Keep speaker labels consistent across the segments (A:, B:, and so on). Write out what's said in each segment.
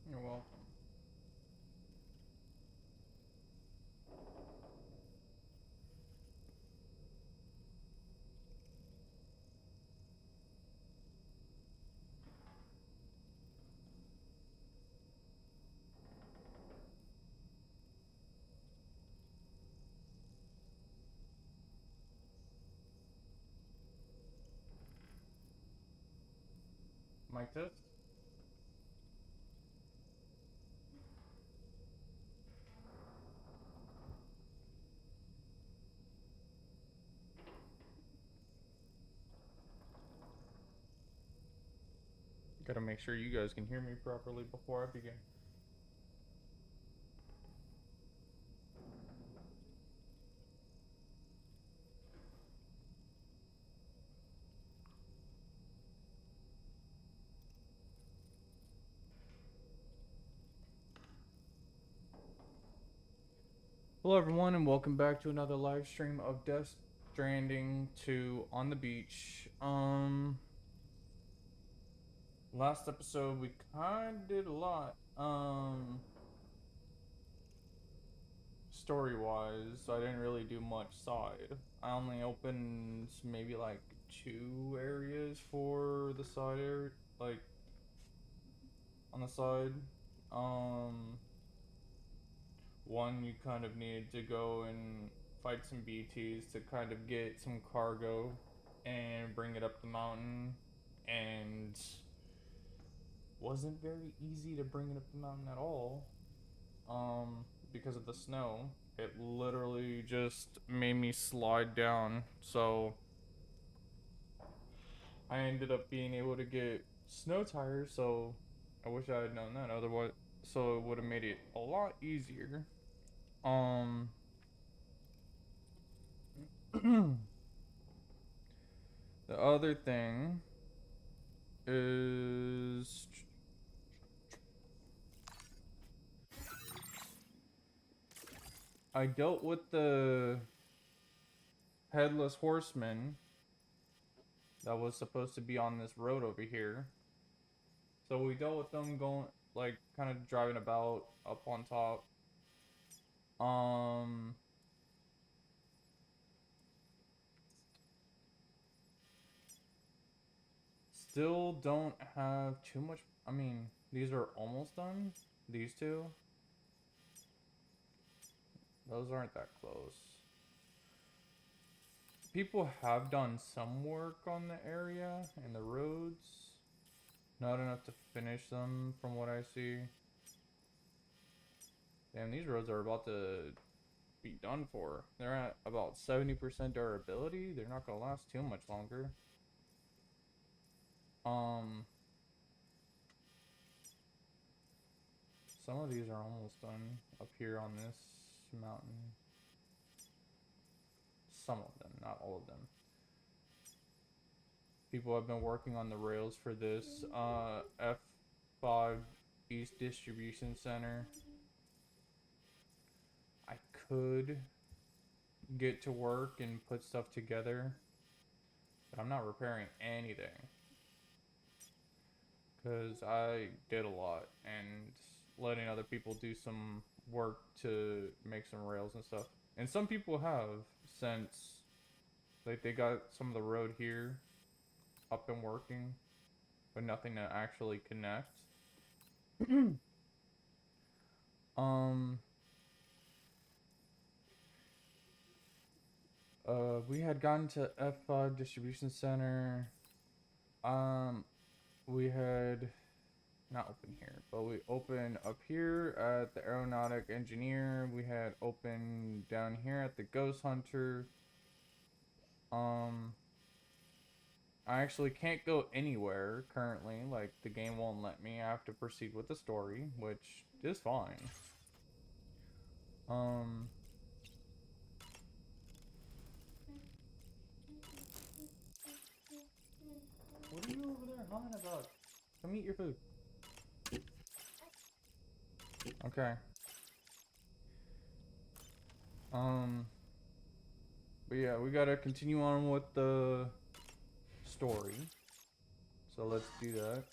A: You're welcome. Mic test? Gotta make sure you guys can hear me properly before I begin. Hello everyone and welcome back to another live stream of Death Stranding 2 on the beach. Last episode we kinda did a lot. Story-wise, I didn't really do much side. I only opened maybe like 2 areas for the side area, like on the side. One, you kind of needed to go and fight some BTs to kind of get some cargo and bring it up the mountain, and wasn't very easy to bring it up the mountain at all, because of the snow. It literally just made me slide down, so I ended up being able to get snow tires, so I wish I had known that, otherwise, so it would have made it a lot easier. The other thing is I dealt with the headless horseman that was supposed to be on this road over here. So we dealt with them going, like, kind of driving about up on top. Still don't have too much. I mean, these are almost done. These two. Those aren't that close. People have done some work on the area and the roads. Not enough to finish them from what I see. Damn, these roads are about to be done for. They're at about 70% durability. They're not gonna last too much longer. Some of these are almost done up here on this mountain. Some of them, not all of them. People have been working on the rails for this F5 East Distribution Center. I could get to work and put stuff together, but I'm not repairing anything because I did a lot, and letting other people do some work to make some rails and stuff. And some people have, since like they got some of the road here up and working, but nothing to actually connect. We had gotten to F5 Distribution Center. We had not open here, but we opened up here at the Aeronautic Engineer. We had opened down here at the Ghost Hunter. I actually can't go anywhere currently. Like, the game won't let me. I have to proceed with the story, which is fine. What are you over there humming about? Come eat your food. Okay. But yeah, we gotta continue on with the story. So let's do that.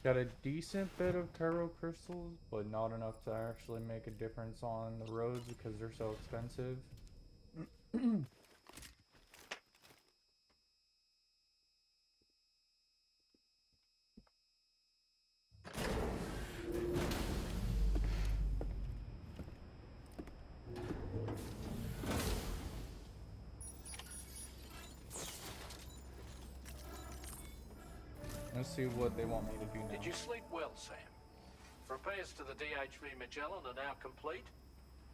A: Got a decent bit of Cairo crystals, but not enough to actually make a difference on the roads because they're so expensive. Let's see what they want me to do now.
B: Did you sleep well, Sam? Repairs to the DHV Magellan are now complete.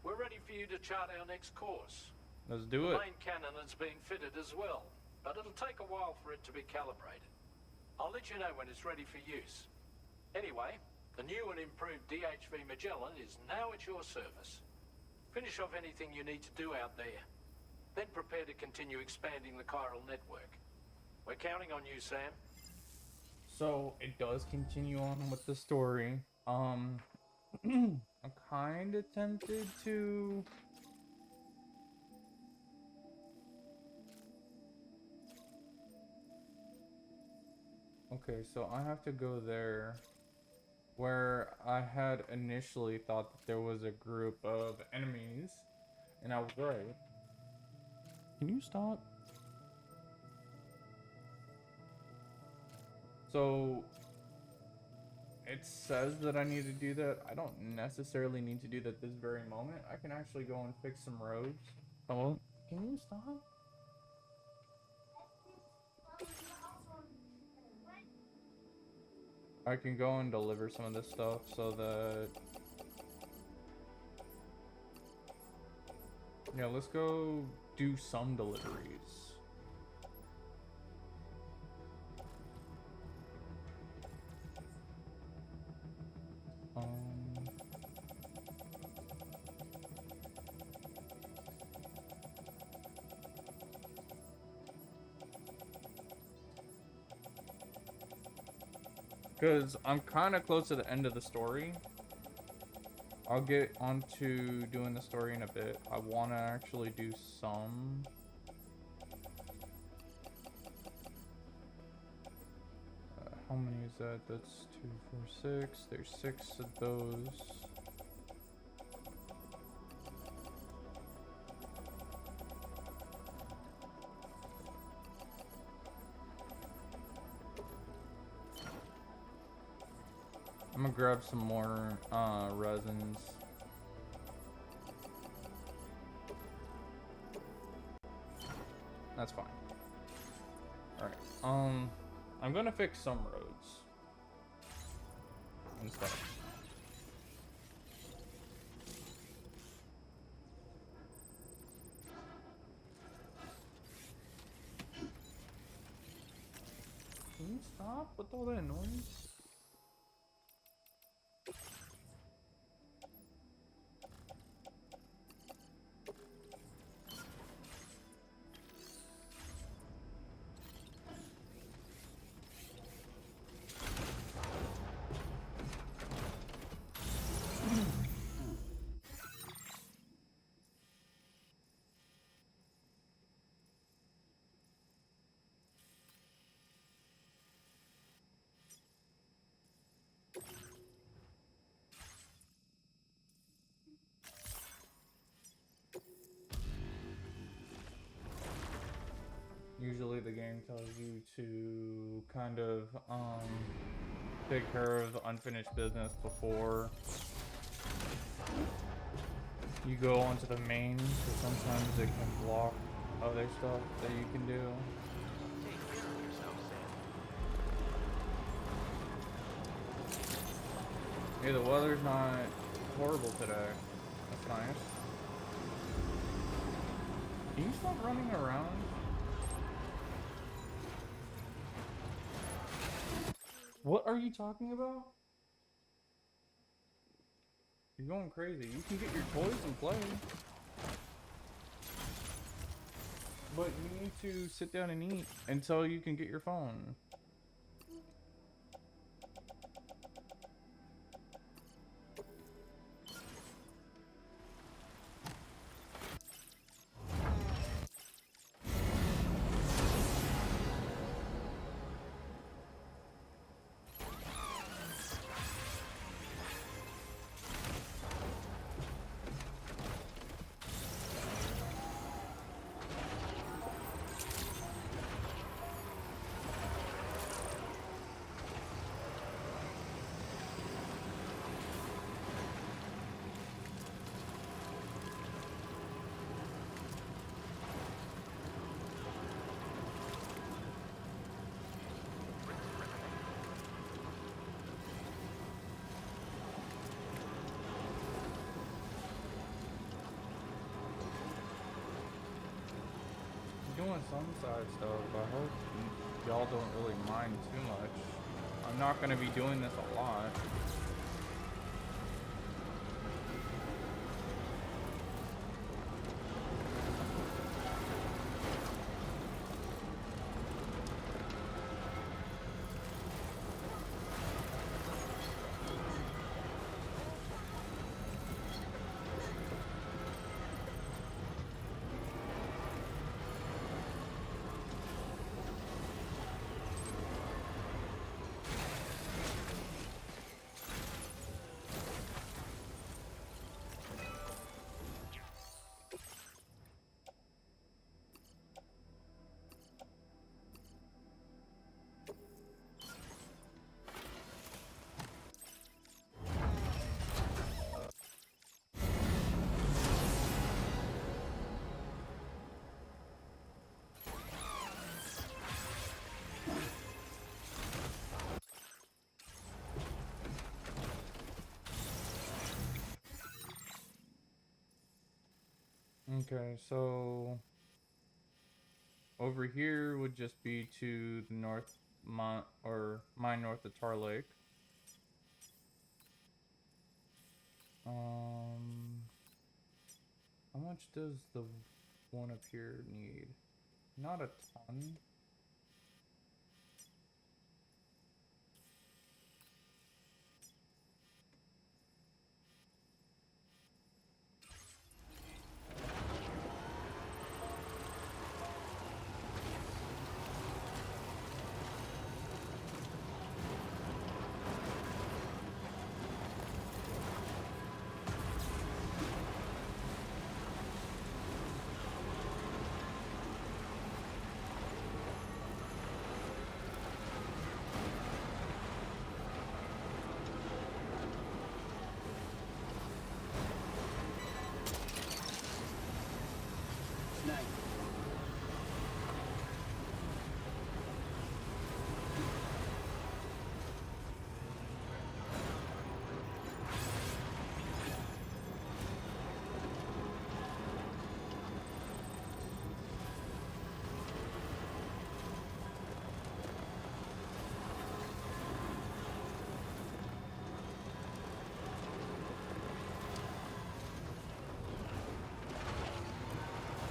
B: We're ready for you to chart our next course.
A: Let's do it.
B: The main cannon is being fitted as well, but it'll take a while for it to be calibrated. I'll let you know when it's ready for use. Anyway, the new and improved DHV Magellan is now at your service. Finish off anything you need to do out there. Then prepare to continue expanding the chiral network. We're counting on you, Sam.
A: So it does continue on with the story. I'm kind of tempted to. Okay, so I have to go there where I had initially thought that there was a group of enemies, and I was right. Can you stop? So it says that I need to do that. I don't necessarily need to do that this very moment. I can actually go and fix some roads. Oh, can you stop? I can go and deliver some of this stuff so that... Yeah, let's go do some deliveries. Because I'm kind of close to the end of the story. I'll get onto doing the story in a bit. I want to actually do some. How many is that? That's 2, 4, 6. There's 6 of those. I'm gonna grab some more resins. That's fine. Alright. I'm gonna fix some roads and stuff. Can you stop with all that noise? Usually the game tells you to kind of take care of unfinished business before you go onto the main, because sometimes it can block other stuff that you can do.
B: Take care of yourself, Sam.
A: Hey, the weather's not horrible today. That's nice. Can you stop running around? What are you talking about? You're going crazy. You can get your toys and play. But you need to sit down and eat until you can get your phone. doing some side stuff. I hope y'all don't really mind too much. I'm not gonna be doing this a lot. Okay, so over here would just be to the north, mine north of Tar Lake. How much does the one up here need? Not a ton.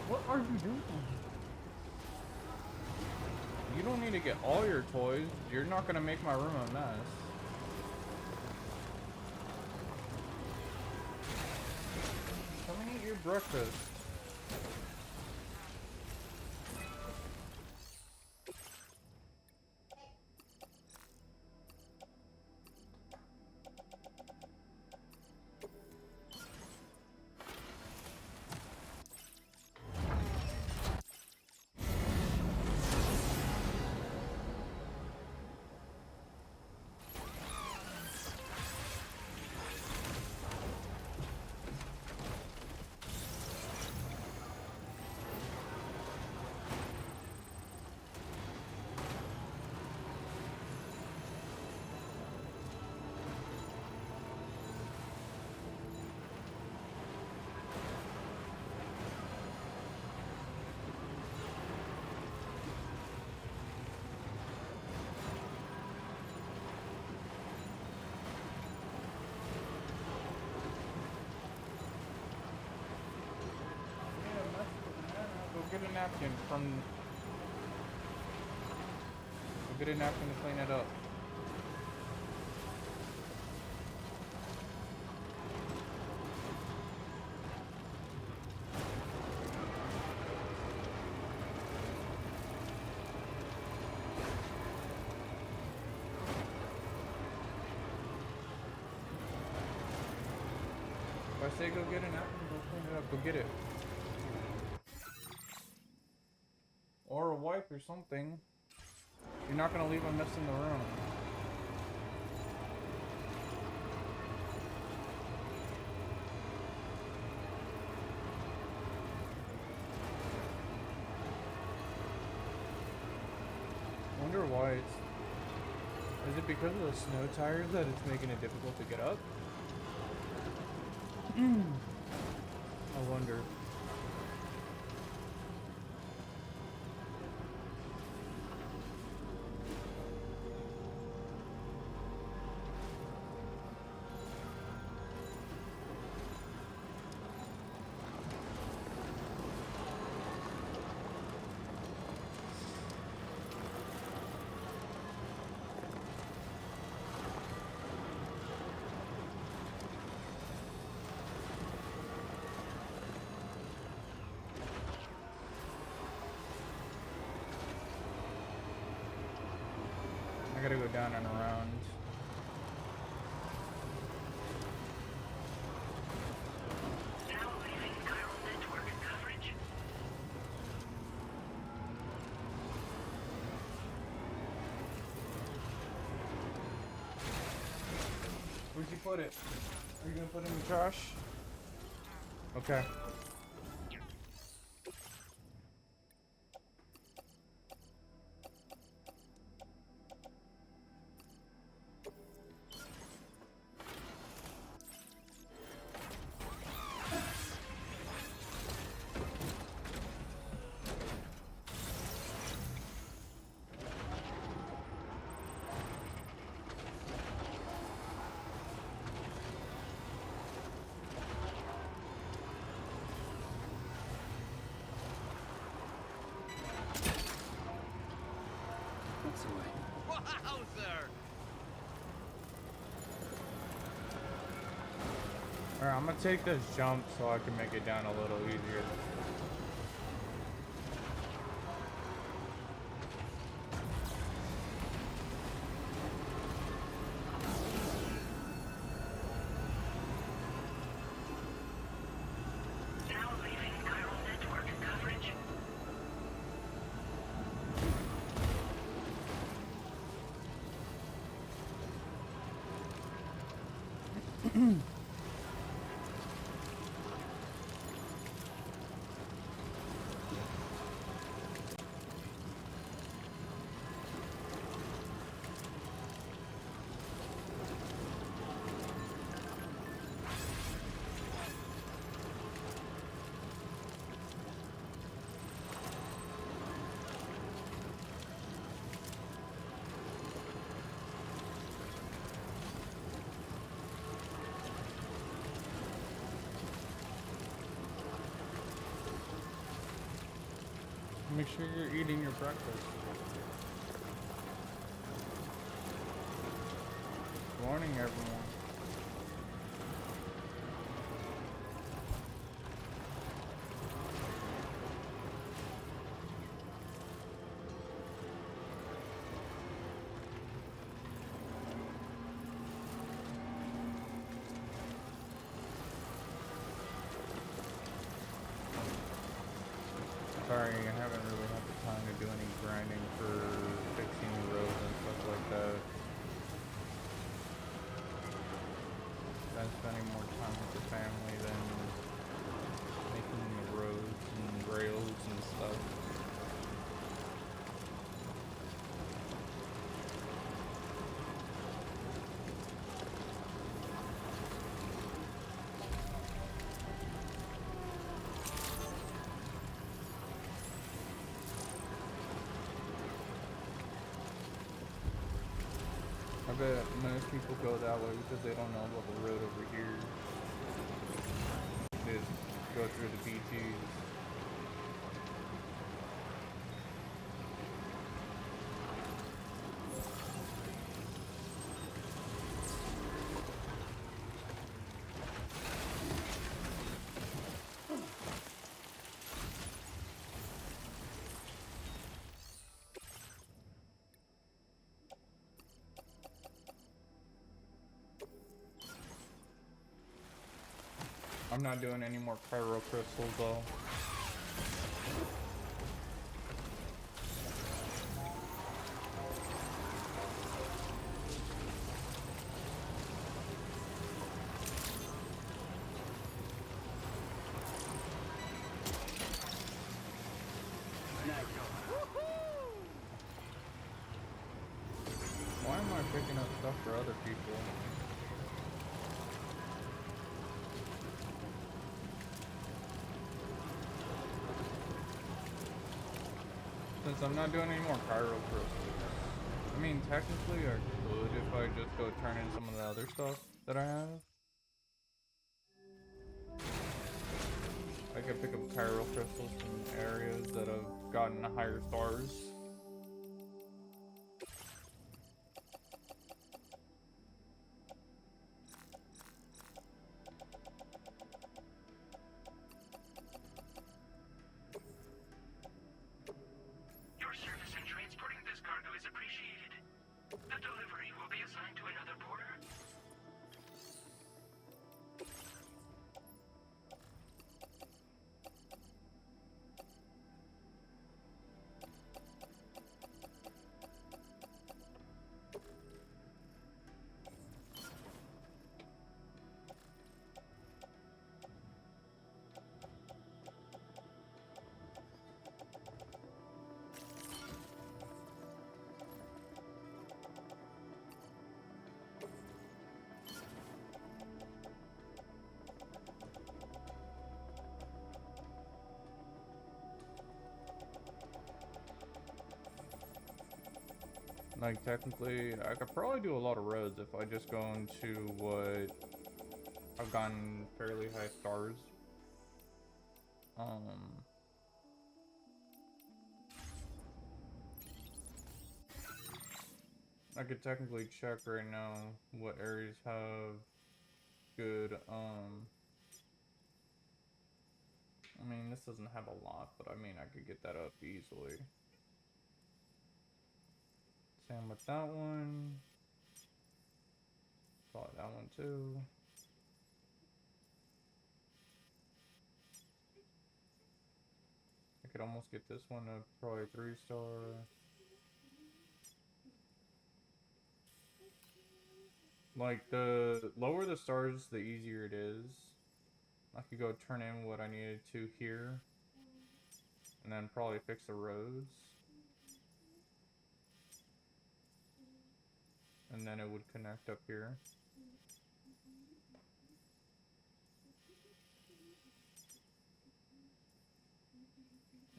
A: What are you doing? You don't need to get all your toys. You're not gonna make my room a mess. Come and eat your breakfast. Get a napkin from. Go get a napkin to clean it up. If I say go get a napkin, go clean it up. Go get it. Or a wipe or something. You're not gonna leave a mess in the room. Wonder why it's... Is it because of the snow tires that it's making it difficult to get up? I wonder. gotta go down and around.
C: Now leaving chiral network coverage.
A: Where'd you put it? Are you gonna put it in the trash? Okay. Alright, I'm gonna take this jump so I can make it down a little easier.
C: Now leaving chiral network coverage.
A: Make sure you're eating your breakfast. Good morning, everyone. Sorry, I haven't really had the time to do any grinding for fixing roads and stuff like that. I'm spending more time with the family than making the roads and rails and stuff. I bet most people go that way because they don't know about the road over here. They just go through the BTs. I'm not doing any more pyro crystals though. Why am I picking up stuff for other people? Since I'm not doing any more pyro crystals. I mean, technically I could if I just go turn in some of the other stuff that I have. I could pick up pyro crystals from areas that have gotten higher stars.
C: Your service in transporting this cargo is appreciated. The delivery will be assigned to another porter.
A: Like, technically, I could probably do a lot of roads if I just go into what I've gotten fairly high stars. I could technically check right now what areas have good, I mean, this doesn't have a lot, but I mean, I could get that up easily. Same with that one. Probably that one too. I could almost get this one to probably 3-star. Like, the lower the stars, the easier it is. I could go turn in what I needed to here. And then probably fix the roads. And then it would connect up here.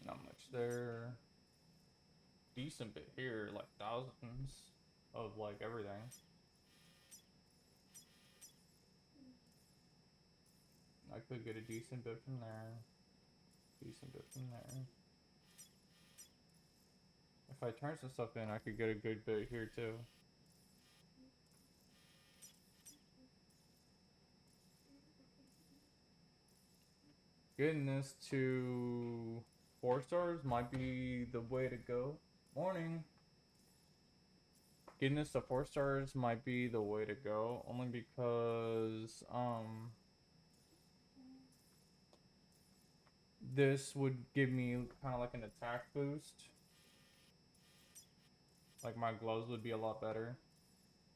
A: Not much there. Decent bit here, like thousands of like everything. I could get a decent bit from there. Decent bit from there. If I turn some stuff in, I could get a good bit here too. Getting this to 4 stars might be the way to go. Morning. Getting this to 4 stars might be the way to go, only because this would give me kind of like an attack boost. Like, my gloves would be a lot better.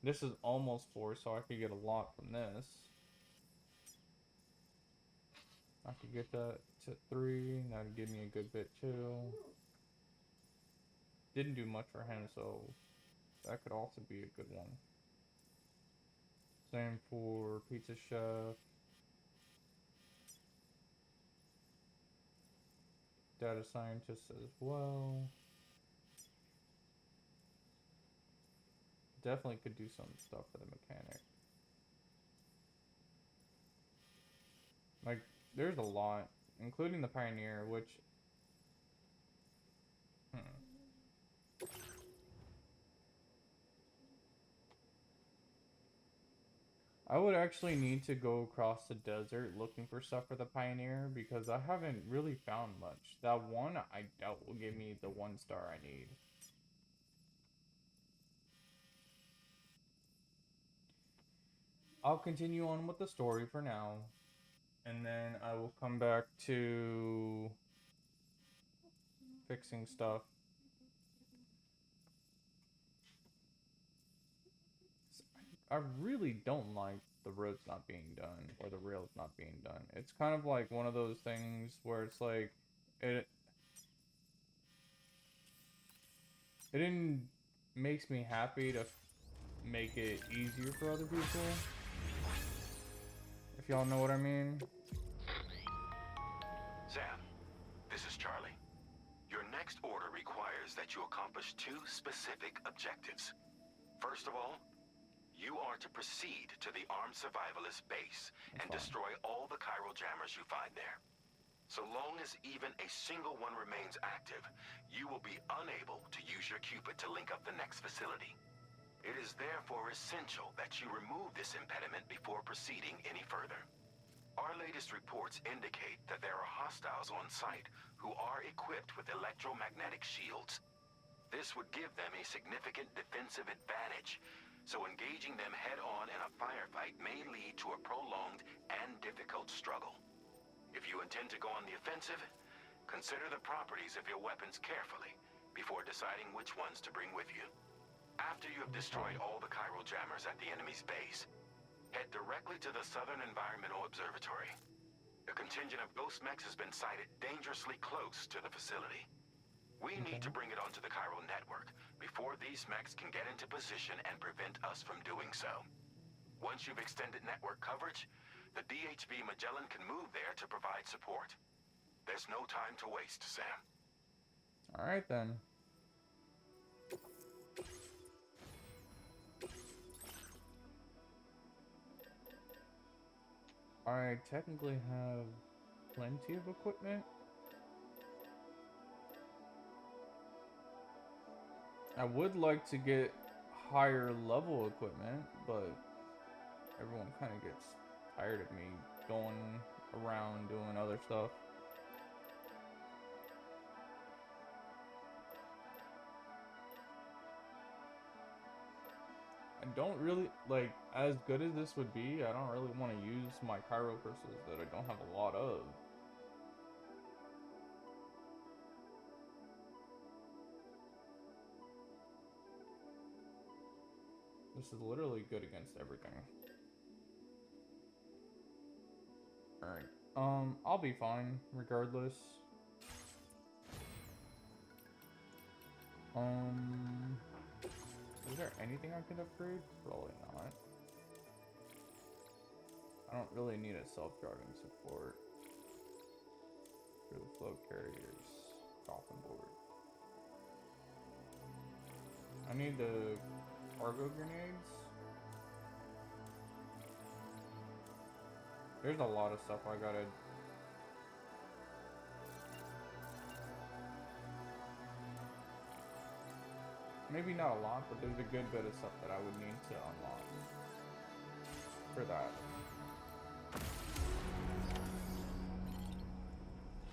A: This is almost 4, so I could get a lot from this. I could get that to 3, that would give me a good bit too. Didn't do much for him, so that could also be a good one. Same for Pizza Chef. Data Scientist as well. Definitely could do some stuff for the mechanic. Like, there's a lot, including the Pioneer, which... I would actually need to go across the desert looking for stuff for the Pioneer, because I haven't really found much. That one, I doubt will give me the 1 star I need. I'll continue on with the story for now, and then I will come back to fixing stuff. I really don't like the roads not being done, or the rails not being done. It's kind of like one of those things where it's like, it didn't makes me happy to make it easier for other people. If y'all know what I mean.
D: Sam, this is Charlie. Your next order requires that you accomplish 2 specific objectives. First of all, you are to proceed to the armed survivalist base and destroy all the chiral jammers you find there. So long as even a single one remains active, you will be unable to use your Cupid to link up the next facility. It is therefore essential that you remove this impediment before proceeding any further. Our latest reports indicate that there are hostiles on site who are equipped with electromagnetic shields. This would give them a significant defensive advantage, so engaging them head-on in a firefight may lead to a prolonged and difficult struggle. If you intend to go on the offensive, consider the properties of your weapons carefully before deciding which ones to bring with you. After you have destroyed all the chiral jammers at the enemy's base, head directly to the Southern Environmental Observatory. A contingent of ghost mechs has been sighted dangerously close to the facility. We need to bring it onto the chiral network before these mechs can get into position and prevent us from doing so. Once you've extended network coverage, the DHV Magellan can move there to provide support. There's no time to waste, Sam.
A: Alright then. I technically have plenty of equipment. I would like to get higher level equipment, but everyone kind of gets tired of me going around doing other stuff. I don't really, like, as good as this would be, I don't really want to use my Cairo crystals that I don't have a lot of. This is literally good against everything. Alright, I'll be fine, regardless. Is there anything I could upgrade? Probably not. I don't really need a self-driving support for the flow carriers. Coffin board. I need the cargo grenades. There's a lot of stuff I gotta... Maybe not a lot, but there's a good bit of stuff that I would need to unlock for that.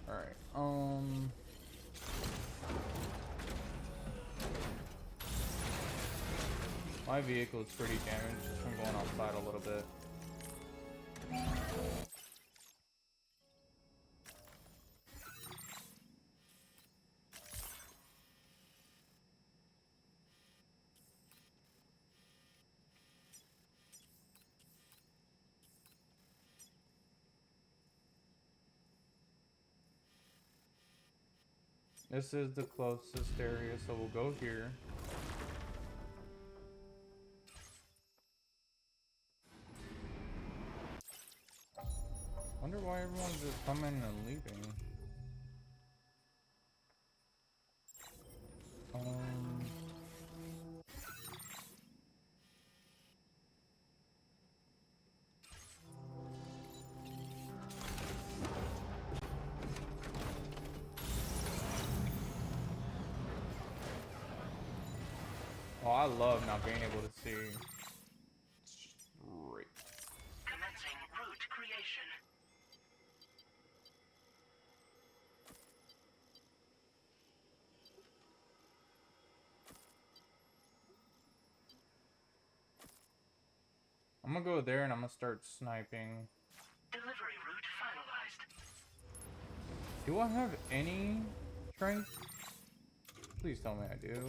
A: Alright, my vehicle is pretty damaged just from going outside a little bit. This is the closest area, so we'll go here. Wonder why everyone's just coming and leaving. Oh, I love not being able to see straight.
C: Commencing route creation.
A: I'm gonna go there and I'm gonna start sniping.
C: Delivery route finalized.
A: Do I have any strength? Please tell me I do.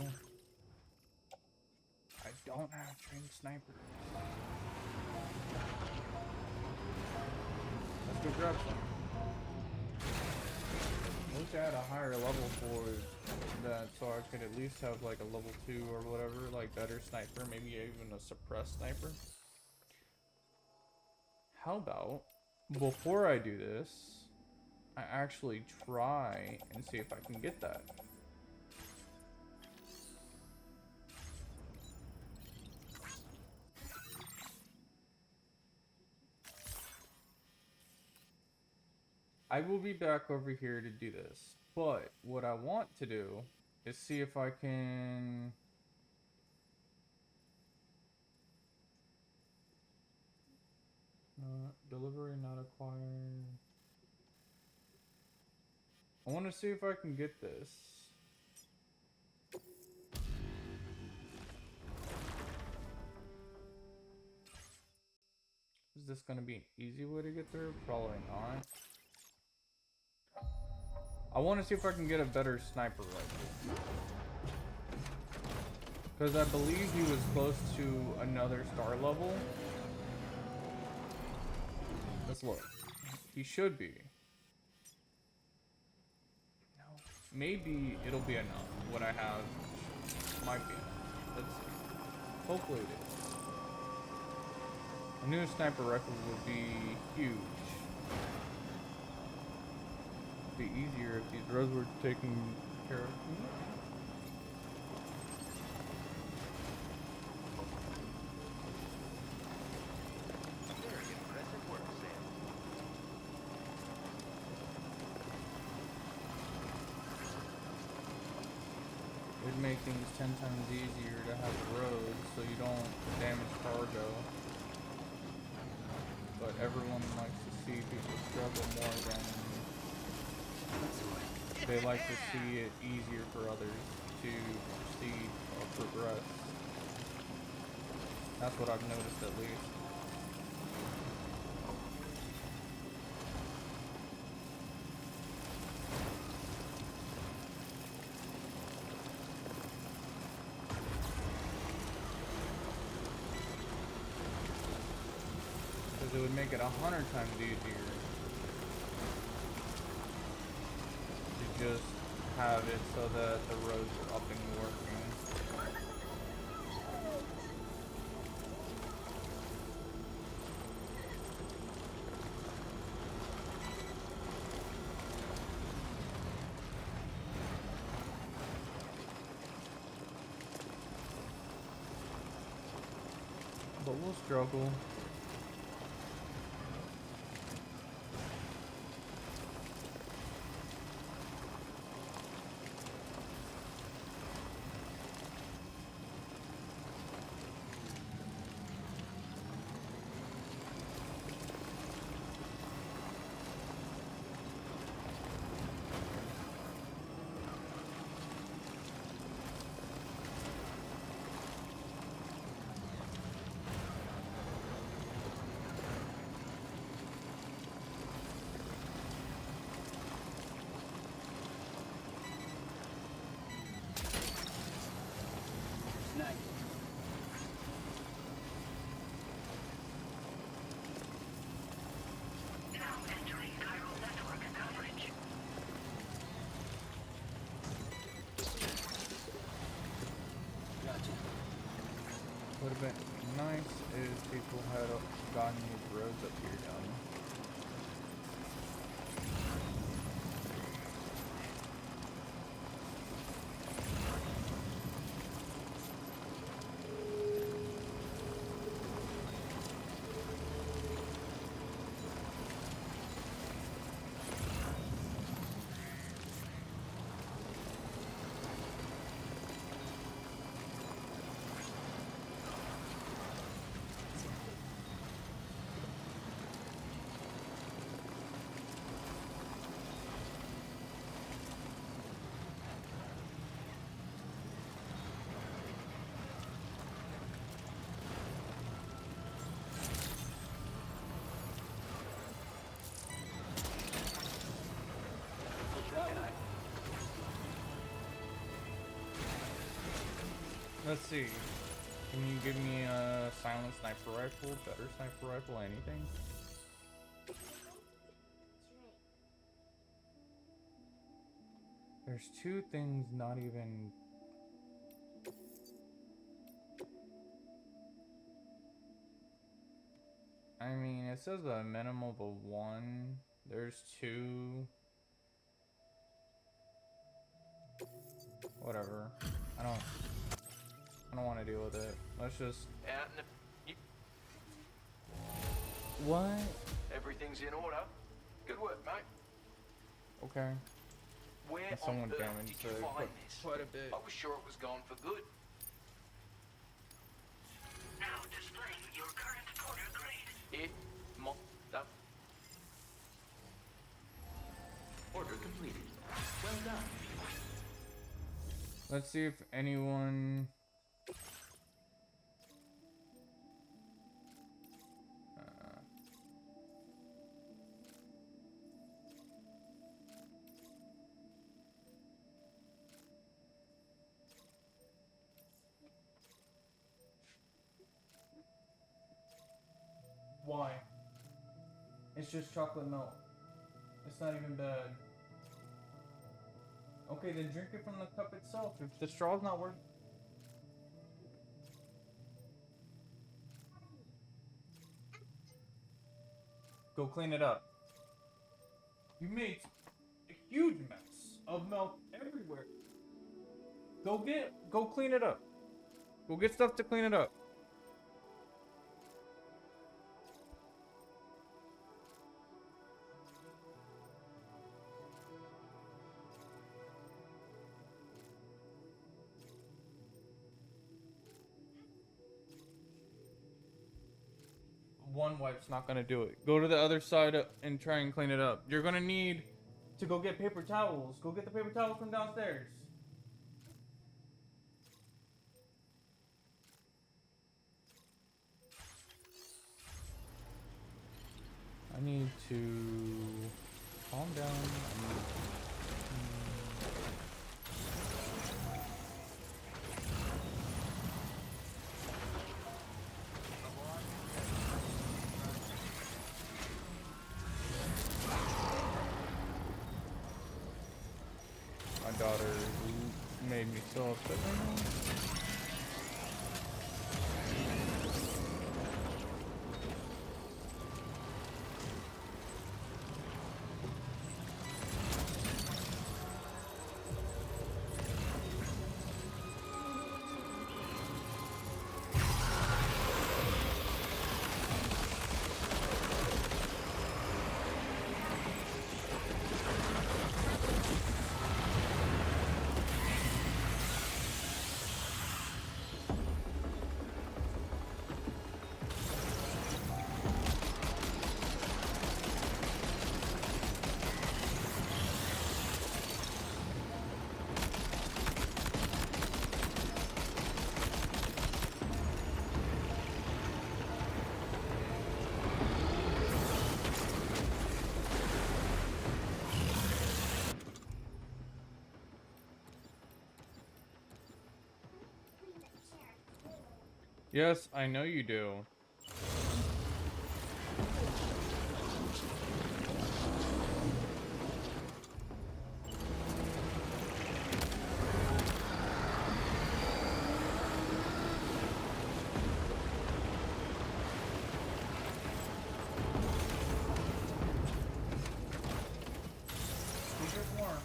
A: I don't have trained sniper. Let's go grab some. I wish I had a higher level for that, so I could at least have like a level 2 or whatever, like better sniper, maybe even a suppressed sniper. How about, before I do this, I actually try and see if I can get that. I will be back over here to do this, but what I want to do is see if I can... delivery not acquired. I want to see if I can get this. this gonna be an easy way to get through? Probably not. I want to see if I can get a better sniper rifle. Because I believe he was close to another star level. Let's look. He should be. No. Maybe it'll be enough. What I have might be enough. Let's see. Hopefully it is. A new sniper rifle would be huge. It'd be easier if these roads were taken care of.
E: Very impressive work, Sam.
A: It'd make things 10 times easier to have roads so you don't damage cargo. But everyone likes to see people struggle more than they like to see it easier for others to proceed or progress. That's what I've noticed at least. Because it would make it 100 times easier to just have it so that the roads are up and working. But we'll struggle.
C: Now entering chiral network coverage.
A: Would have been nice if people had gotten these roads up here done. Let's see. Can you give me a silent sniper rifle, better sniper rifle, anything? There's two things not even... I mean, it says a minimum of 1. There's 2. Whatever. I don't want to deal with it. Let's just...
E: Out in the...
A: What?
E: Everything's in order. Good work, mate.
A: Okay.
E: Where
A: And
E: on
A: someone
E: earth
A: damaged
E: did you
A: the
E: find
A: equip-
E: this?
F: Quite a bit.
E: I was sure it was gone for good.
C: Now displaying your current porter grade.
E: It... Up.
F: Order completed. Well done.
A: Let's see if anyone... Why? It's just chocolate milk. It's not even bad. Okay, then drink it from the cup itself. If the straw's not working. Go clean it up. You made a huge mess of milk everywhere. Go clean it up. Go get stuff to clean it up. One wipe's not gonna do it. Go to the other side and try and clean it up. You're gonna need to go get paper towels. Go get the paper towels from downstairs. I need to calm down. My daughter made me so upset right now. Yes, I know you do. Keep it warm.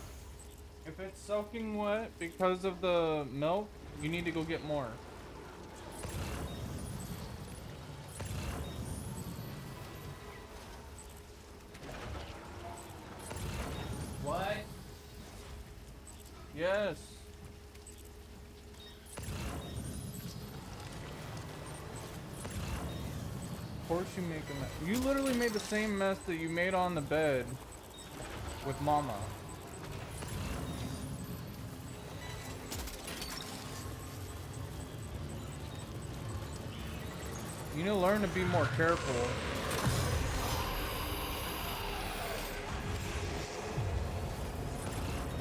A: If it's soaking wet because of the milk, you need to go get more. What? Yes. Of course you make a mess. You literally made the same mess that you made on the bed with Mama. You need to learn to be more careful.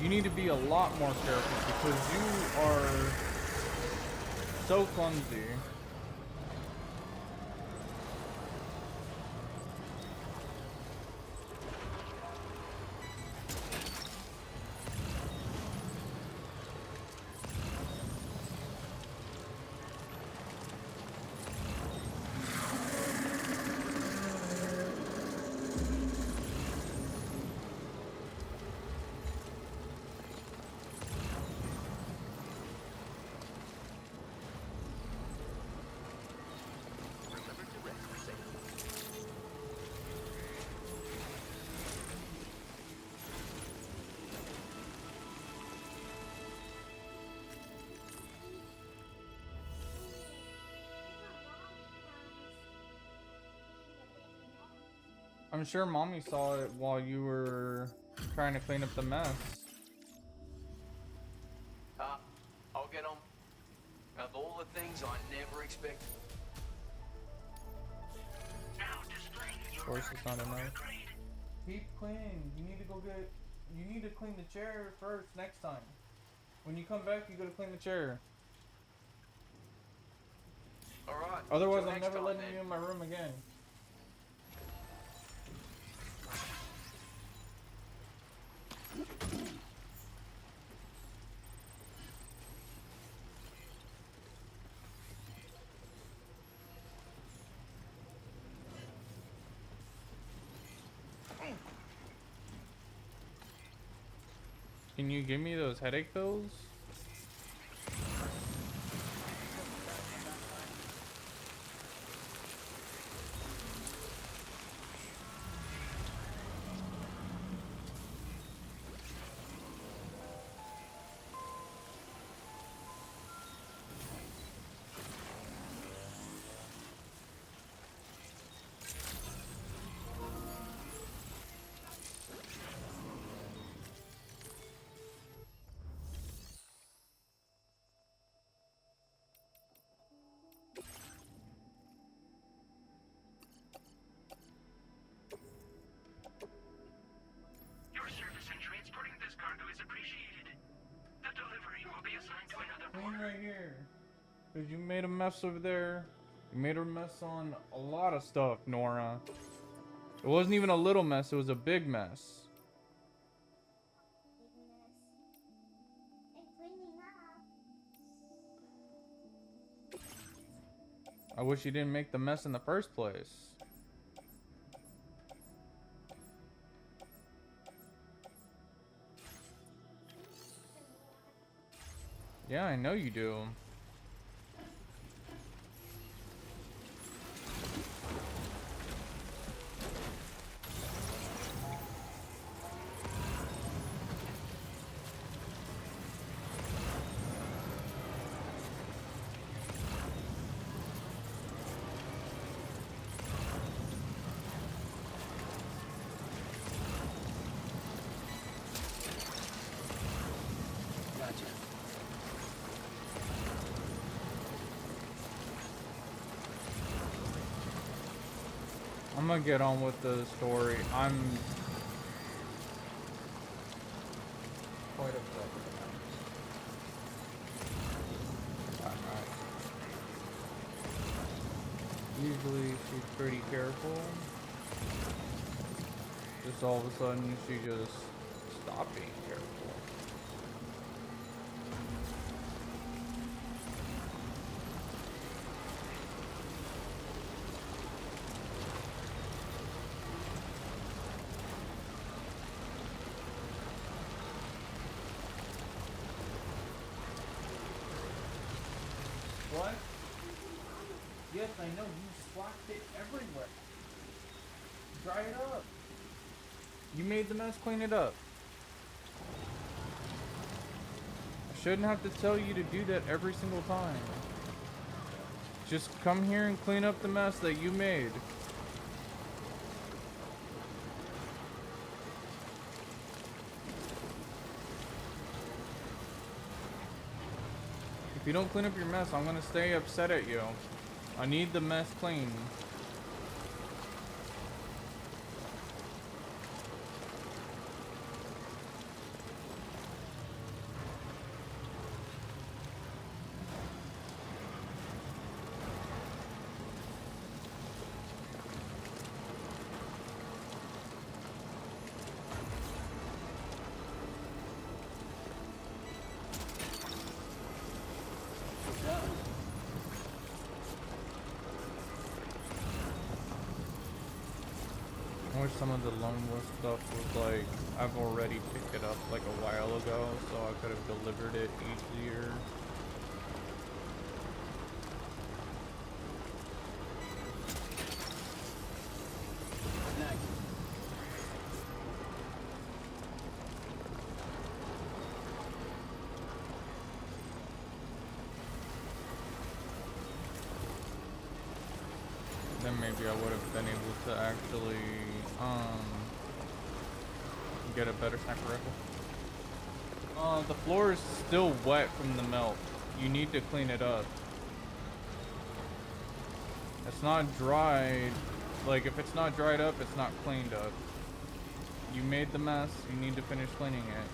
A: You need to be a lot more careful because you are so clumsy. I'm sure Mommy saw it while you were trying to clean up the mess.
E: I'll get on. Of all the things I never expected.
C: Now displaying your
A: Of course
C: current
A: it's not
C: order
A: enough.
C: grade.
A: Keep cleaning. You need to go get... You need to clean the chair first next time. When you come back, you gotta clean the chair.
E: All right.
A: Otherwise,
E: till
A: I'm
E: next
A: never
E: time,
A: letting
E: then.
A: you in my room again. Can you give me those headache pills?
C: Your service in transporting this cargo is appreciated. The delivery will be assigned to another
A: Clean
C: porter.
A: right here. Cause you made a mess over there. You made a mess on a lot of stuff, Nora. It wasn't even a little mess, it was a big mess. I wish you didn't make the mess in the first place. Yeah, I know you do.
E: Gotcha.
A: I'm gonna get on with the story. I'm quite upset with that. Usually she's pretty careful. Just all of a sudden she just stopped being careful. What? Yes, I know. You splashed it everywhere. Dry it up. You made the mess, clean it up. I shouldn't have to tell you to do that every single time. Just come here and clean up the mess that you made. If you don't clean up your mess, I'm gonna stay upset at you. I need the mess clean. I wish some of the lone wolf stuff was like, I've already picked it up like a while ago, so I could have delivered it easier.
E: Nice.
A: Then maybe I would have been able to actually, get a better sniper rifle. The floor is still wet from the melt. You need to clean it up. It's not dried. Like, if it's not dried up, it's not cleaned up. You made the mess, you need to finish cleaning it.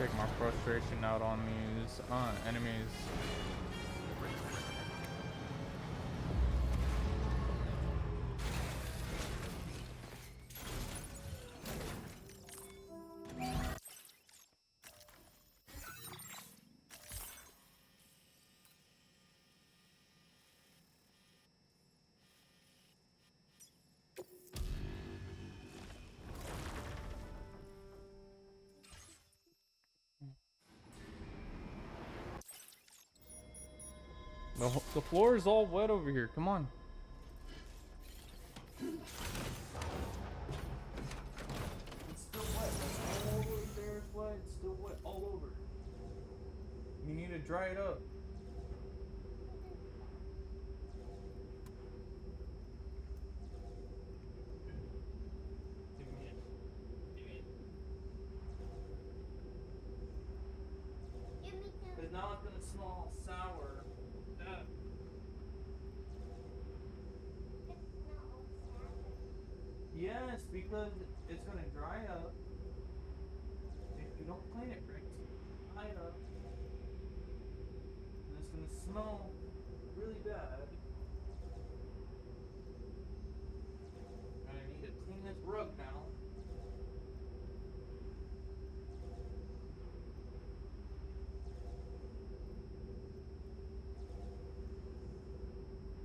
A: take my frustration out on these enemies. The floor is all wet over here. Come on. It's still wet. All over there is wet. It's still wet all over. You need to dry it up. Because now it's gonna smell sour. Yes, because it's gonna dry up. If you don't clean it right, it's gonna dry up. And it's gonna smell really bad. And I need to clean this rug now.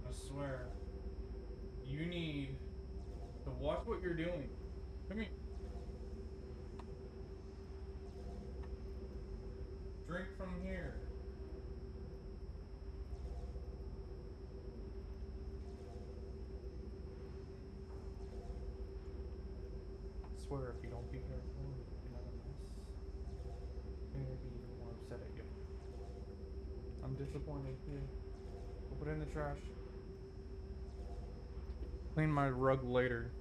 A: I swear. You need to watch what you're doing. Come here. Drink from here. I swear, if you don't be careful, you're not gonna miss. You're gonna be even more upset at you. I'm disappointed. Yeah. We'll put it in the trash. Clean my rug later.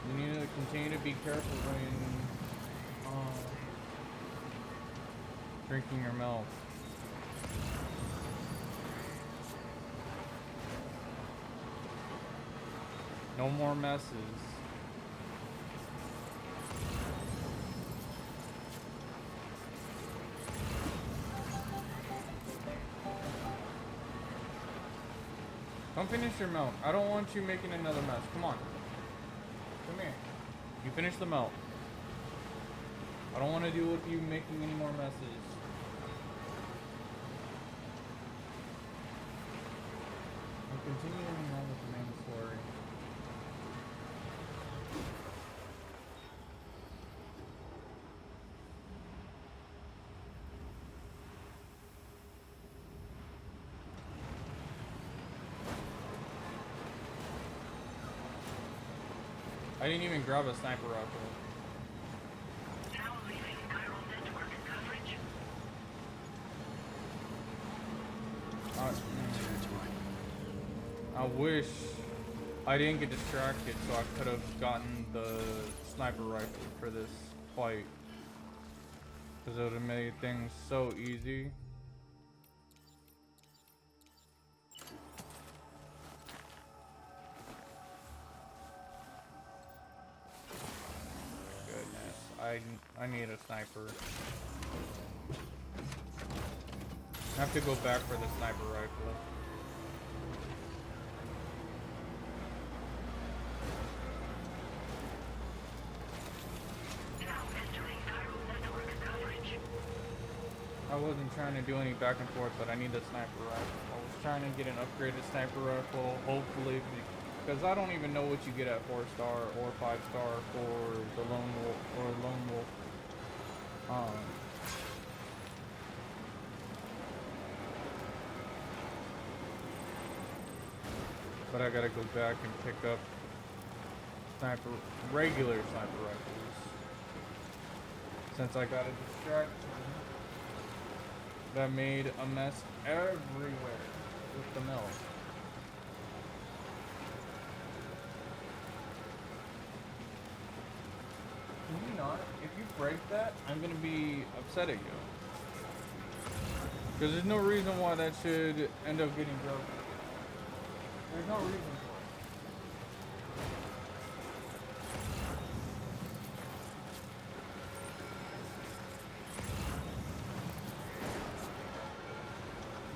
A: You need to continue to be careful when drinking your milk. No more messes. Come finish your milk. I don't want you making another mess. Come on. Come here. You finish the milk. I don't want to deal with you making any more messes. I'm continuing on with the main story. I didn't even grab a sniper rifle.
C: Now leaving chiral network coverage.
A: I wish I didn't get distracted so I could have gotten the sniper rifle for this fight. Because it would have made things so easy. I need a sniper. I have to go back for the sniper rifle.
C: Now entering chiral network coverage.
A: I wasn't trying to do any back and forth, but I need a sniper rifle. I was trying to get an upgraded sniper rifle, hopefully, because I don't even know what you get at 4-star or 5-star for the lone wolf or lone wolf. But I gotta go back and pick up regular sniper rifles. Since I got a distraction that made a mess everywhere with the milk. Can you not? If you break that, I'm gonna be upset at you. Because there's no reason why that should end up getting broken. There's no reason for it.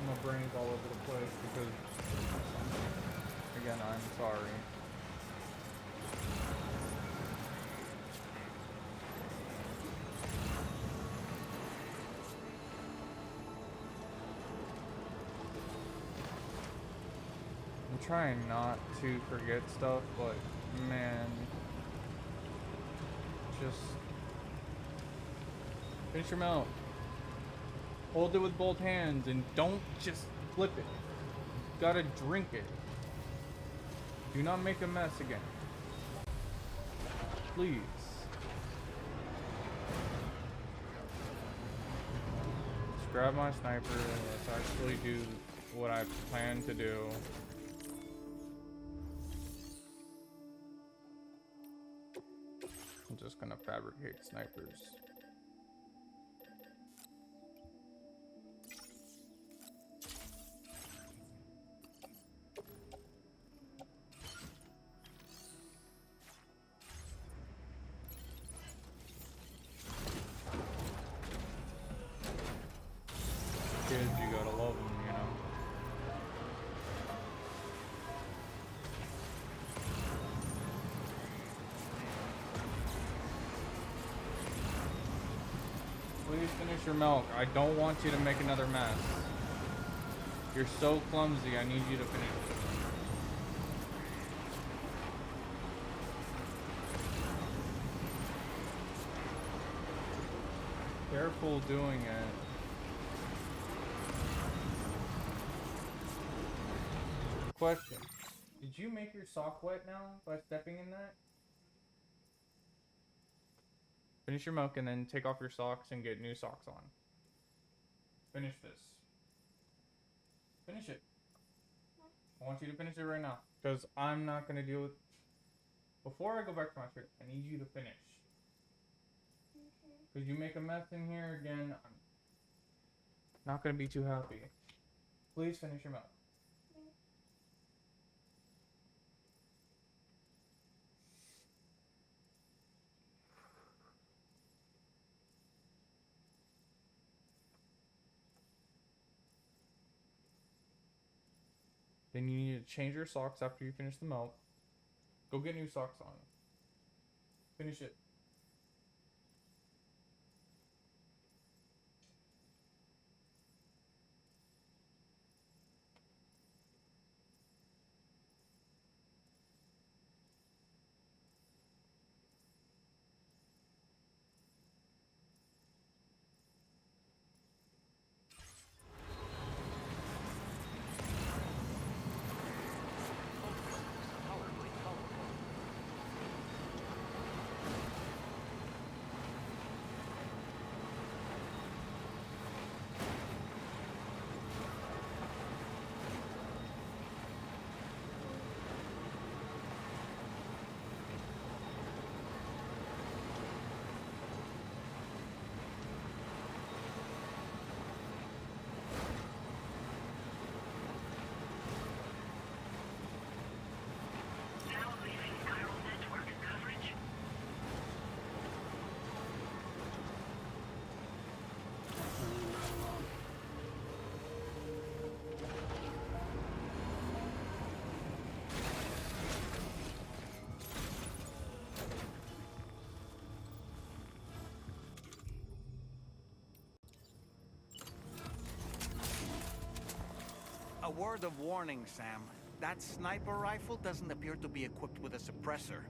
A: My brain's all over the place because, again, I'm sorry. I'm trying not to forget stuff, but man, just finish your mouth. Hold it with both hands and don't just flip it. You gotta drink it. Do not make a mess again. Please. Just grab my sniper and let's actually do what I plan to do. I'm just gonna fabricate snipers. Kids, you gotta love them, you know. Please finish your milk. I don't want you to make another mess. You're so clumsy. I need you to finish it. Careful doing it. Question. Did you make your sock wet now by stepping in that? Finish your milk and then take off your socks and get new socks on. Finish this. Finish it. I want you to finish it right now. Because I'm not going to deal with... Before I go back to my script, I need you to finish. Because you make a mess in here again, I'm not going to be too happy. Please finish your milk. Then you need to change your socks after you finish the milk. Go get new socks on. Finish it.
C: Now leaving viral network coverage.
G: A word of warning, Sam. That sniper rifle doesn't appear to be equipped with a suppressor,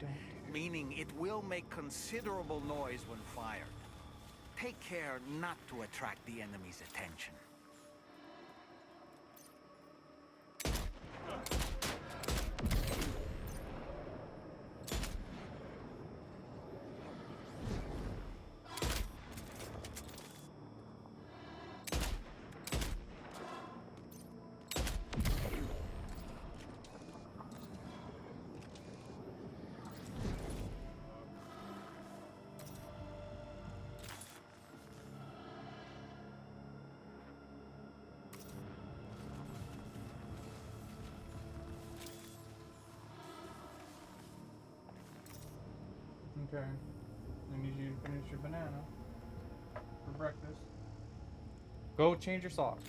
G: meaning it will make considerable noise when fired. Take care not to attract the enemy's attention.
A: Okay. I need you to finish your banana for breakfast. Go change your socks.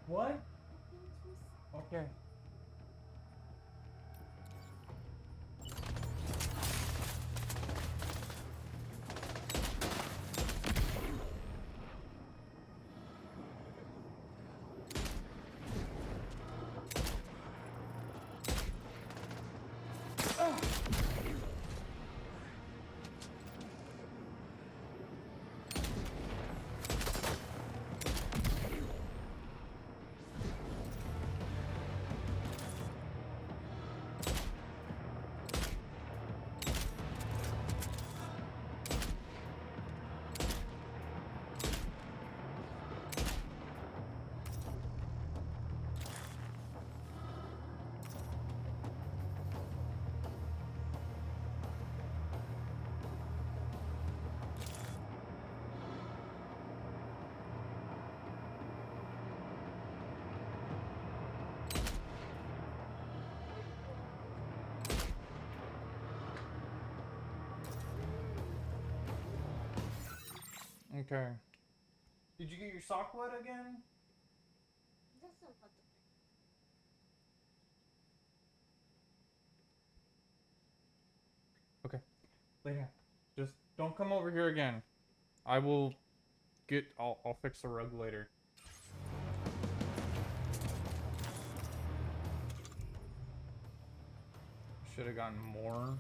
A: What? Okay. Okay. Did you get your sock wet again? Okay. Lay down. Just don't come over here again. I will get. I'll fix the rug later. Should have gotten more.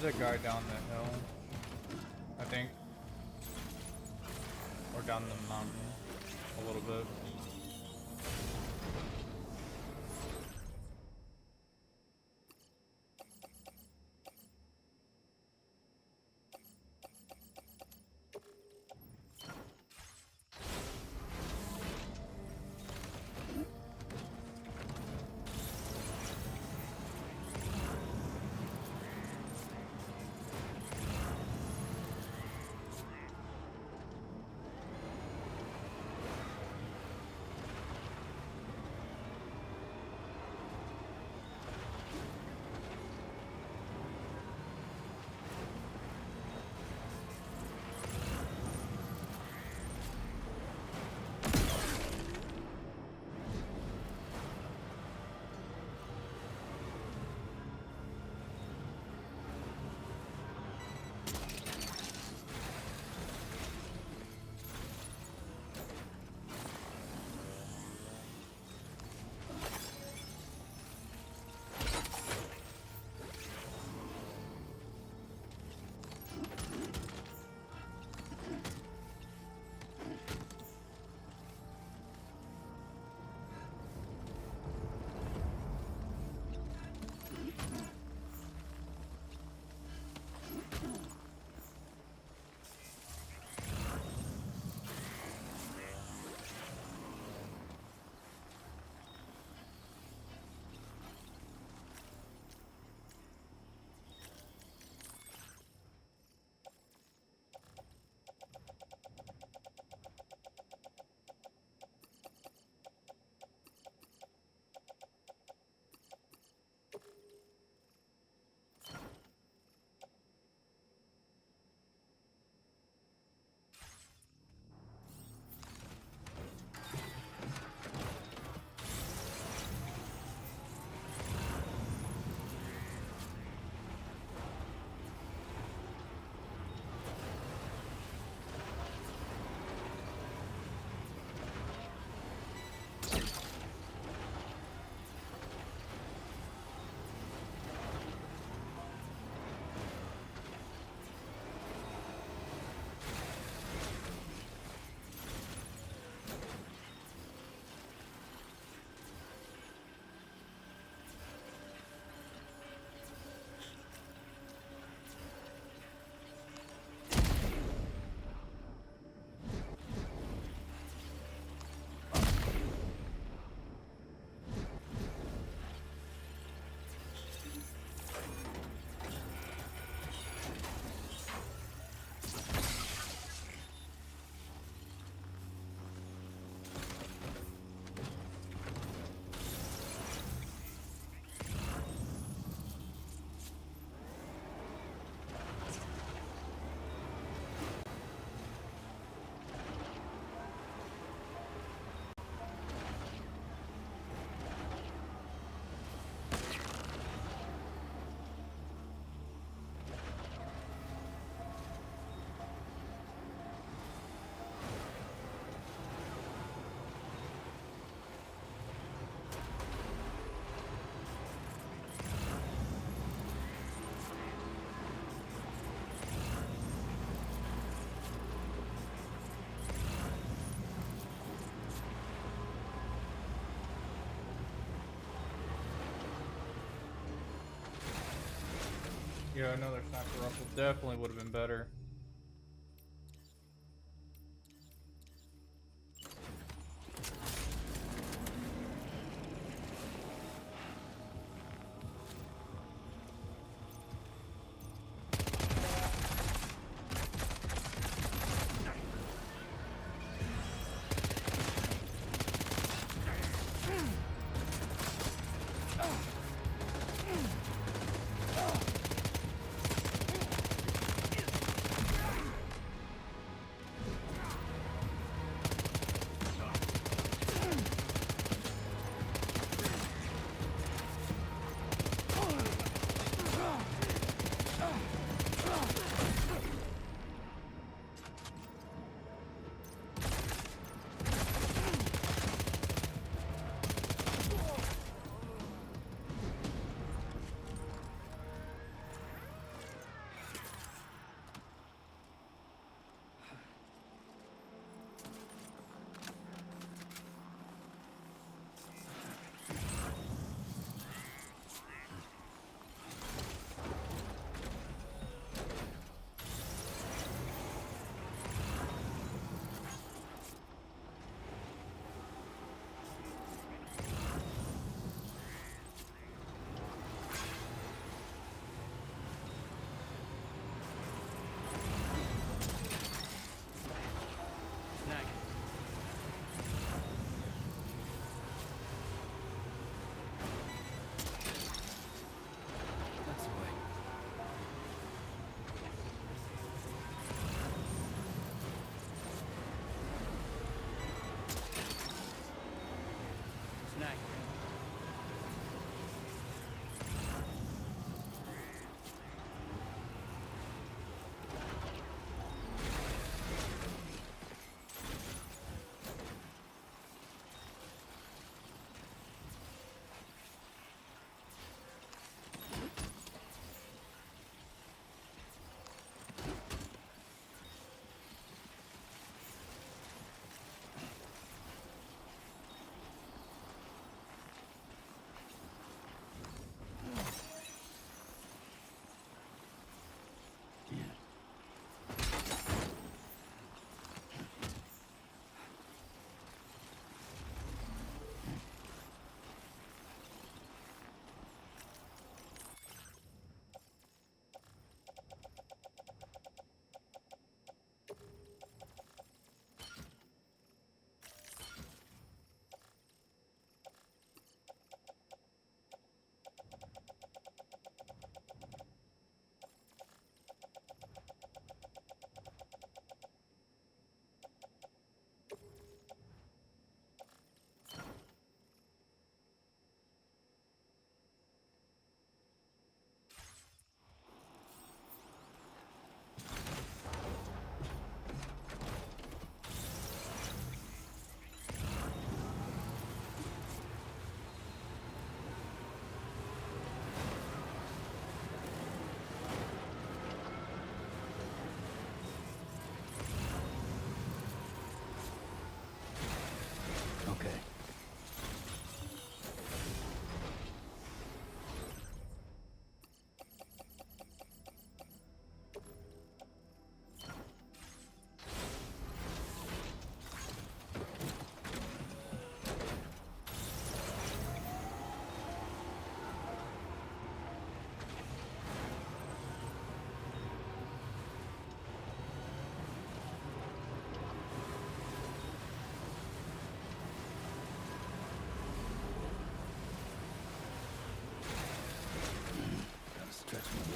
A: There's a guy down the hill, I think. Or down the mountain a little bit. Yeah, another sniper rifle definitely would have been better.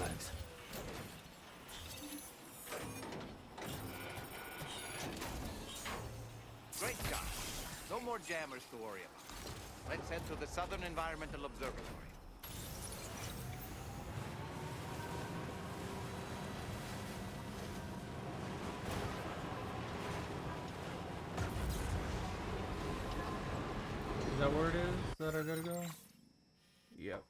F: lives.
G: Great job. No more jammers to worry about. Let's head to the Southern Environmental Observatory.
A: Is that where it is that I gotta go? Yep.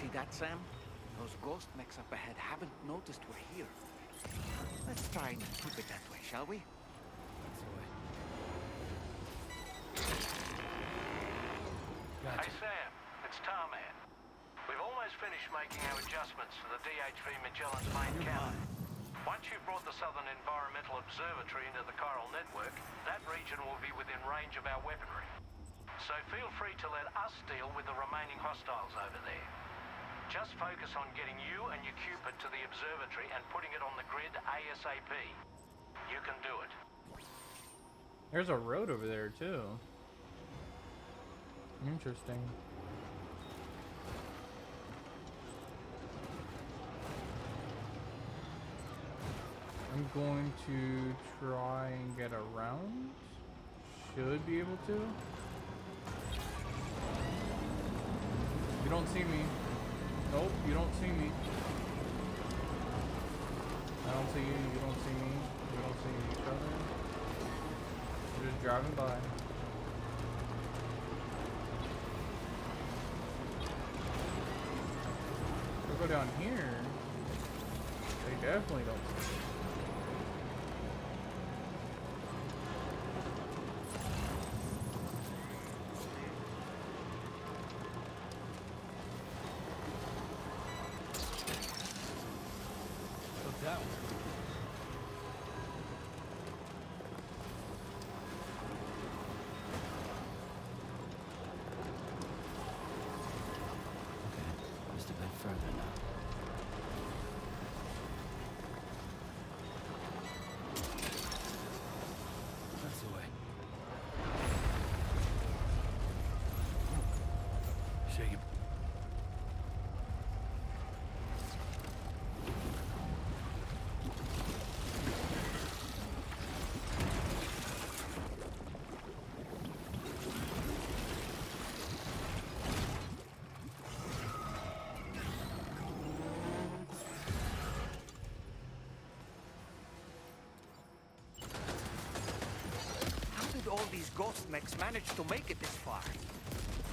G: See that, Sam? Those ghost mechs up ahead haven't noticed we're here. Let's try and keep it that way, shall we?
B: Hey Sam, it's Tarman. We've almost finished making our adjustments to the DHV Magellan's main cannon. Once you've brought the Southern Environmental Observatory into the chiral network, that region will be within range of our weaponry. So feel free to let us deal with the remaining hostiles over there. Just focus on getting you and your Cupid to the observatory and putting it on the grid ASAP. You can do it.
A: There's a road over there too. Interesting. I'm going to try and get around. Should be able to. You don't see me. Nope, you don't see me. I don't see you, you don't see me. We don't see each other. We're just driving by. If we go down here, they definitely don't see me.
F: Just a bit further now. That's the way. Shake him.
G: All these ghost mechs managed to make it this far.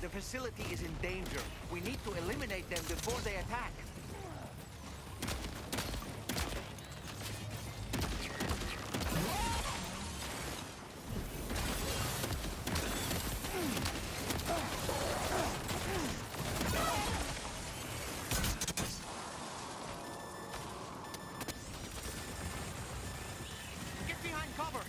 G: The facility is in danger. We need to eliminate them before they attack. Get behind cover!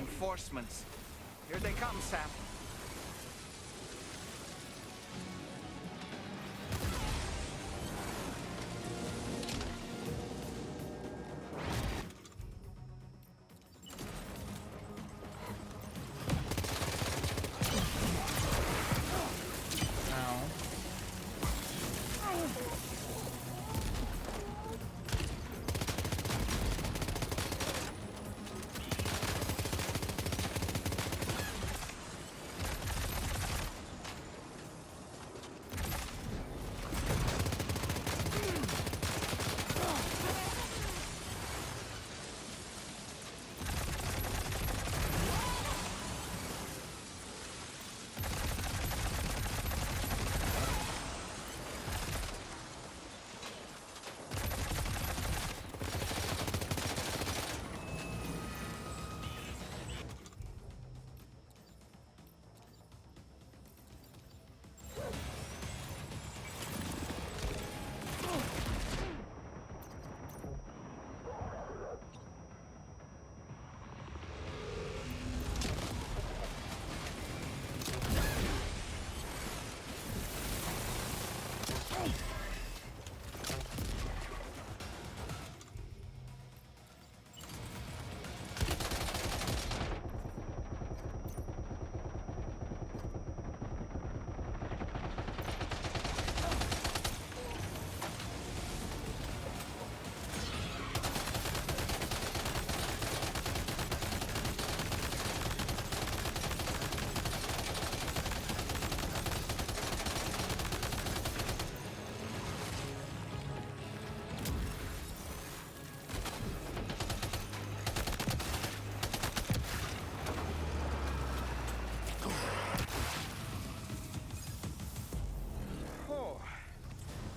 G: reinforcements. Here they come, Sam.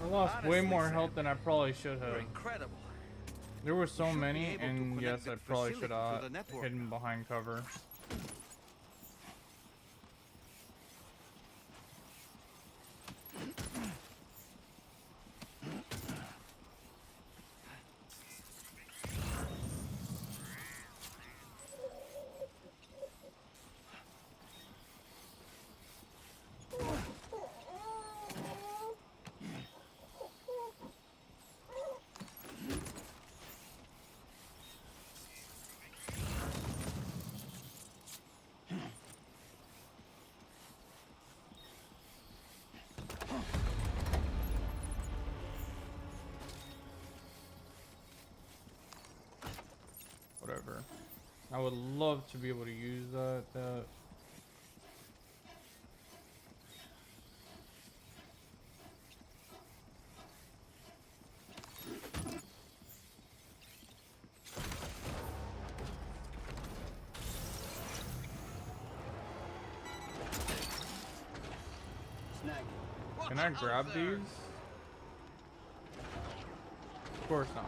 A: I lost way more health than I probably should
G: You're
A: have.
G: incredible.
A: There were so
G: You should be
A: many,
G: able to
A: and
G: connect
A: yes,
G: the
A: I probably
G: facility
A: should
G: to
A: have
G: the network
A: hidden
G: now.
A: behind cover. Whatever. I would love to be able to use that. Can I grab these? Of course not.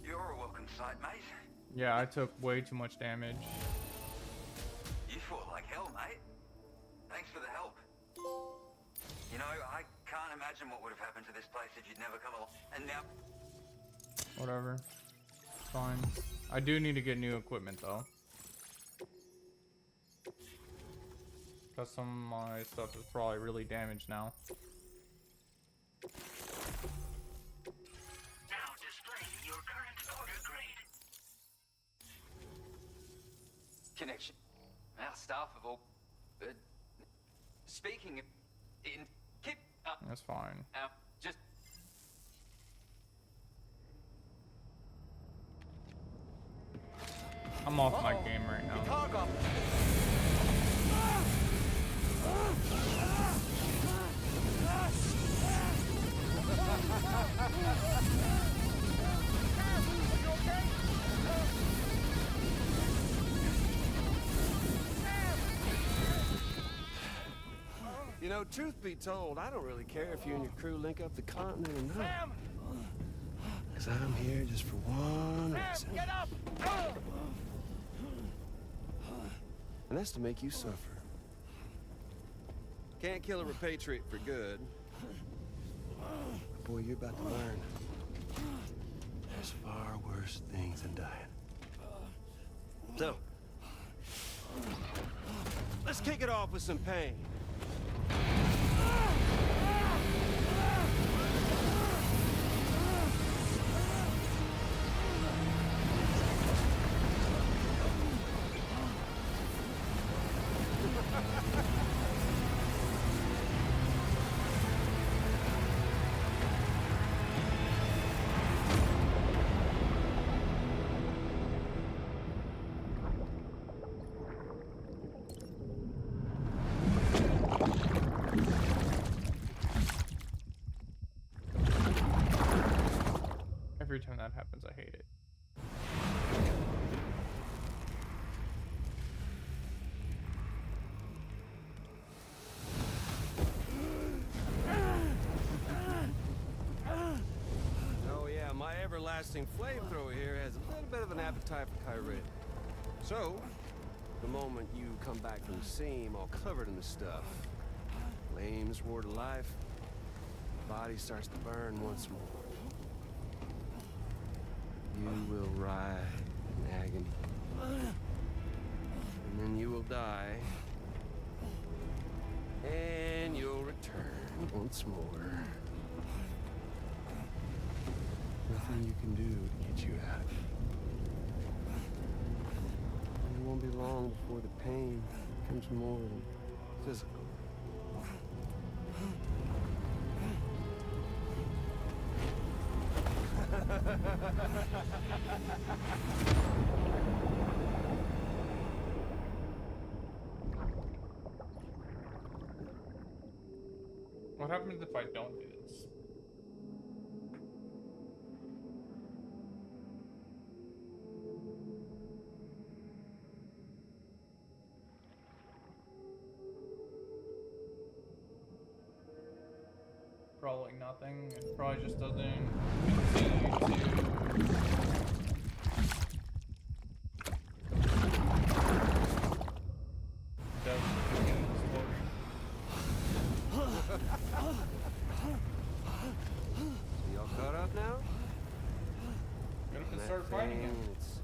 H: You're a welcome sight, mate.
A: Yeah, I took way too much damage.
H: You fought like hell, mate. Thanks for the help. You know, I can't imagine what would have happened to this place if you'd never come along. And now...
A: Whatever. Fine. I do need to get new equipment though. Cause some of my stuff is probably really damaged now.
C: Now displaying your current order grade.
E: Connection. Our staff have all... speaking in... Keep up.
A: That's fine.
E: Just...
A: I'm off my game right now.
G: Cargo.
I: You know, truth be told, I don't really care if you and your crew link up the continent or not. 'Cause I'm here just for one reason.
G: Get up!
I: And that's to make you suffer. Can't kill a repatriate for good. But boy, you're about to learn. There's far worse things than dying. So, let's kick it off with some pain.
A: Every time that happens, I hate it.
I: Oh yeah, my everlasting flamethrower here has a little bit of an appetite for Kyrie. So, the moment you come back from the seam all covered in the stuff, flames roar to life, the body starts to burn once more. You will writhe in agony. And then you will die. And you'll return once more. Nothing you can do to get you out. And it won't be long before the pain becomes more physical.
A: What happens if I don't do this? Probably nothing. It probably just doesn't continue to...
I: So y'all caught up now?
A: Get up and
I: That
A: start fighting
I: thing
A: him.
I: and its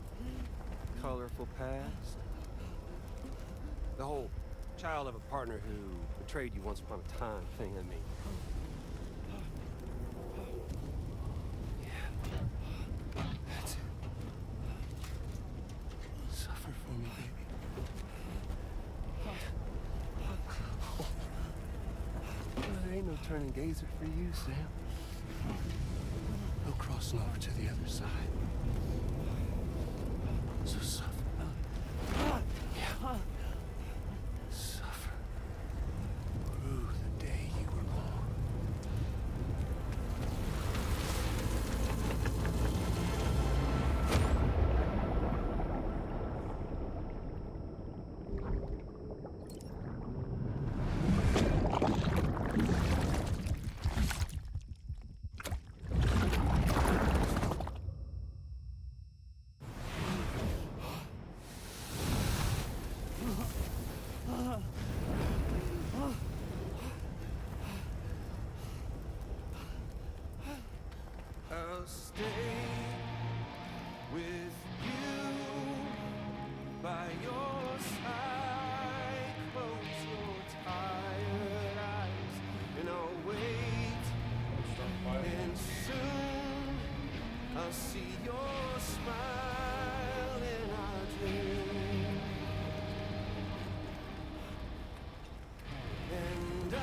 I: colorful past. The whole child of a partner who betrayed you once upon a time thing, I mean. Yeah. That's it. Suffer for me, baby. Well, there ain't no turning gazer for you, Sam. No crossing over to the other side. So suffer. Yeah. Suffer. Through the day you were born. I'll stay with you by your side. Close your tired eyes and I'll wait. And soon I'll see your smile in our dream. And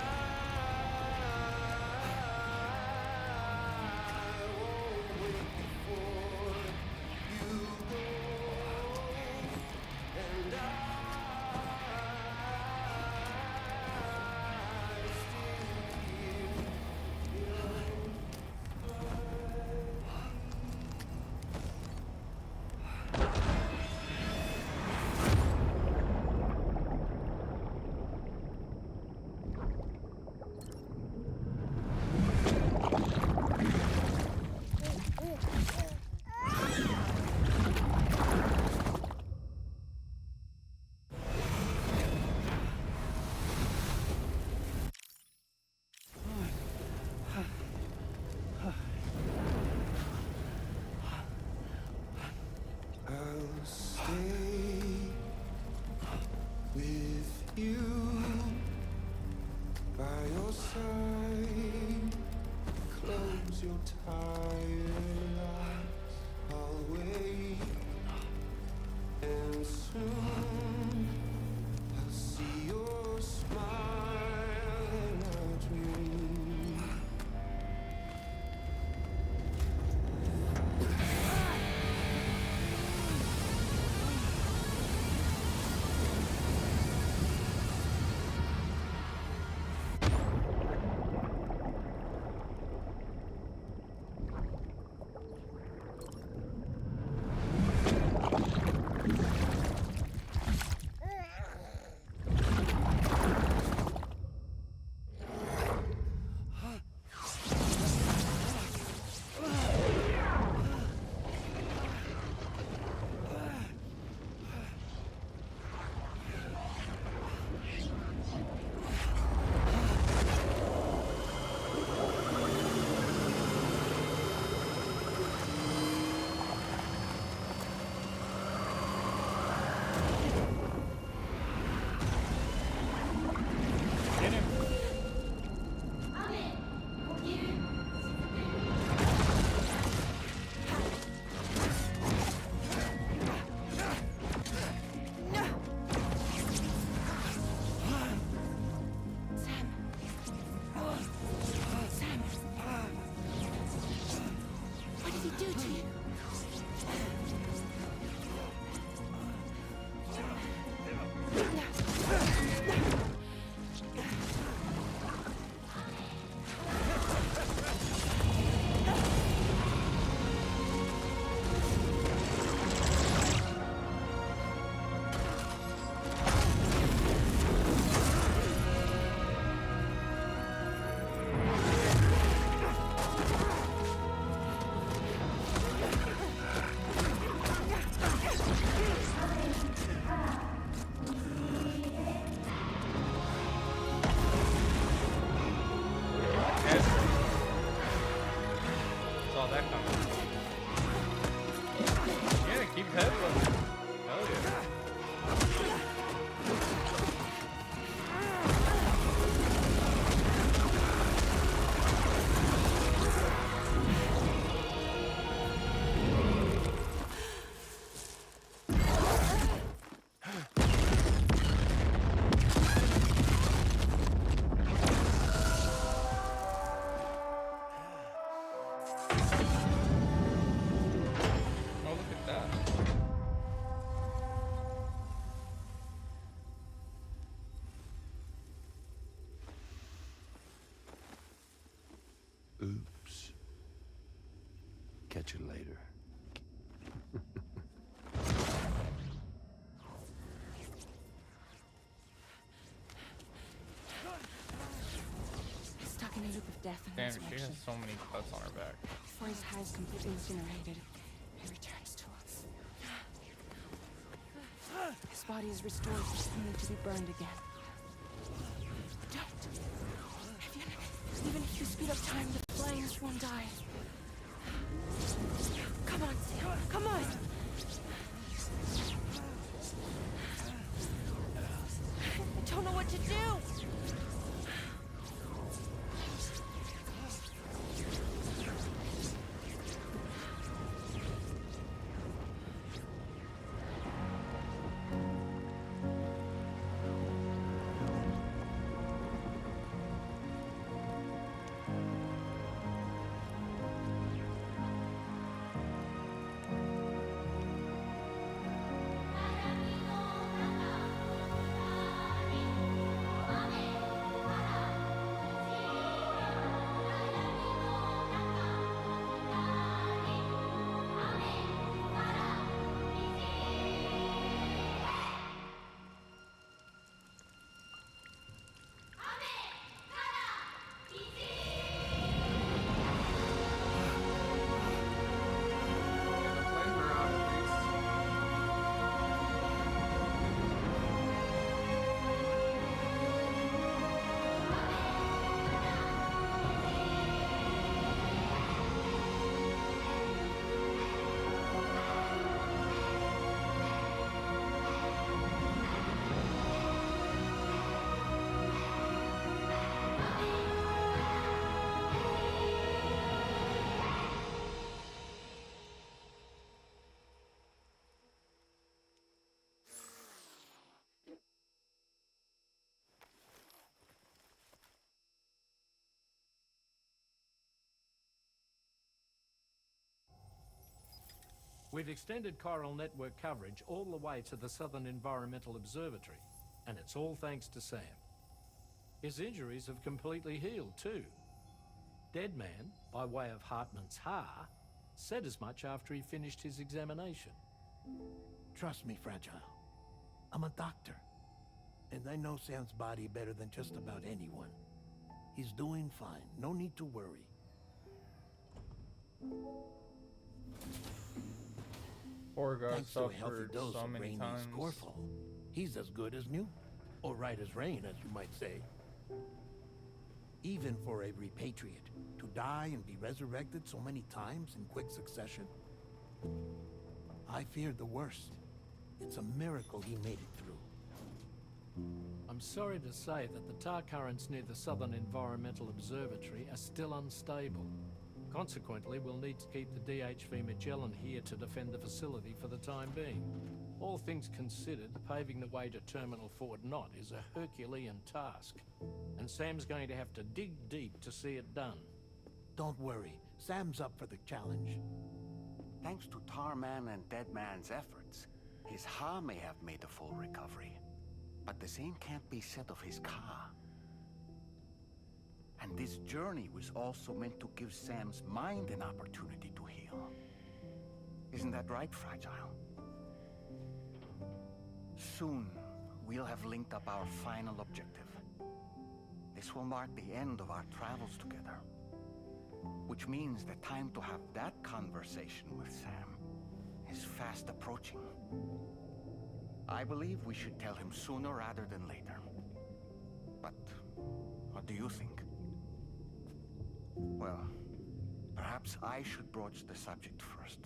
F: Catch you later.
J: Stuck in a loop of death and
A: Damn, she
J: resurrection.
A: has so many cuts on her back.
J: Before his hair is completely incinerated, he returns to us. His body is restored only to be burned again. Don't! Even if you speed up time, the flames won't die. Come on, Sam. Come on! I don't know what to do!
B: We've extended Coral Network coverage all the way to the Southern Environmental Observatory, and it's all thanks to Sam. His injuries have completely healed too. Deadman, by way of Hartman's Ha, said as much after he finished his examination.
K: Trust me, Fragile. I'm a doctor, and I know Sam's body better than just about anyone. He's doing fine. No need to worry.
A: Poor guy
K: Thanks to a healthy
A: suffered
K: dose
A: so
K: of
A: many
K: Rainey's
A: times.
K: Scorefall, he's as good as new. Or right as rain, as you might say. Even for a repatriate, to die and be resurrected so many times in quick succession. I feared the worst. It's a miracle he made it through.
B: I'm sorry to say that the tar currents near the Southern Environmental Observatory are still unstable. Consequently, we'll need to keep the DHV Magellan here to defend the facility for the time being. All things considered, paving the way to Terminal Fort Knott is a Herculean task, and Sam's going to have to dig deep to see it done.
K: Don't worry, Sam's up for the challenge.
G: Thanks to Tarman and Deadman's efforts, his Ha may have made a full recovery. But the same can't be said of his Ka. And this journey was also meant to give Sam's mind an opportunity to heal. Isn't that right, Fragile? Soon, we'll have linked up our final objective. This will mark the end of our travels together. Which means the time to have that conversation with Sam is fast approaching. I believe we should tell him sooner rather than later. But what do you think? Well, perhaps I should broach the subject first.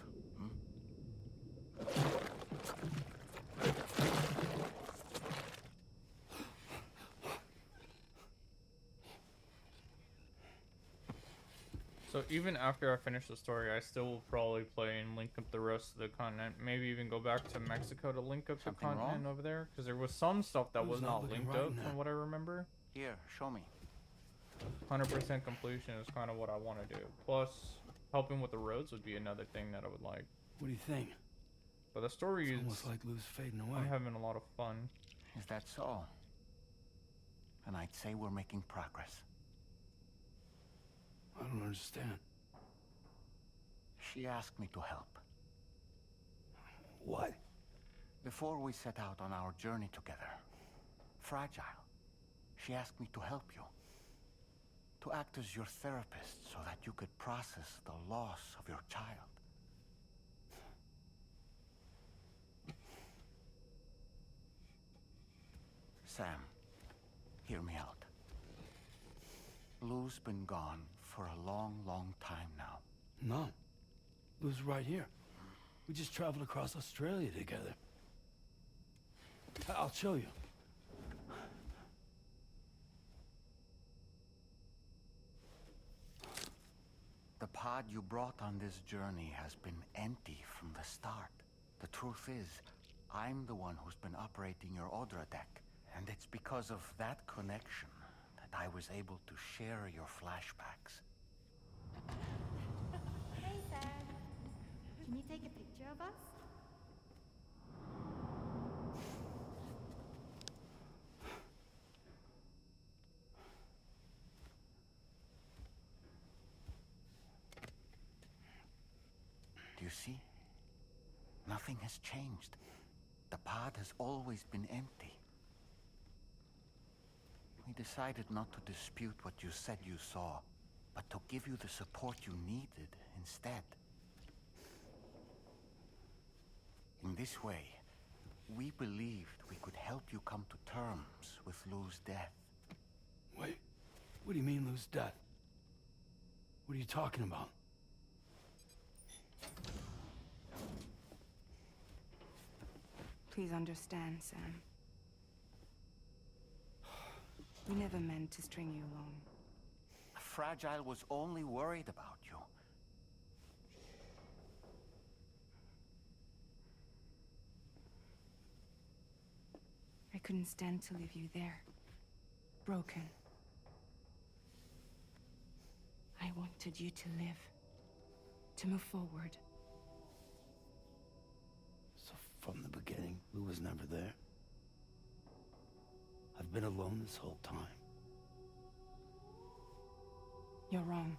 A: So even after I finish the story, I still will probably play and link up the rest of the continent. Maybe even go back to Mexico to link up
G: Something
A: the continent
G: wrong?
A: over there. Because there was some stuff that was
F: Who's
A: not
F: not looking
A: linked
F: right
A: up
F: now?
A: from what I remember.
G: Here, show me.
A: 100% completion is kind of what I want to do. Plus, helping with the roads would be another thing that I would like.
F: What do you think?
A: But the story
F: It's
A: is...
F: almost like Lou's fading away.
A: I'm having a lot of fun.
G: Is that so? And I'd say we're making progress.
F: I don't understand.
G: She asked me to help.
F: What?
G: Before we set out on our journey together, Fragile, she asked me to help you. To act as your therapist so that you could process the loss of your child. Sam, hear me out. Lou's been gone for a long, long time now.
F: No. Lou's right here. We just traveled across Australia together. I'll show you.
G: The pod you brought on this journey has been empty from the start. The truth is, I'm the one who's been operating your Odra deck. And it's because of that connection that I was able to share your flashbacks.
L: Hey, Sam. Can you take a picture of us?
G: Do you see? Nothing has changed. The pod has always been empty. We decided not to dispute what you said you saw, but to give you the support you needed instead. In this way, we believed we could help you come to terms with Lou's death.
F: Wait, what do you mean Lou's death? What are you talking about?
J: Please understand, Sam. We never meant to string you along.
G: Fragile was only worried about you.
J: I couldn't stand to leave you there. Broken. I wanted you to live. To move forward.
F: So from the beginning, Lou was never there? I've been alone this whole time.
J: You're wrong.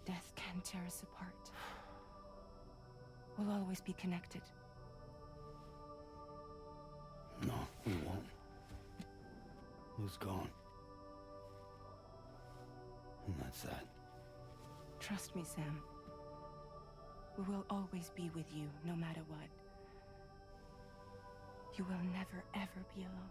J: Death can tear us apart. We'll always be connected.
F: No, we won't. Lou's gone. And that's that.
J: Trust me, Sam. We will always be with you, no matter what. You will never, ever be alone.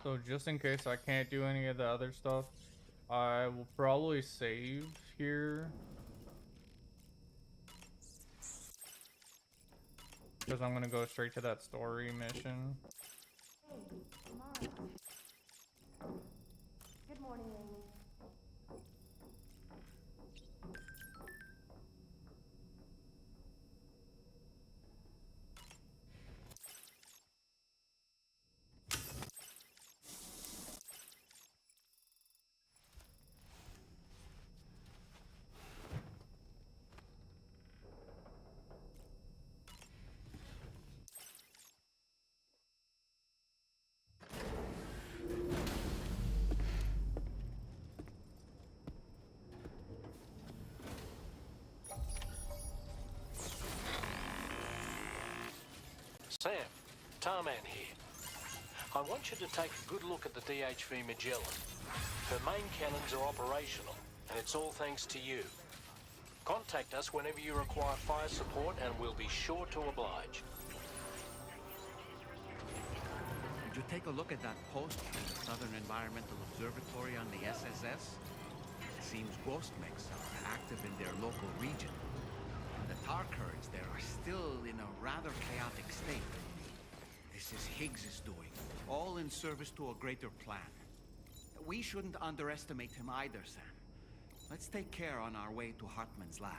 A: So just in case I can't do any of the other stuff, I will probably save here. Because I'm gonna go straight to that story mission.
L: Good morning, Amy.
B: Sam, Tarman here. I want you to take a good look at the DHV Magellan. Her main cannons are operational, and it's all thanks to you. Contact us whenever you require fire support, and we'll be sure to oblige.
G: Did you take a look at that post from the Southern Environmental Observatory on the SSS? It seems ghost mechs are active in their local region. The tar currents there are still in a rather chaotic state. This is Higgs's doing, all in service to a greater plan. We shouldn't underestimate him either, Sam. Let's take care on our way to Hartman's lab.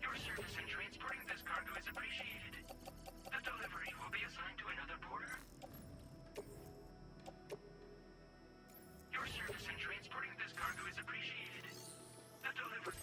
C: Your service in transporting this cargo is appreciated. The delivery will be assigned to another porter. Your service in transporting this cargo is appreciated. The delivery...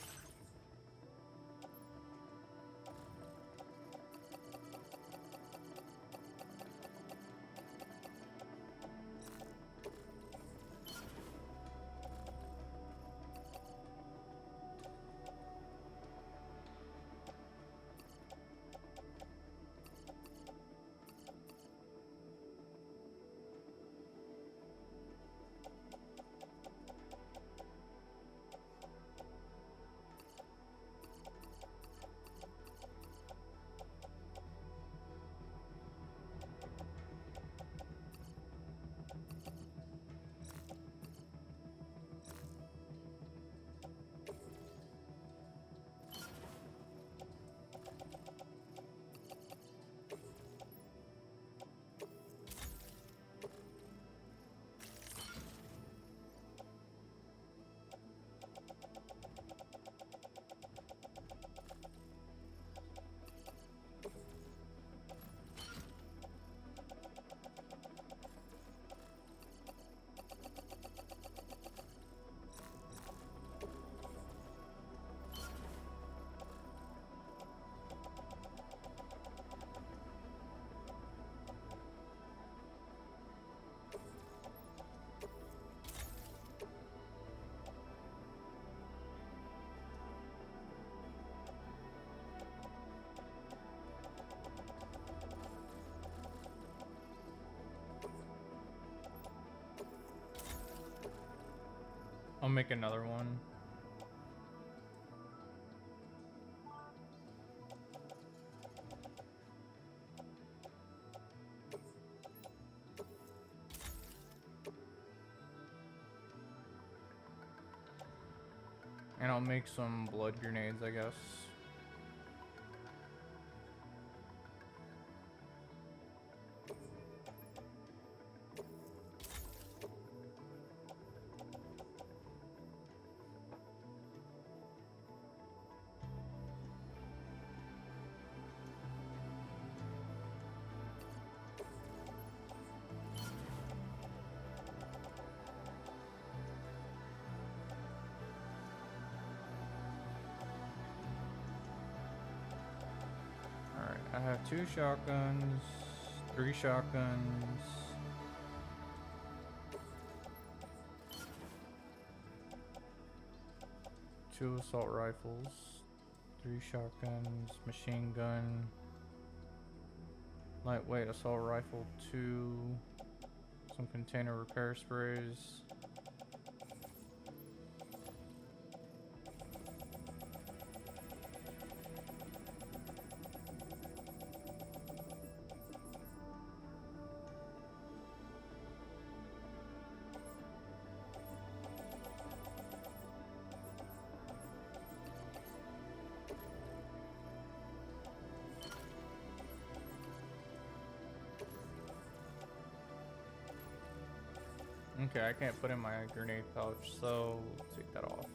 A: I'll make another one. And I'll make some blood grenades, I guess. I have 2 shotguns, 3 shotguns, two assault rifles, 3 shotguns, machine gun, lightweight assault rifle 2, some container repair sprays, Okay, I can't put in my grenade pouch, so take that off.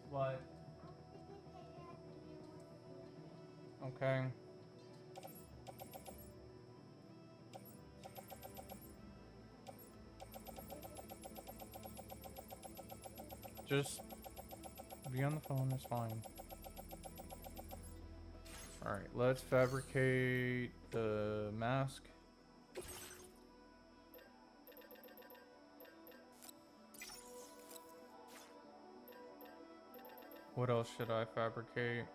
A: What? Okay. Just be on the phone, it's fine. Alright, let's fabricate the mask. What else should I fabricate?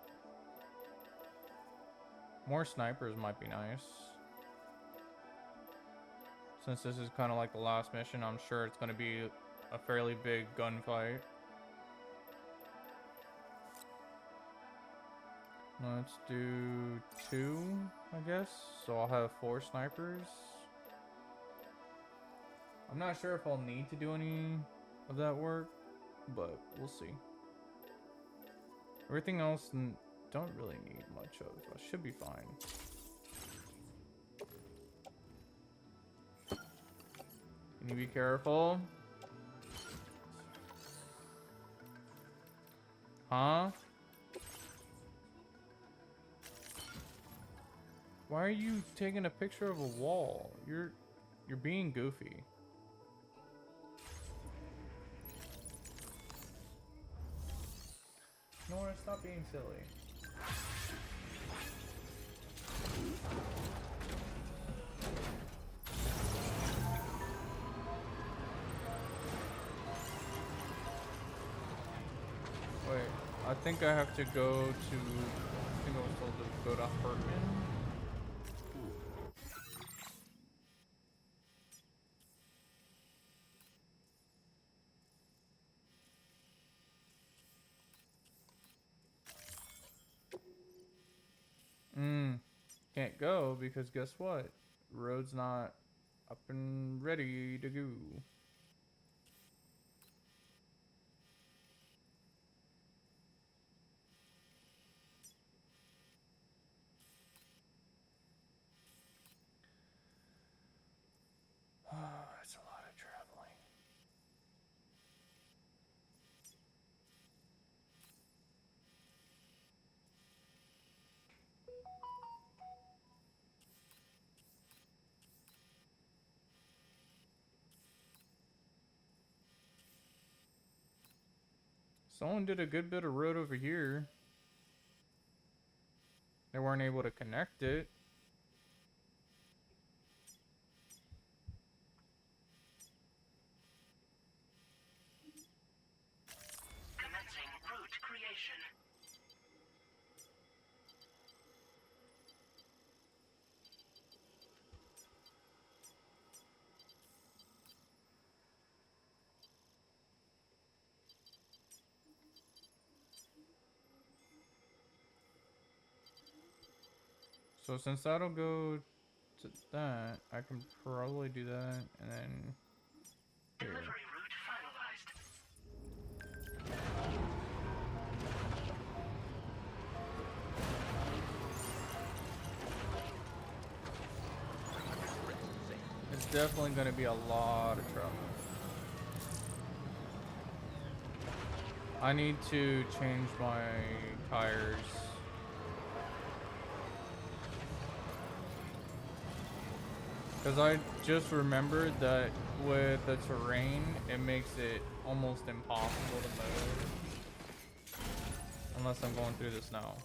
A: More snipers might be nice. Since this is kind of like the last mission, I'm sure it's going to be a fairly big gunfight. Let's do 2, I guess. So I'll have 4 snipers. I'm not sure if I'll need to do any of that work, but we'll see. Everything else don't really need much of. I should be fine. Can you be careful? Huh? Why are you taking a picture of a wall? You're being goofy. Nora, stop being silly. Wait, I think I have to go to... I think I was told to go to Hartman. Can't go because guess what? Road's not up and ready to go. That's a lot of traveling. Someone did a good bit of road over here. They weren't able to connect it.
C: Commencing route creation.
A: So since that'll go to that, I can probably do that and then here.
C: Delivery route finalized.
A: It's definitely going to be a lot of trouble. I need to change my tires. Because I just remembered that with the terrain, it makes it almost impossible to move. Unless I'm going through the snow.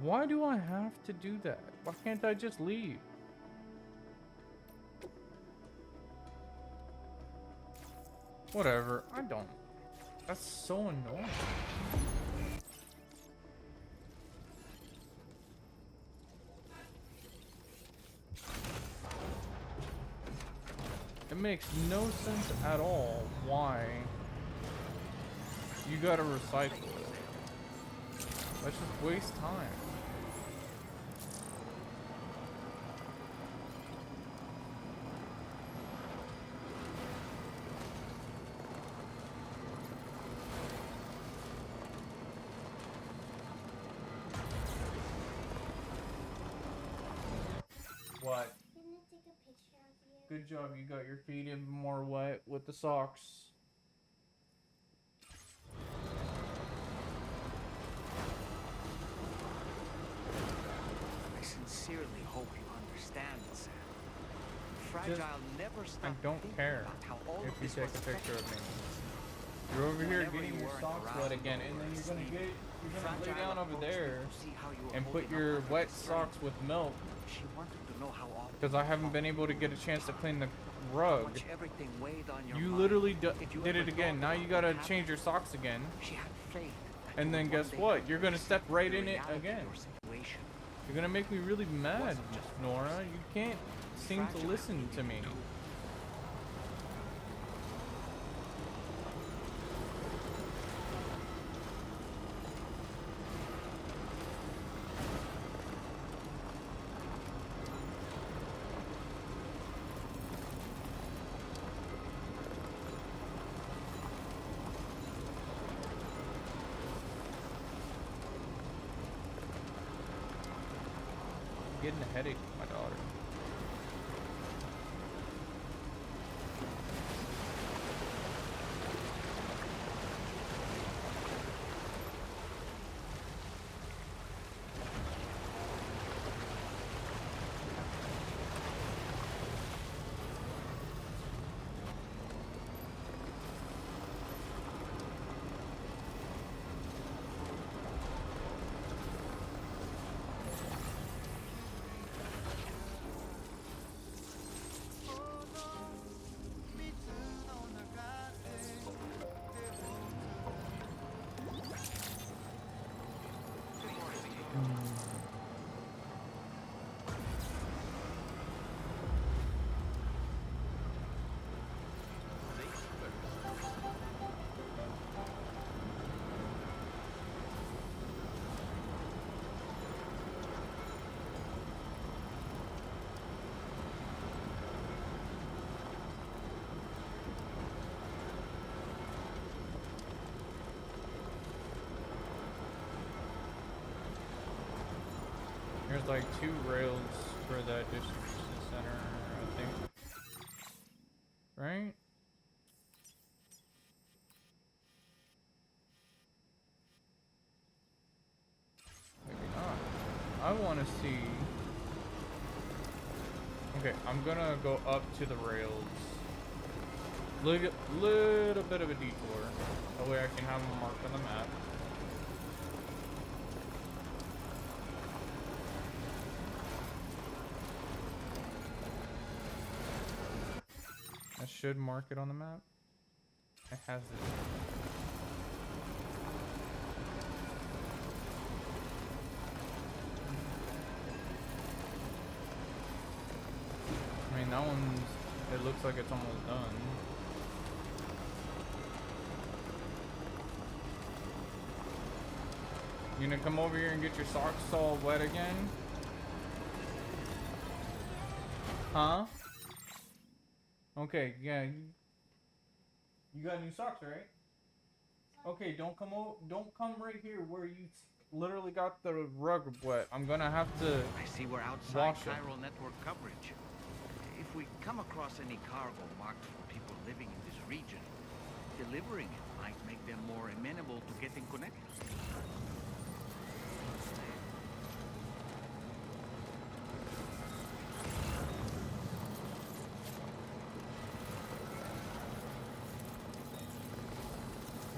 A: Why do I have to do that? Why can't I just leave? Whatever, I don't. That's so annoying. It makes no sense at all why you gotta recycle it. That's just waste time. What?
L: Didn't it take a picture of you?
A: Good job, you got your feet even more wet with the socks.
G: I sincerely hope you understand, Sam. Fragile never
A: I
G: stopped
A: don't
G: thinking
A: care
G: about how all
A: if
G: of
A: you
G: this
A: take
G: was
A: a picture of me.
G: affected.
A: You're over here
G: Whenever
A: getting
G: you
A: your
G: weren't
A: socks
G: around
A: wet again, and
G: or
A: then you're
G: asleep,
A: gonna lay
G: Fragile
A: down over
G: approached me
A: there
G: to see how you were
A: and put
G: holding up
A: your
G: under
A: wet
G: the strain.
A: socks with milk
G: She wanted to know how often
A: because I haven't been able to get a chance to clean the
G: how
A: rug.
G: much everything weighed on your
A: You
G: mind.
A: literally
G: If you
A: did
G: ever
A: it again.
G: thought
A: Now
G: about
A: you
G: what
A: gotta
G: happened,
A: change your socks again.
G: she had faith that
A: And
G: you
A: then
G: would
A: guess
G: one day
A: what? You're gonna step
G: accept
A: right
G: the
A: in it
G: reality of
A: again.
G: your situation.
A: You're gonna make me really mad,
G: wasn't just
A: Nora. You can't seem to
G: Fragile
A: listen
G: needed
A: to me.
G: you too.
A: I'm getting a headache with my daughter. There's like 2 rails for that distribution center, I think. Right? Maybe not. I want to see... Okay, I'm gonna go up to the rails. Little bit of a detour. That way I can have them marked on the map. I should mark it on the map. It has it. I mean, that one's... It looks like it's almost done. You gonna come over here and get your socks all wet again? Huh? Okay, yeah. You got new socks, right? Okay, don't come right here where you literally got the rug wet. I'm gonna have to
G: I see we're outside
A: wash them.
G: Chiral network coverage. If we come across any cargo marked for people living in this region, delivering it might make them more amenable to getting connected.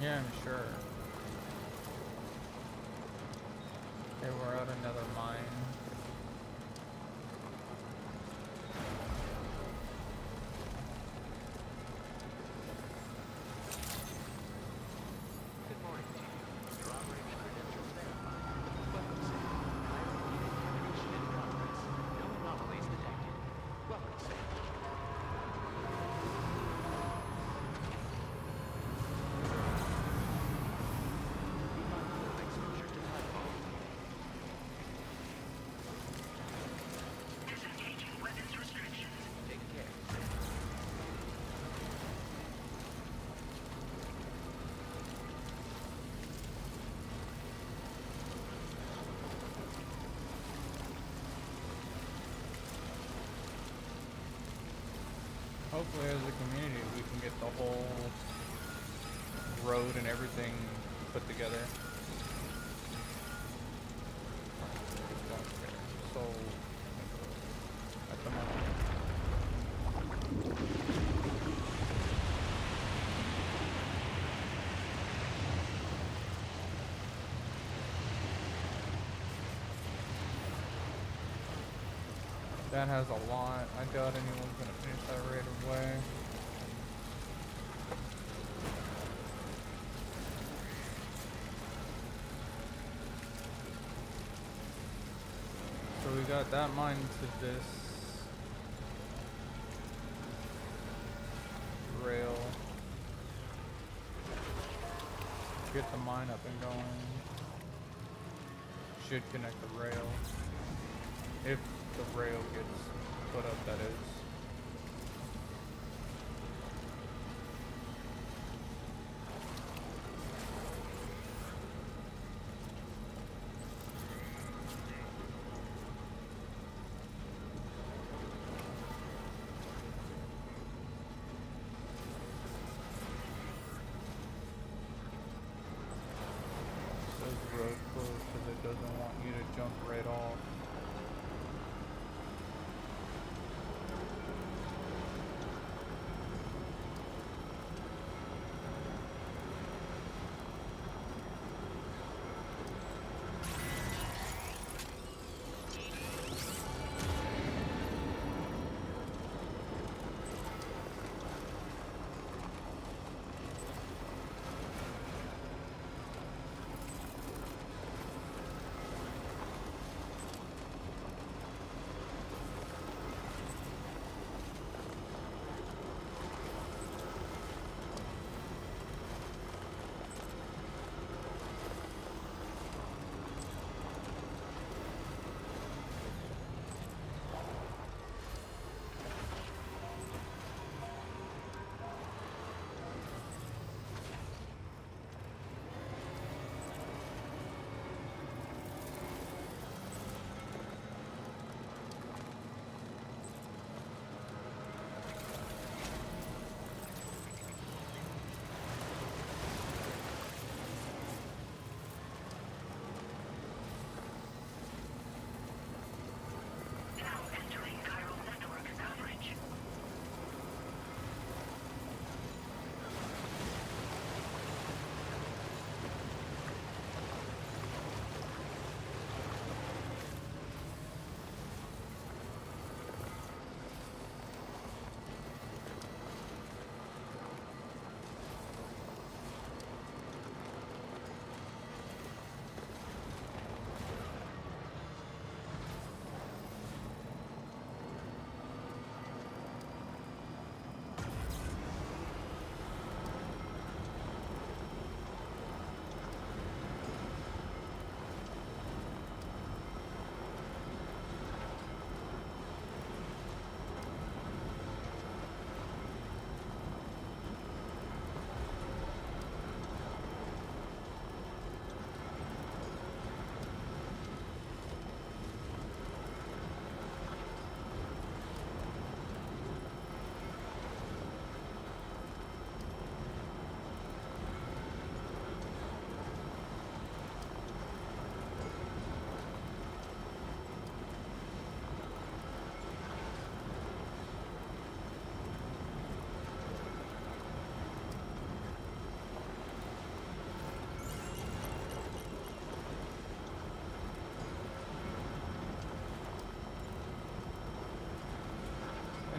A: Yeah, I'm sure. Okay, we're at another mine.
B: Good morning to you. Your operator's credentials verified. Welcome, sir. Identification in progress. No anomalies detected. Welcome, sir. Be mindful of exposure to nightfall.
C: Disengaging weapons restrictions.
B: Take care.
A: Hopefully, as a community, we can get the whole road and everything put together. So, at the moment. That has a lot. I doubt anyone's gonna finish that right away. So we got that mine to this rail. Get the mine up and going. Should connect the rail. If the rail gets put up, that is. Says road closed because it doesn't want you to jump right off.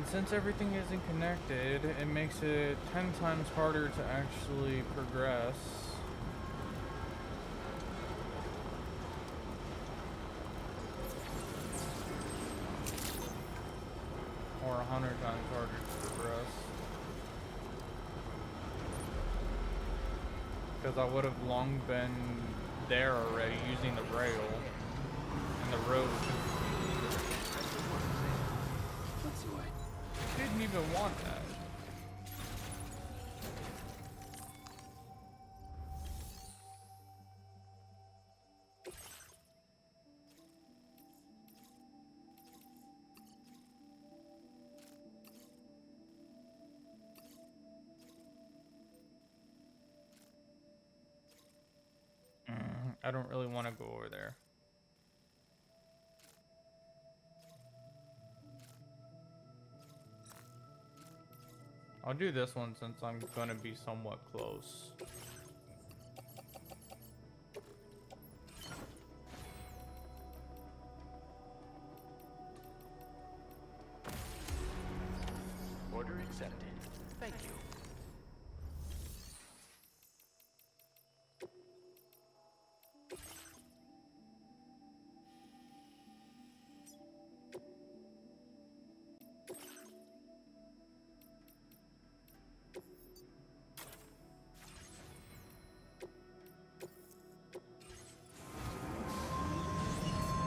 A: And since everything isn't connected, it makes it 10 times harder to actually progress. Or 100 times harder to progress. Because I would have long been there already using the rail and the road. Didn't even want that. I don't really want to go over there. I'll do this one since I'm gonna be somewhat close.
B: Order accepted. Thank you.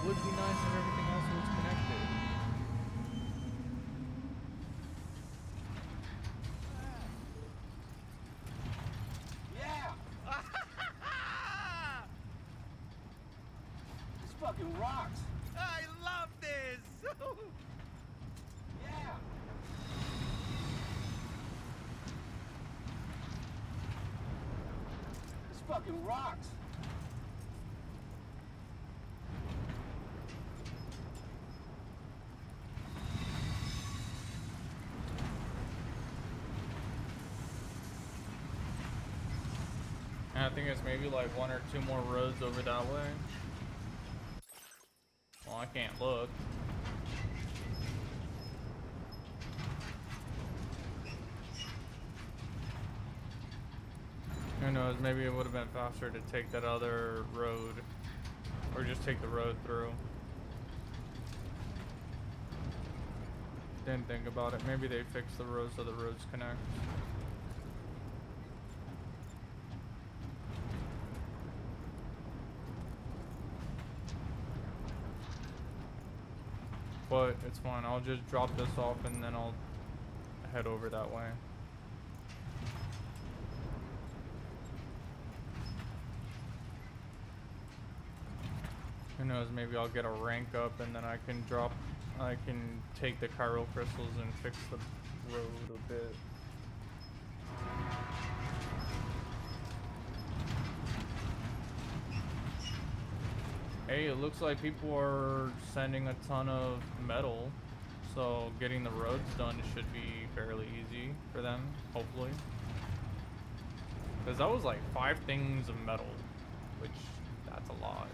A: Would be nice if everything else was connected.
F: Yeah! This fucking rocks!
G: I love this!
F: Yeah! This fucking rocks!
A: And I think it's maybe like 1 or 2 more roads over that way. Well, I can't look. Who knows, maybe it would have been faster to take that other road. Or just take the road through. Didn't think about it. Maybe they fixed the roads so the roads connect. But it's fine. I'll just drop this off and then I'll head over that way. Who knows, maybe I'll get a rank up and then I can take the chiral crystals and fix the road a bit. Hey, it looks like people are sending a ton of metal, so getting the roads done should be fairly easy for them, hopefully. Because that was like 5 things of metal, which, that's a lot.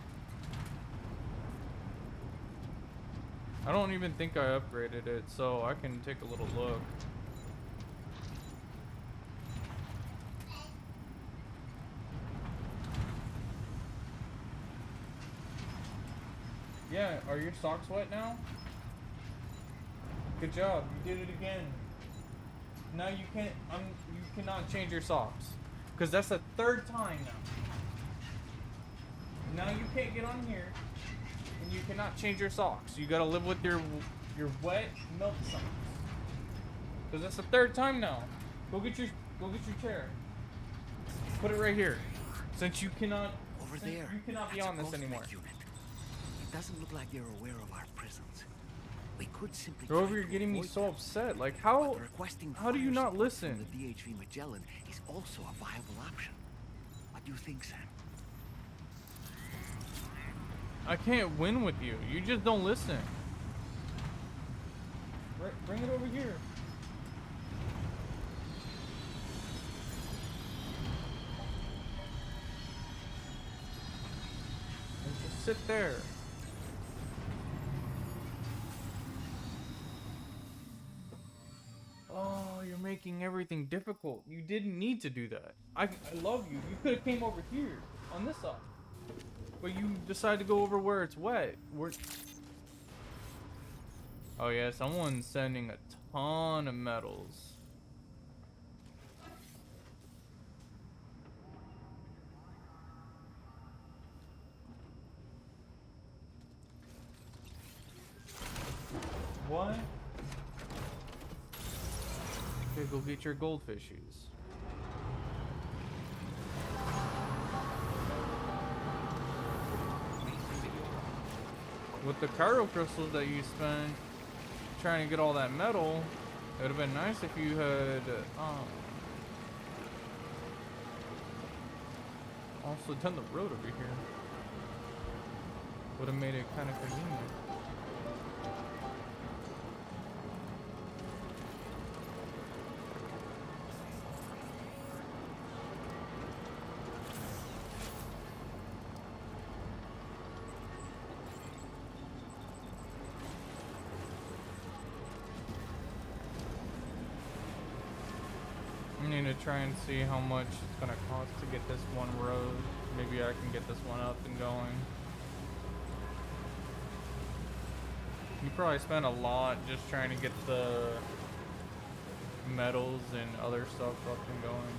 A: I don't even think I upgraded it, so I can take a little look. Yeah, are your socks wet now? Good job, you did it again. Now you cannot change your socks. Because that's the 3rd time now. Now you can't get on here. And you cannot change your socks. You gotta live with your wet milk socks. Because that's the 3rd time now. Go get your chair. Put it right here. Since you cannot you cannot be on this anymore.
G: It doesn't look like they're aware of our presence. We could simply
A: Grover, you're getting me so upset. Like how do you not listen?
G: The DHV Magellan is also a viable option. What do you think, Sam?
A: I can't win with you. You just don't listen. Bring it over here. And just sit there. making everything difficult. You didn't need to do that. I love you. You could have came over here on this side. But you decided to go over where it's wet. Oh yeah, someone's sending a ton of metals. What? Okay, go get your goldfishes. With the Cairo crystals that you spent trying to get all that metal, it would have been nice if you had also done the road over here. Would have made it kind of convenient. I need to try and see how much it's gonna cost to get this one road. Maybe I can get this one up and going. You probably spent a lot just trying to get the metals and other stuff up and going.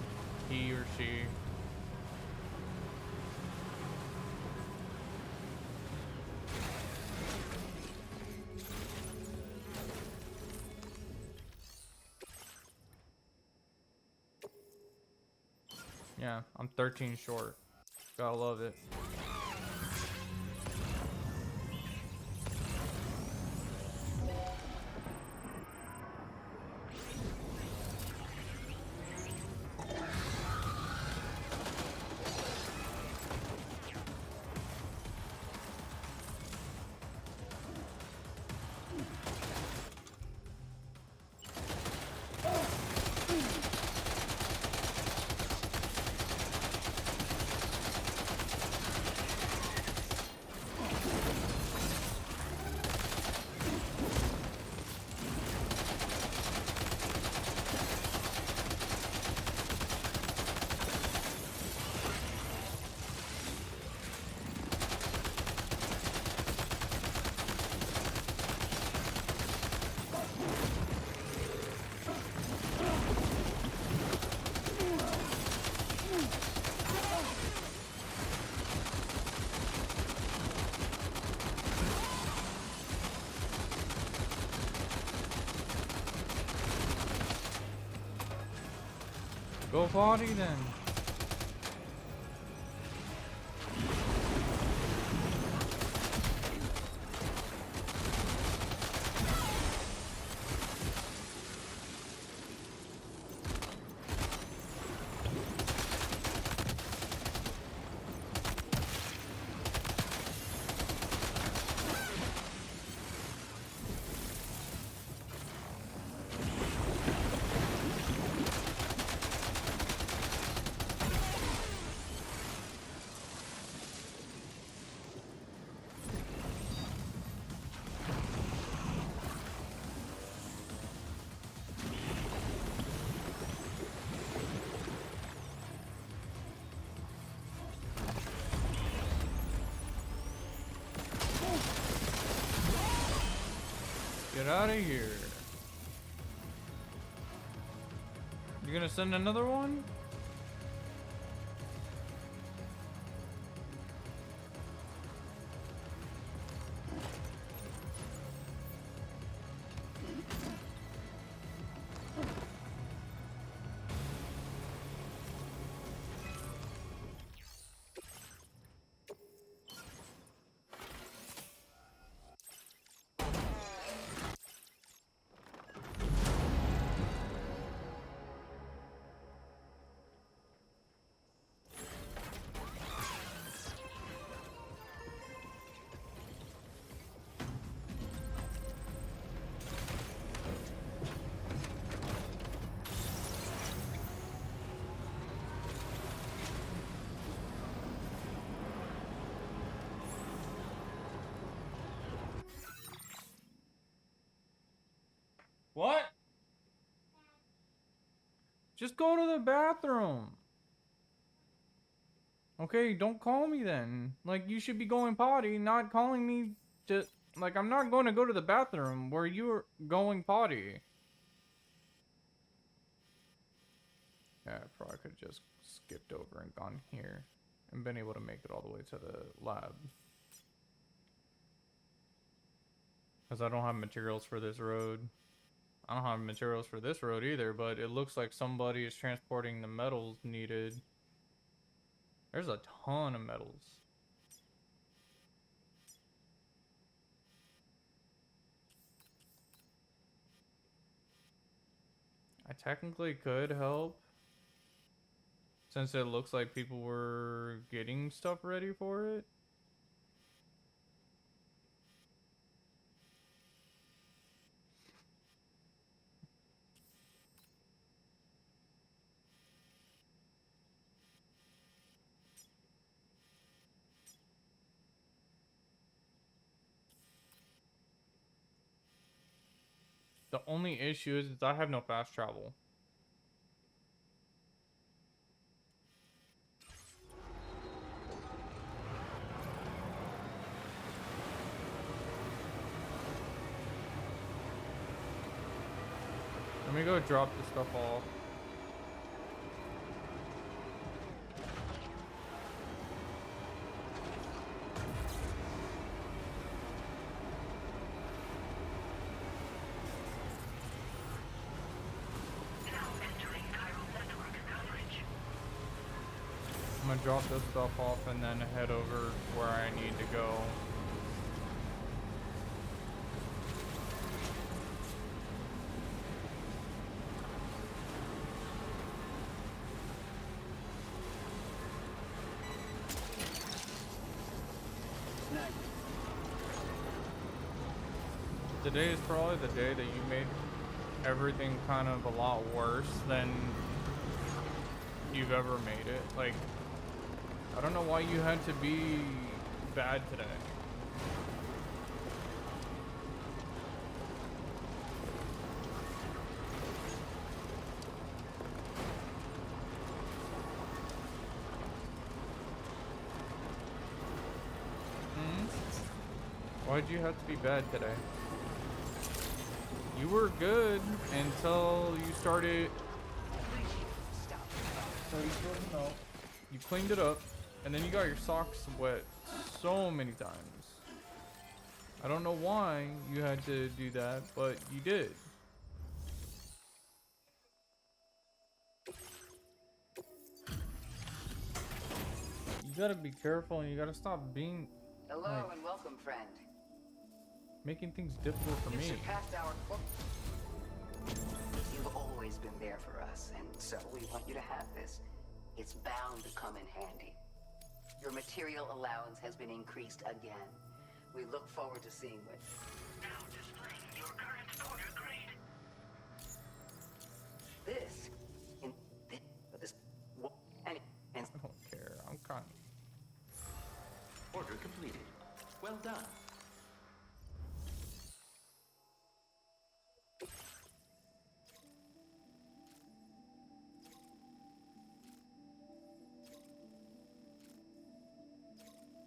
A: He or she. Yeah, I'm 13 short. Gotta love it. Go party then. Get out of here. You gonna send another one? What? Just go to the bathroom. Okay, don't call me then. Like, you should be going potty, not calling me to... Like, I'm not going to go to the bathroom where you're going potty. Yeah, I probably could have just skipped over and gone here. And been able to make it all the way to the lab. Because I don't have materials for this road. I don't have materials for this road either, but it looks like somebody is transporting the metals needed. There's a ton of metals. I technically could help, since it looks like people were getting stuff ready for it. The only issue is I have no fast travel. Let me go drop this stuff off. I'm gonna drop this stuff off and then head over where I need to go. Today is probably the day that you made everything kind of a lot worse than you've ever made it. Like, I don't know why you had to be bad today. Why'd you have to be bad today? You were good until you started. You cleaned it up, and then you got your socks wet so many times. I don't know why you had to do that, but you did. You gotta be careful, and you gotta stop being.
M: Hello and welcome, friend.
A: Making things difficult for me.
M: Surpassed our You've always been there for us, and so we want you to have this. It's bound to come in handy. Your material allowance has been increased again. We look forward to seeing what...
C: Now displaying your current order grade.
M: This... in... this... and...
A: I don't care. I'm kind of...
D: Order completed. Well done.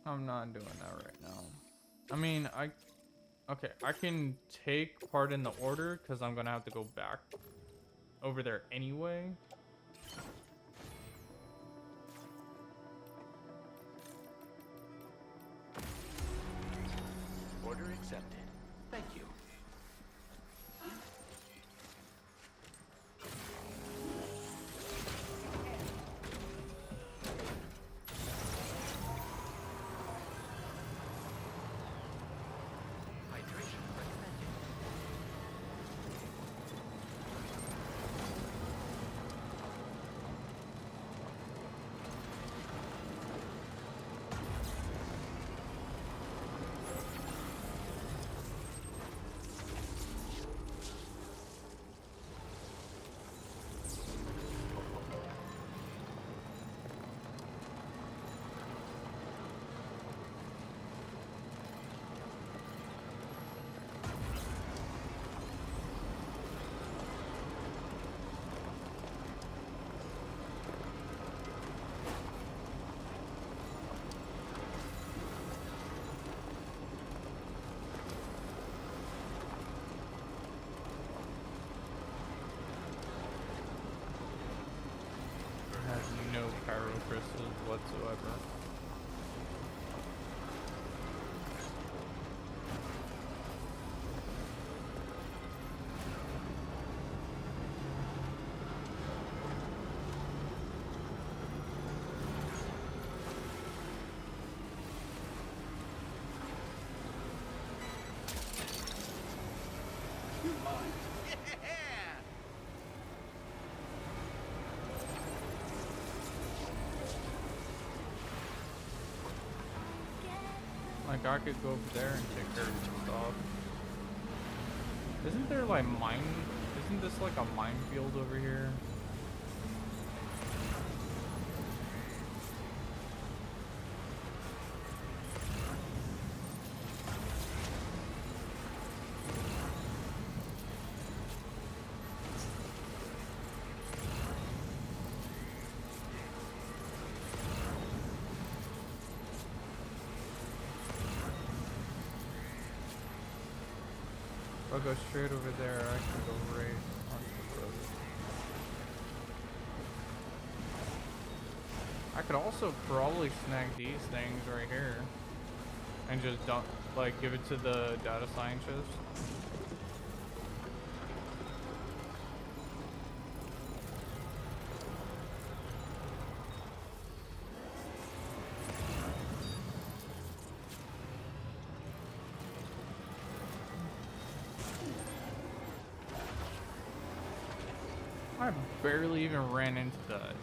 A: I'm not doing that right now. I mean, okay, I can take part in the order because I'm gonna have to go back over there anyway.
D: Order accepted. Thank you.
A: whatsoever. Like, I could go over there and take care of some stuff. Isn't there like isn't this like a minefield over here? If I go straight over there, I can go right onto the road. I could also probably snag these things right here and just dump, like, give it to the data scientist. I barely even ran into that.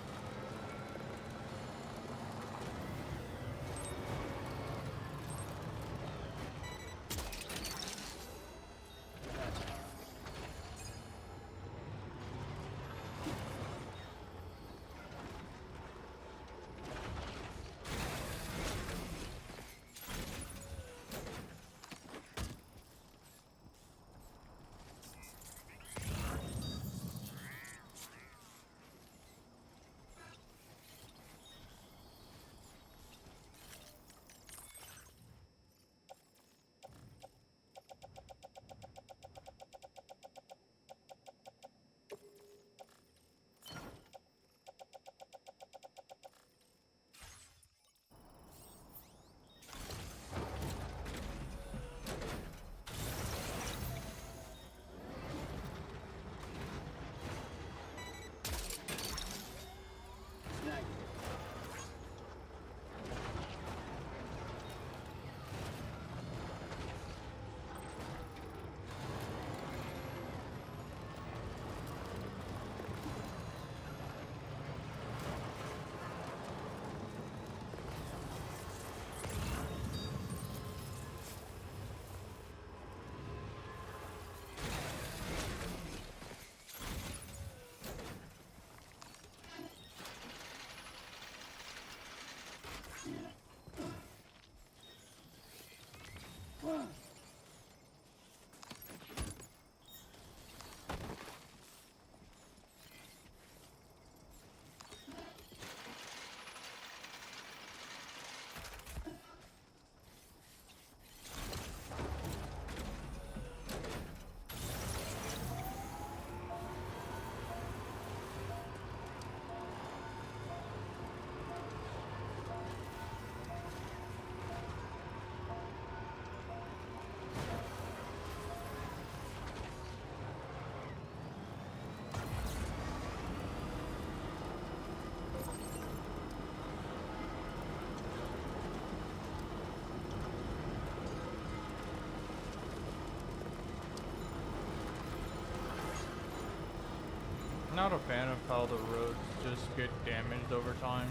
A: Not a fan of how the roads just get damaged over time.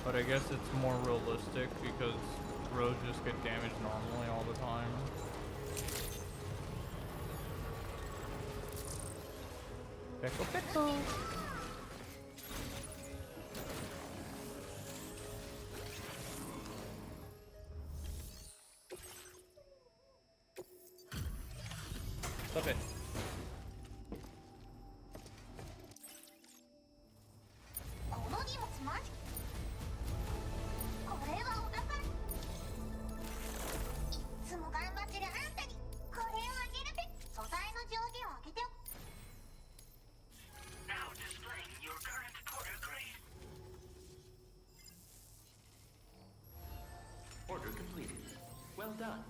A: But I guess it's more realistic because roads just get damaged normally all the time. Pickle pickle! Stop it.
C: Now displaying your current porter grade.
B: done.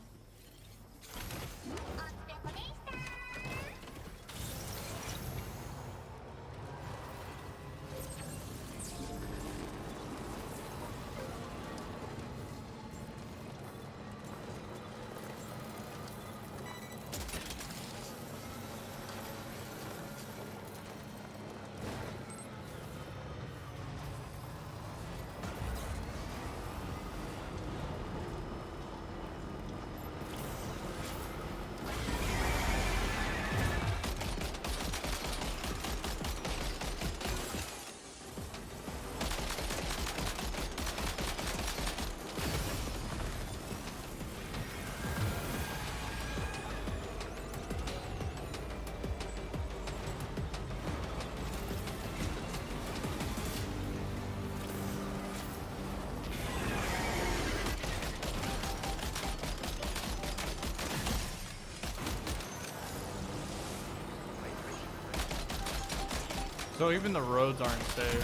A: So even the roads aren't safe.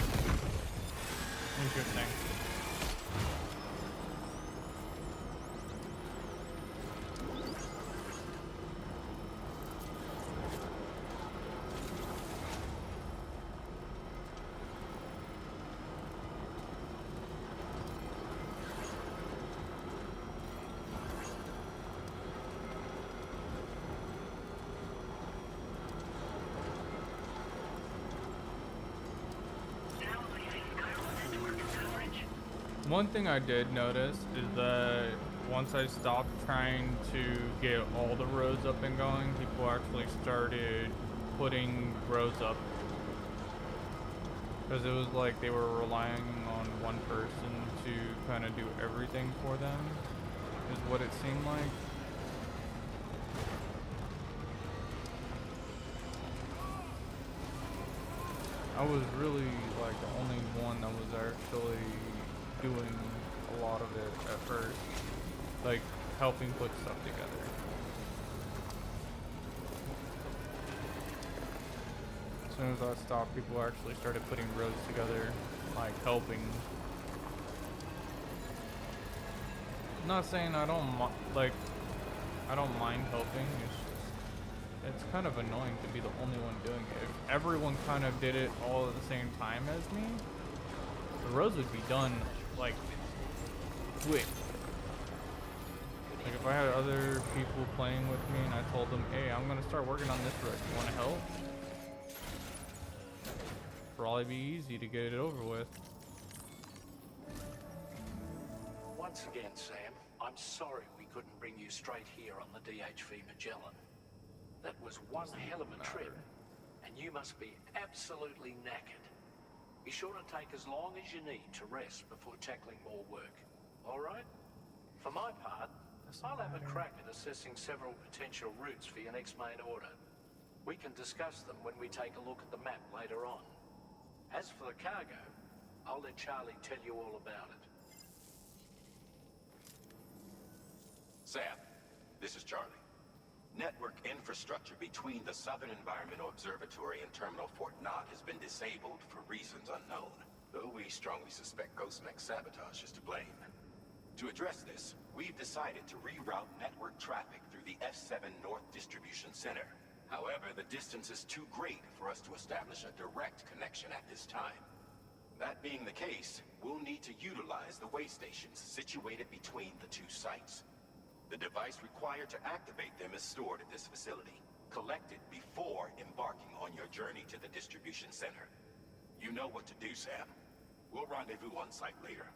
A: Interesting. One thing I did notice is that once I stopped trying to get all the roads up and going, people actually started putting roads up. Because it was like they were relying on one person to kind of do everything for them, is what it seemed like. I was really like the only one that was actually doing a lot of it at first, like helping put stuff together. As soon as I stopped, people actually started putting roads together, like helping. I'm not saying I don't I don't mind helping. It's kind of annoying to be the only one doing it. If everyone kind of did it all at the same time as me, the roads would be done like quick. Like if I had other people playing with me and I told them, hey, I'm gonna start working on this road, you wanna help? Probably be easy to get it over with.
B: Once again, Sam, I'm sorry we couldn't bring you straight here on the DHV Magellan. That was one hell of a trip, and you must be absolutely knackered. Be sure to take as long as you need to rest before tackling more work. All right? For my part, I'll have a crack at assessing several potential routes for your next main order. We can discuss them when we take a look at the map later on. As for the cargo, I'll let Charlie tell you all about it.
D: Sam, this is Charlie. Network infrastructure between the Southern Environmental Observatory and Terminal Fort Knott has been disabled for reasons unknown, though we strongly suspect Ghostmech's sabotage is to blame. To address this, we've decided to reroute network traffic through the F7 North Distribution Center. However, the distance is too great for us to establish a direct connection at this time. That being the case, we'll need to utilize the way stations situated between the two sites. The device required to activate them is stored at this facility, collected before embarking on your journey to the distribution center. You know what to do, Sam. We'll rendezvous on site later.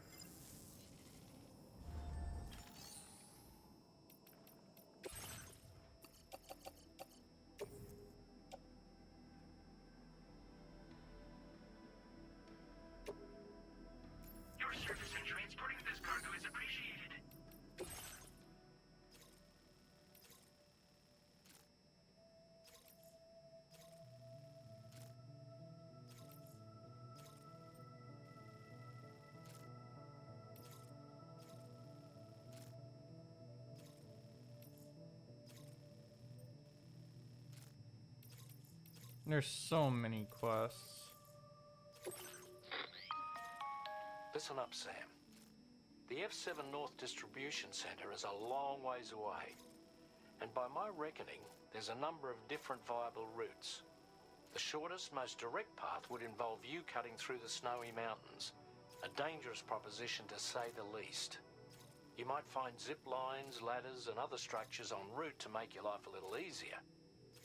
C: Your service in transporting this cargo is appreciated.
A: There's so many quests.
B: Listen up, Sam. The F7 North Distribution Centre is a long ways away, and by my reckoning, there's a number of different viable routes. The shortest, most direct path would involve you cutting through the snowy mountains, a dangerous proposition to say the least. You might find zip lines, ladders, and other structures en route to make your life a little easier.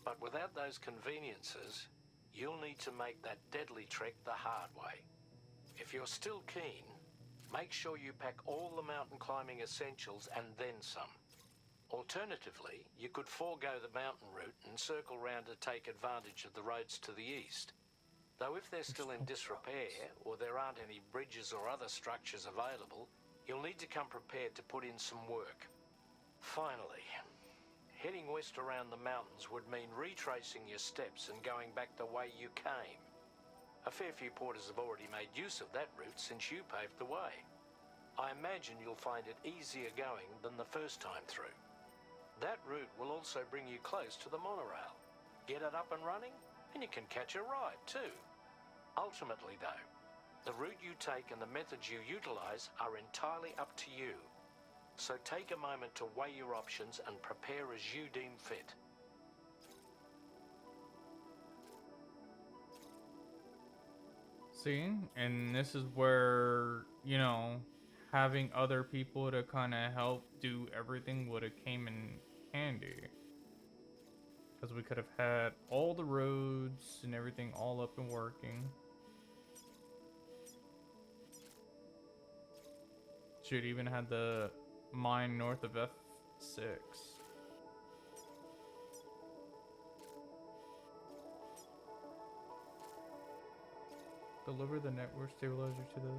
B: But without those conveniences, you'll need to make that deadly trek the hard way. If you're still keen, make sure you pack all the mountain climbing essentials and then some. Alternatively, you could forego the mountain route and circle round to take advantage of the roads to the east. Though if they're still in disrepair, or there aren't any bridges or other structures available, you'll need to come prepared to put in some work. Finally, heading west around the mountains would mean retracing your steps and going back the way you came. A fair few porters have already made use of that route since you paved the way. I imagine you'll find it easier going than the first time through. That route will also bring you close to the monorail. Get it up and running, and you can catch a ride too. Ultimately though, the route you take and the methods you utilize are entirely up to you. So take a moment to weigh your options and prepare as you deem fit.
A: See, and this is where, you know, having other people to kind of help do everything would have came in handy. Because we could have had all the roads and everything all up and working. Should even had the mine north of F6. Deliver the network stabilizer to the...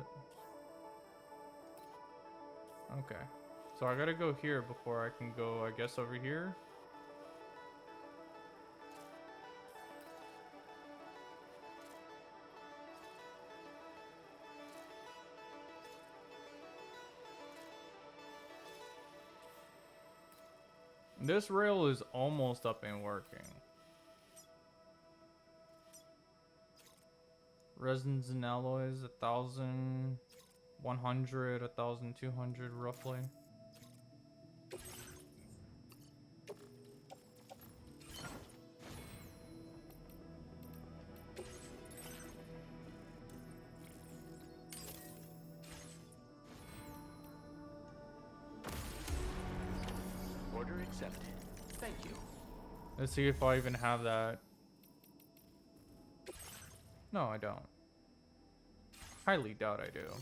A: Okay. So I gotta go here before I can go, I guess, over here. This rail is almost up and working. Resins and alloys, 1,100, 1,200 roughly.
B: Order accepted. Thank you.
A: Let's see if I even have that. No, I don't. Highly doubt I do.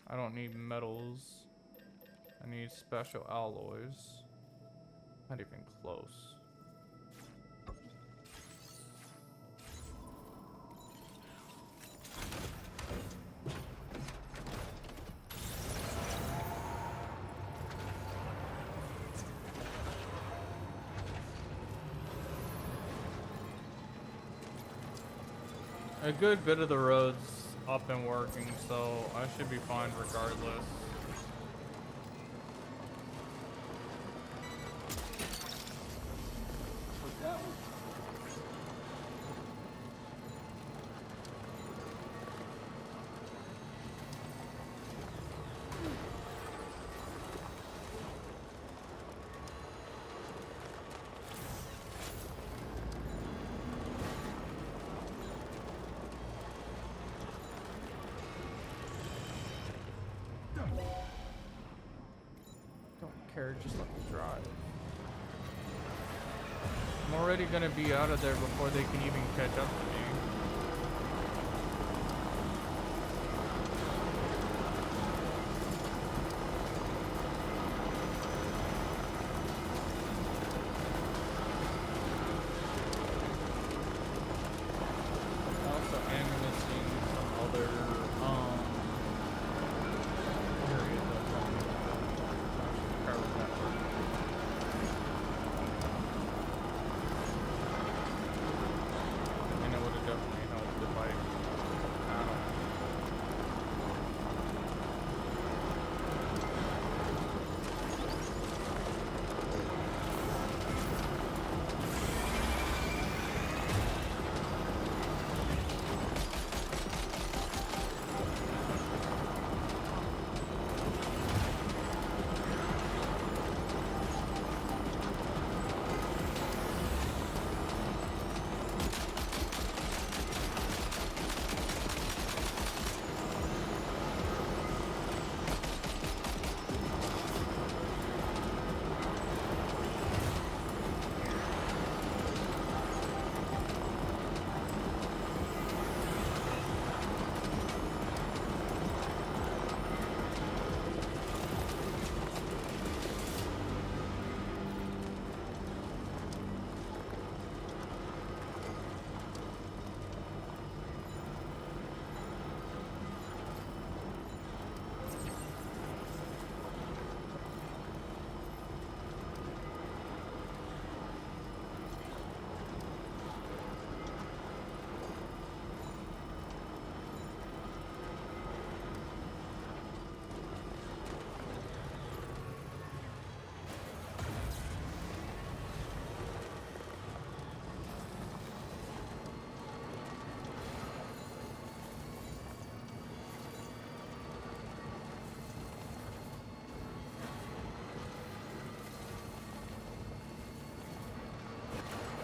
A: I don't need metals. I need special alloys. Not even close. A good bit of the road's up and working, so I should be fine regardless. Just let me drive. I'm already gonna be out of there before they can even catch up to me. I also am missing some other areas that's on Carlos Network. And I would have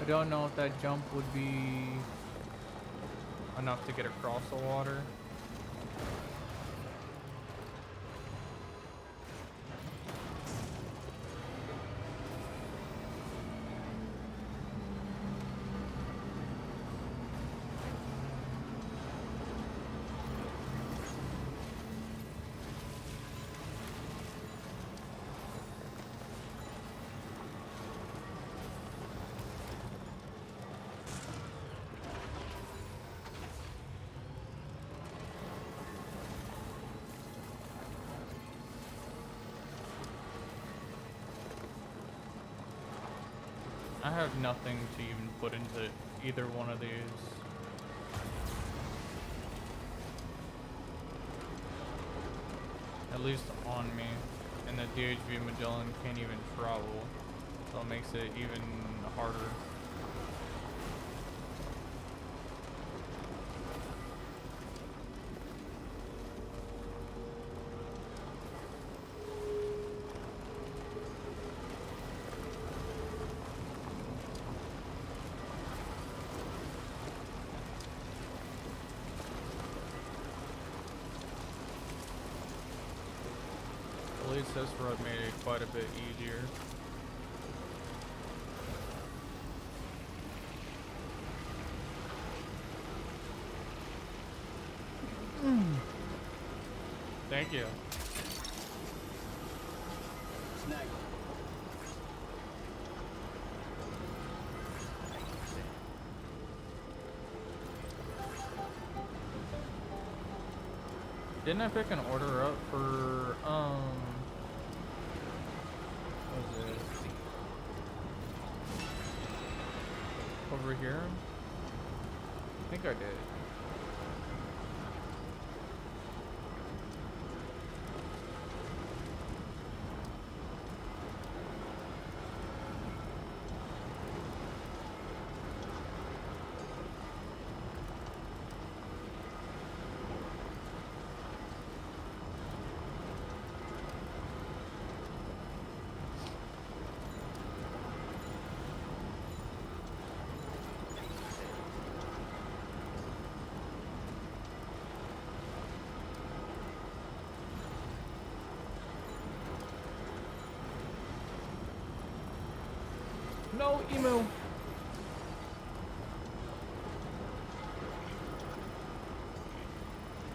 A: I don't know if that jump would be enough to get across the water. I have nothing to even put into either one of these. At least on me. And the DHV Magellan can't even travel. So it makes it even harder. At least this road made it quite a bit easier. Thank you.
E: Snag.
A: Didn't I pick an order up for, what was it? Over here? I think I did. No, emu.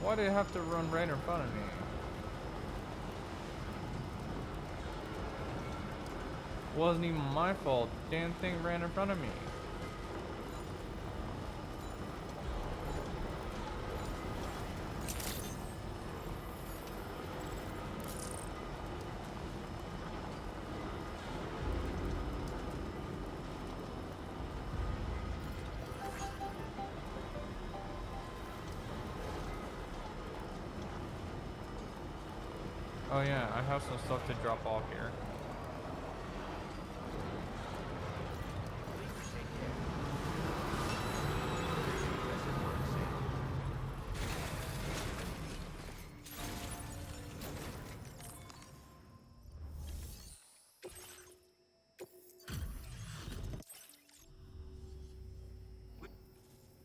A: Why did it have to run right in front of me? Wasn't even my fault. Damn thing ran in front of me. Oh yeah, I have some stuff to drop off here.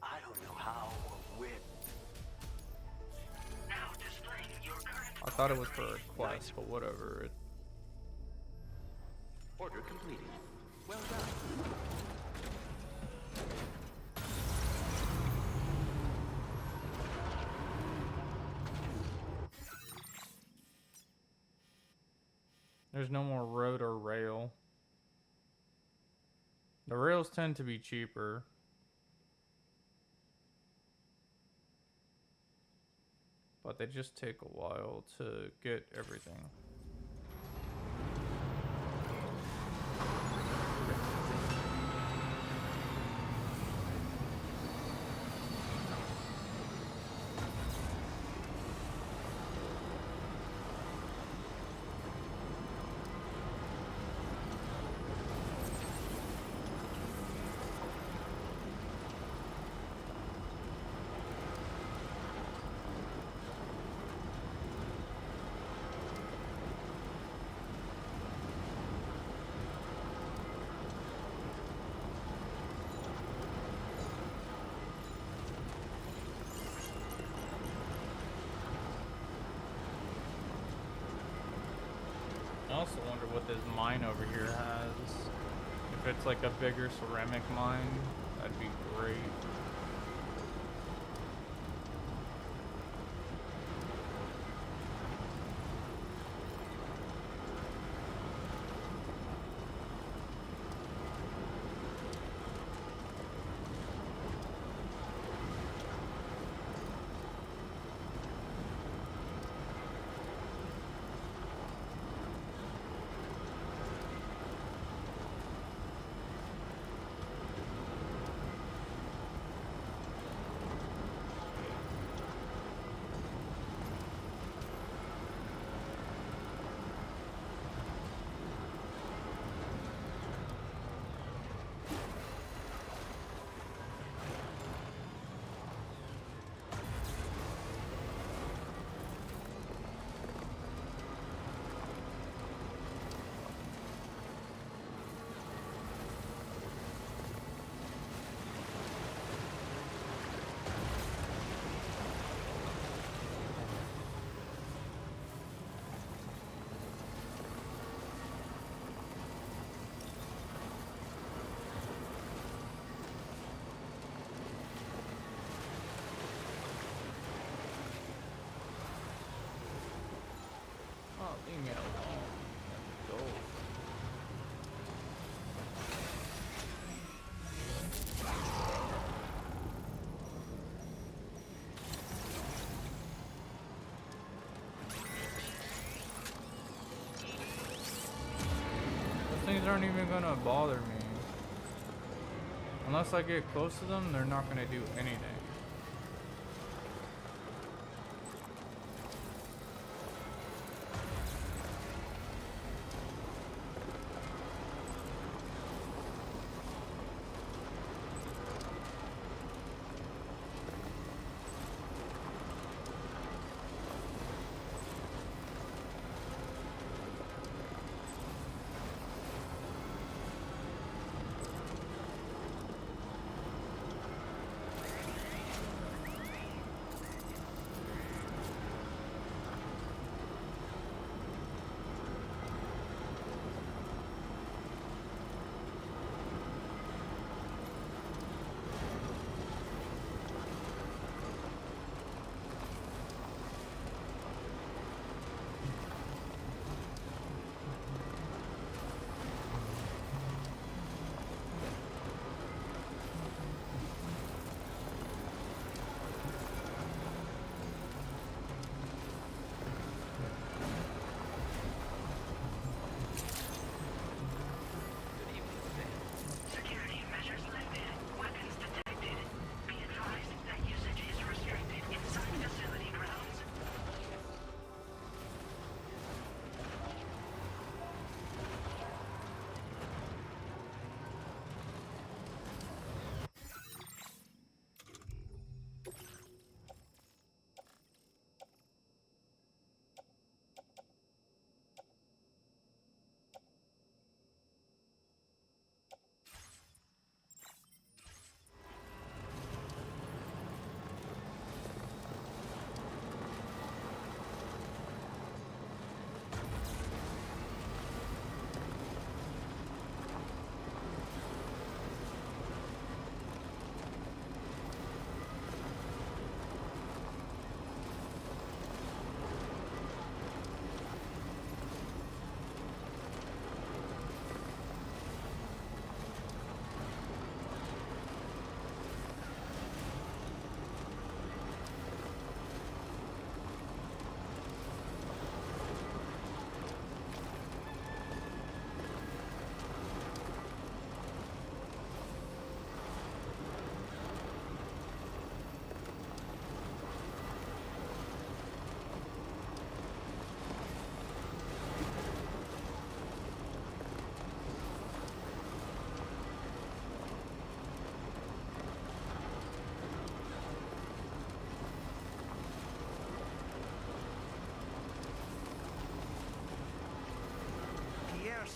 E: I don't know how or when.
C: Now displaying your current
A: I thought it was for a quest, but whatever.
E: Order completed. Well done.
A: There's no more road or rail. The rails tend to be cheaper. But they just take a while to get everything. also wonder what this mine over here has. If it's like a bigger ceramic mine, that'd be great. Oh, leave me alone. Let's go. Those things aren't even gonna bother me. Unless I get close to them, they're not gonna do anything.
C: Security measures lifted. Weapons detected. Be advised that usage is restricted inside facility grounds.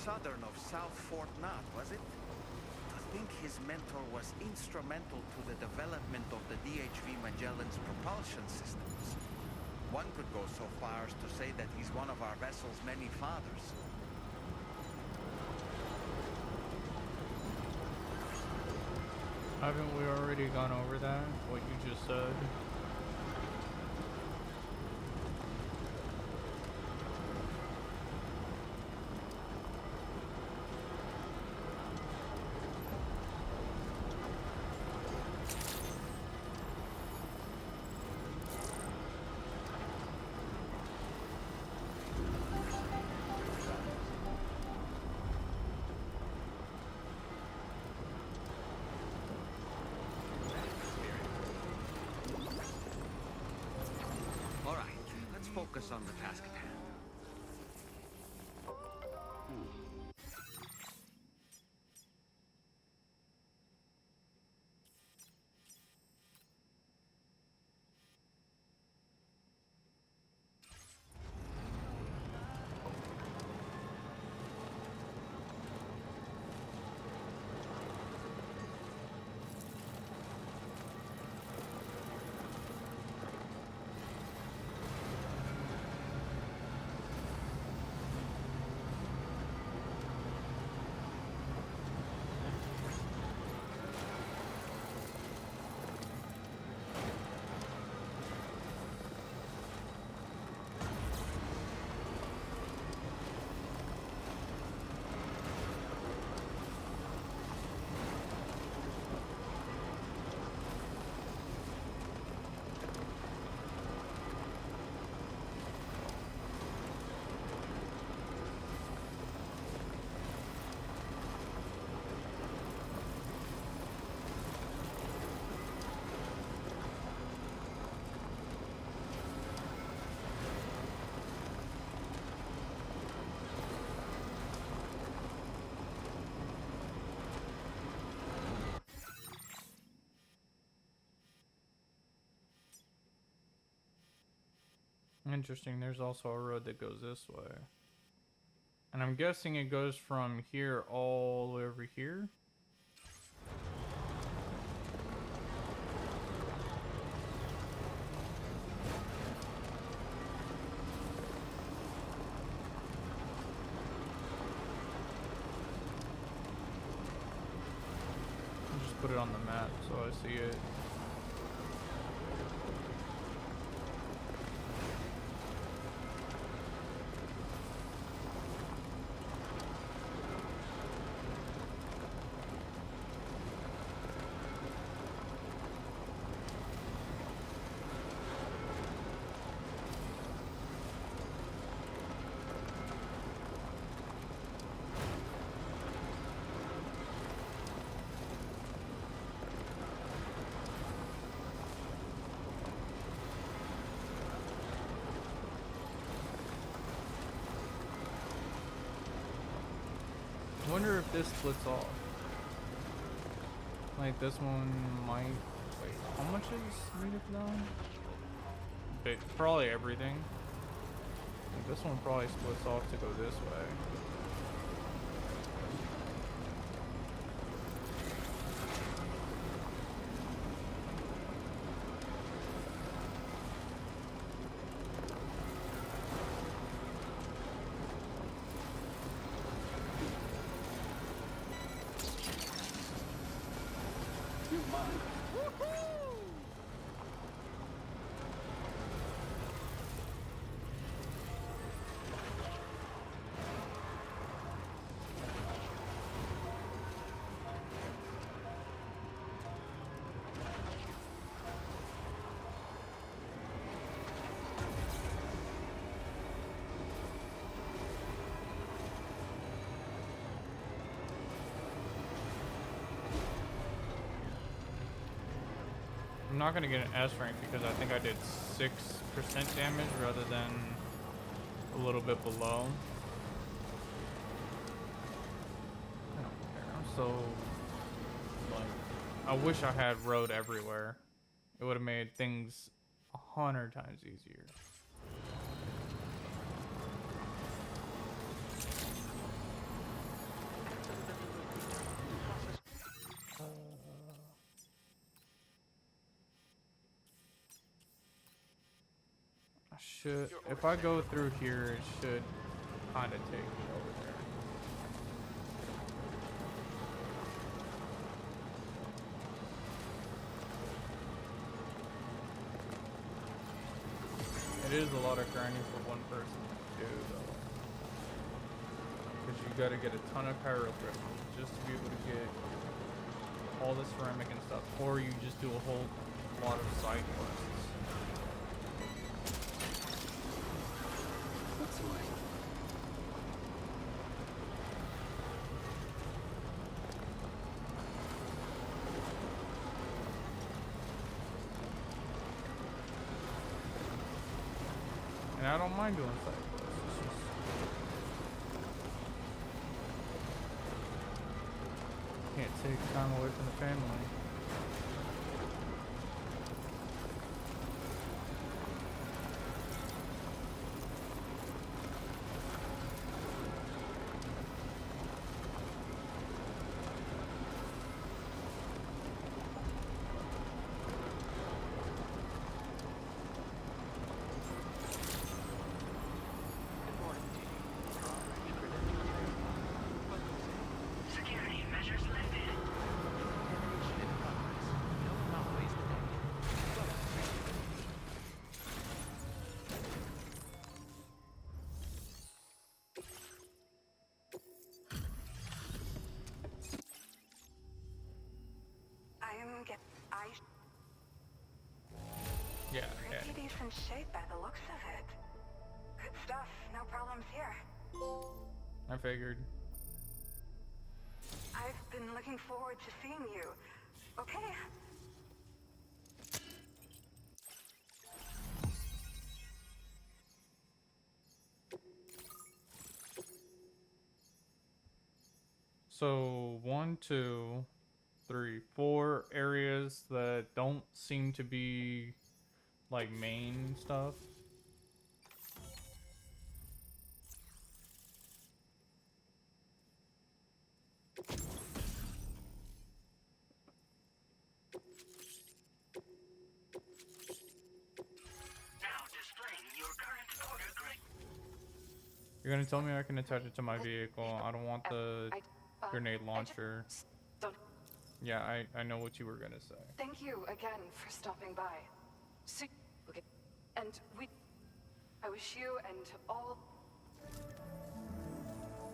G: Southern of South Fort Knott, was it? I think his mentor was instrumental to the development of the DHV Magellan's propulsion systems. One could go so far as to say that he's one of our vessel's many fathers.
A: Haven't we already gone over that? What you just said?
G: All right, let's focus on the task at hand. Interesting, there's also a road that goes this way. And I'm guessing it goes from here all the way over here? I'll just put it on the map so I see it. I wonder if this splits off. Like this one might. Wait, how much is meter down? Probably everything. Like this one probably splits off to go this way. I'm not gonna get an S rank because I think I did 6% damage rather than a little bit below. I don't care. I'm so like, I wish I had road everywhere. It would have made things 100 times easier. Should, if I go through here, it should kind of take me over there.
A: It is a lot of grinding for one person to do, though. Because you gotta get a ton of pyro equipment just to be able to get all the ceramic and stuff. Or you just do a whole lot of side quests.
J: What's away?
A: And I don't mind doing side quests. It's just can't take time away from the family.
C: Security measures lifted.
A: Yeah,
H: Pretty decent shape by the looks of it. Good stuff. No problems here.
A: I figured.
H: I've been looking forward to seeing you. Okay.
A: So 1, 2, 3, 4 areas that don't seem to be like main stuff.
C: Now displaying your current order grade.
A: You're gonna tell me I can attach it to my vehicle. I don't want the grenade launcher. Yeah, I know what you were gonna say.
J: Thank you again for stopping by. See, okay, and I wish you and all.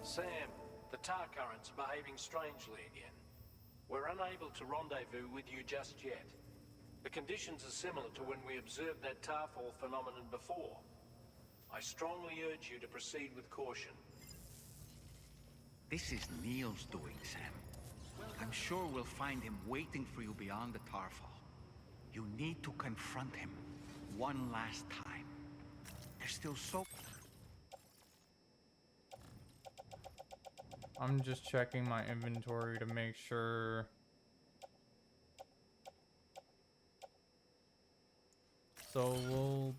B: Sam, the tar currents are behaving strangely again. We're unable to rendezvous with you just yet. The conditions are similar to when we observed that tar fall phenomenon before. I strongly urge you to proceed with caution.
G: This is Neil's doing, Sam. I'm sure we'll find him waiting for you beyond the Tarfall. You need to confront him one last time. There's still so...
A: I'm just checking my inventory to make sure. So we'll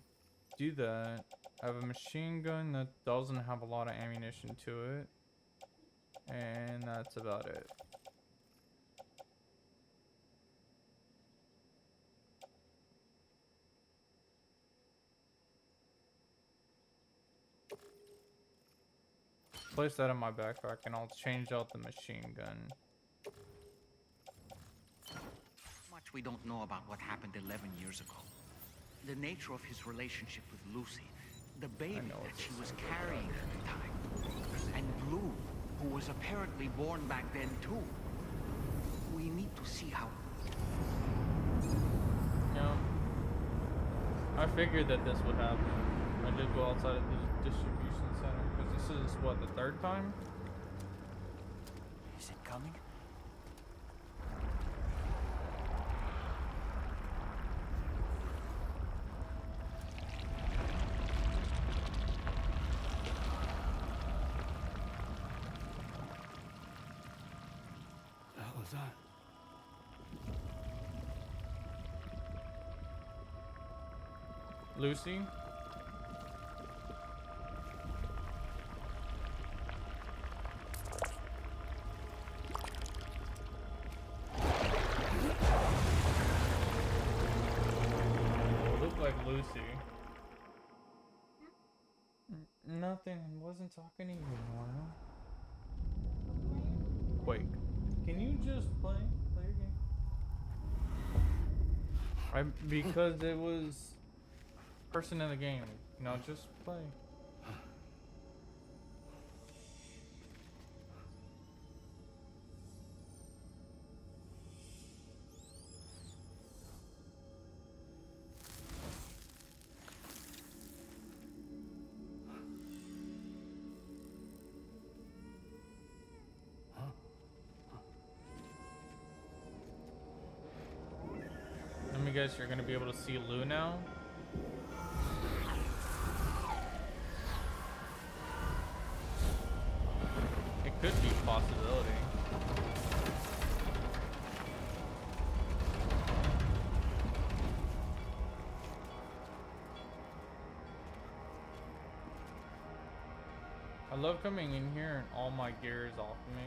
A: do that. I have a machine gun that doesn't have a lot of ammunition to it. And that's about it. Place that in my backpack and I'll change out the machine gun.
G: Much we don't know about what happened 11 years ago. The nature of his relationship with Lucy, the baby that she was carrying at the time, and Blue, who was apparently born back then too. We need to see how...
A: Yeah. I figured that this would happen. I did go outside of the distribution center because this is what, the third time?
G: Is it coming?
F: The hell is that?
A: Lucy? Look like Lucy. Nothing. I wasn't talking to you, Nora. Quake. Can you just play your game? Because it was person in the game. You know, just play. Let me guess, you're gonna be able to see Lou now? It could be a possibility. I love coming in here and all my gear is off of me.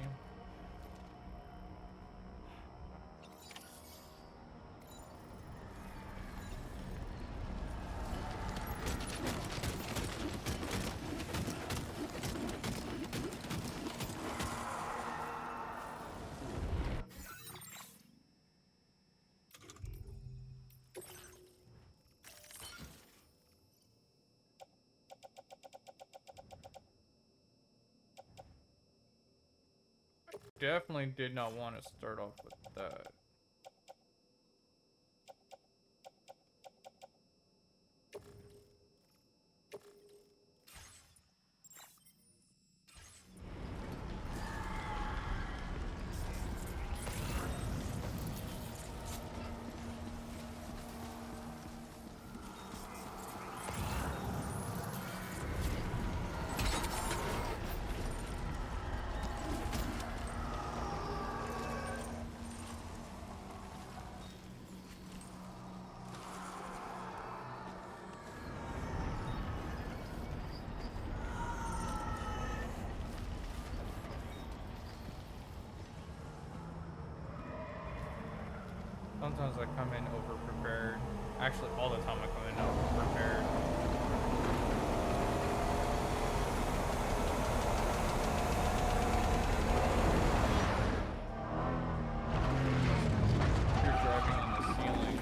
A: Definitely did not want to start off with that. Sometimes I come in over-prepared. Actually, all the time I come in over-prepared. You're driving on the ceiling.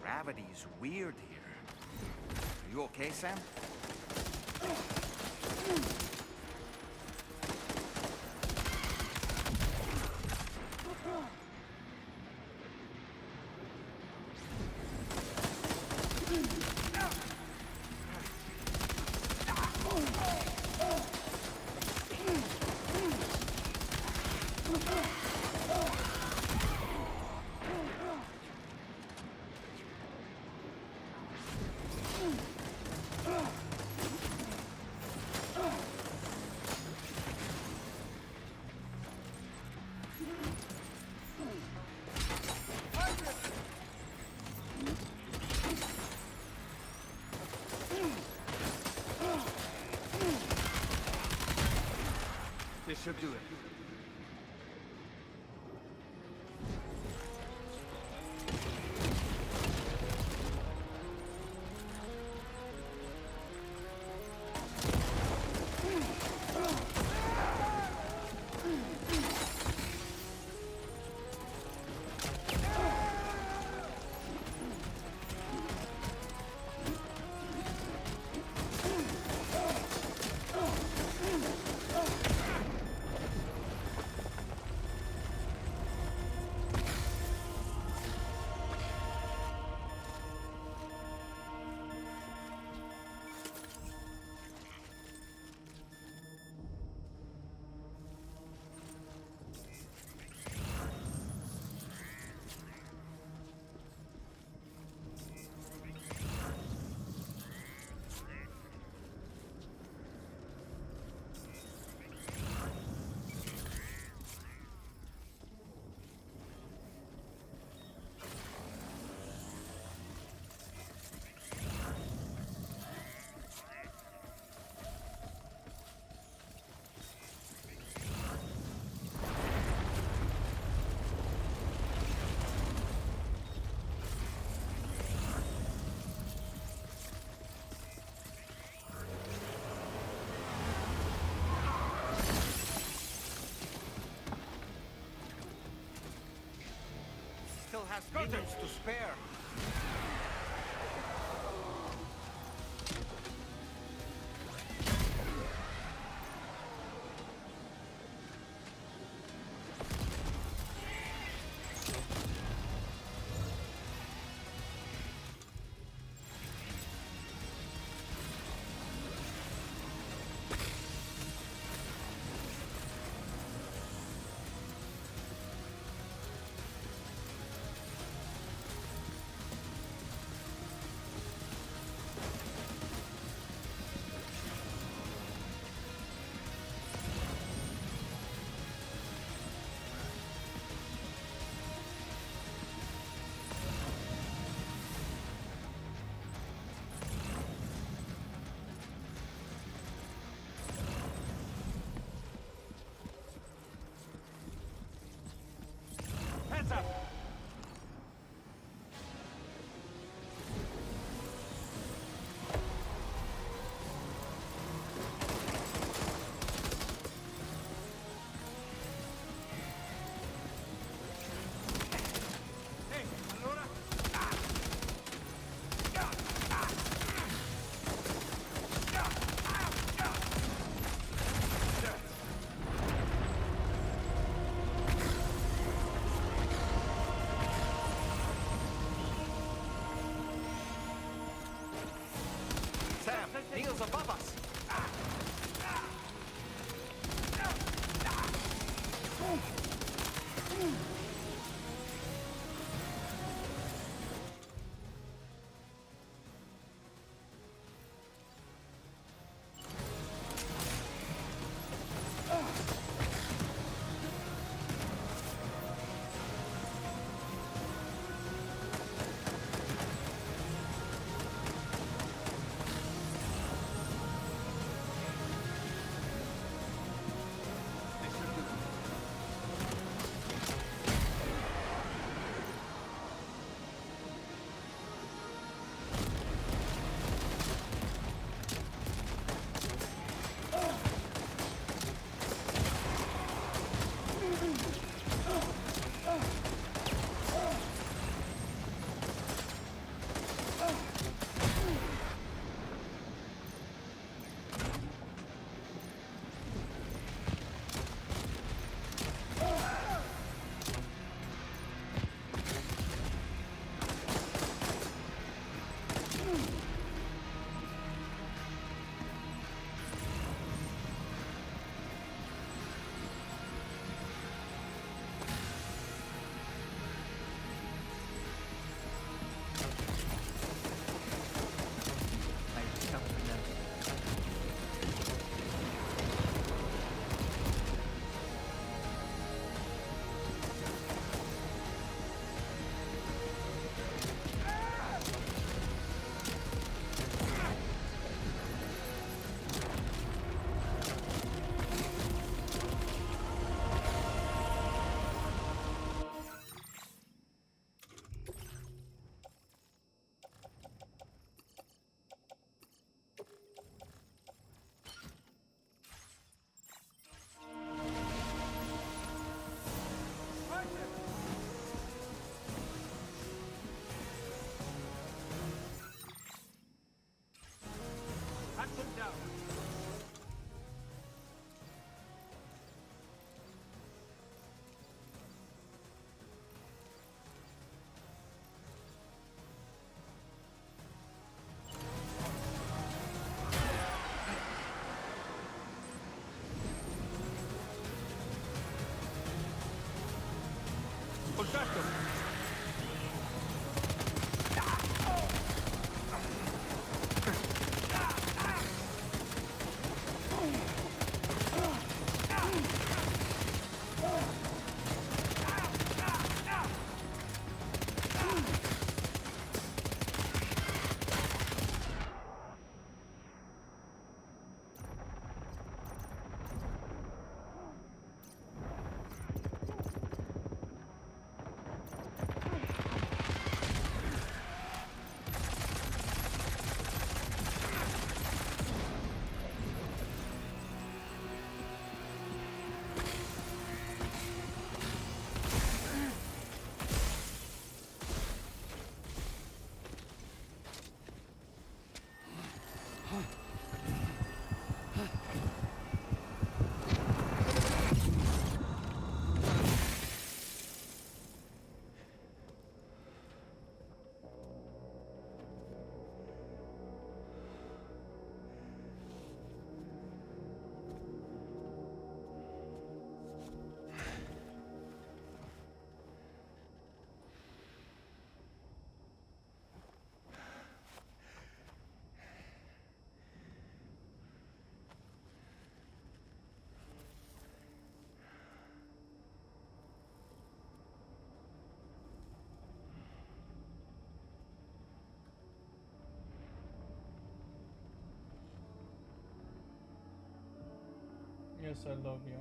G: Gravity's weird here. Are you okay, Sam? This should do it. has minutes to spare.
E: Heads up! Hey, allora?
G: Sam, Neil's above us.
E: Contatto!
A: Yes, I love you.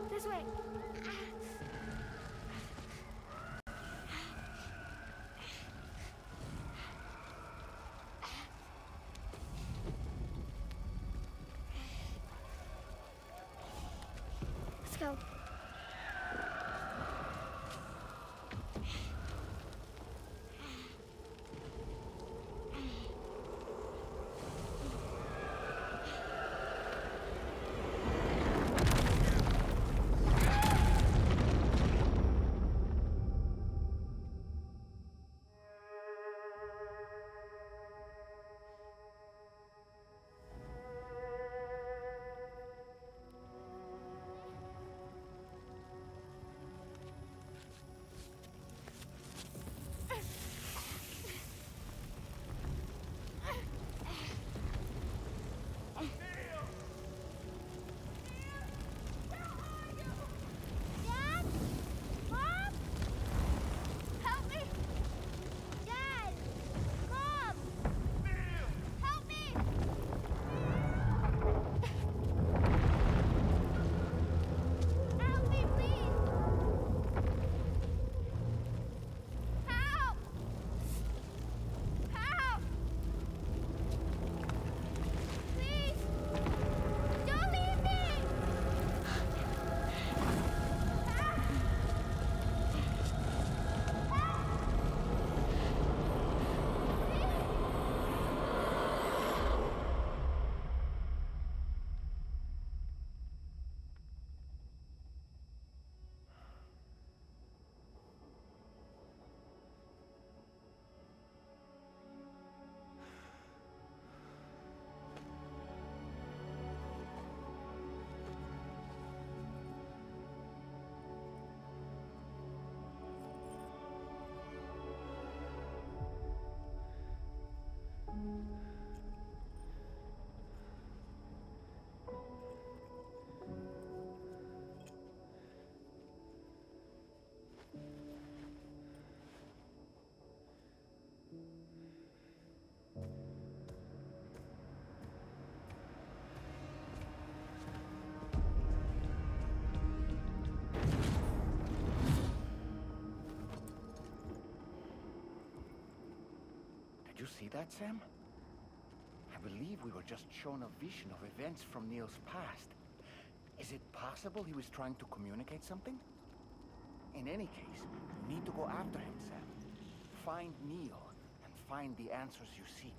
L: This way. Let's go.
G: Did you see that, Sam? I believe we were just shown a vision of events from Neil's past. Is it possible he was trying to communicate something? In any case, you need to go after him, Sam. Find Neil, and find the answers you seek.